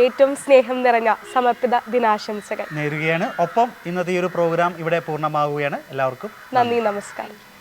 ഏറ്റവും സ്നേഹം നിറഞ്ഞ സമർപ്പിത ദിനാശംസകൾ നേരുകയാണ്. ഒപ്പം ഇന്നത്തെ ഈ ഒരു പ്രോഗ്രാം ഇവിടെ പൂർണ്ണമാവുകയാണ്. എല്ലാവർക്കും നന്ദി, നമസ്കാരം.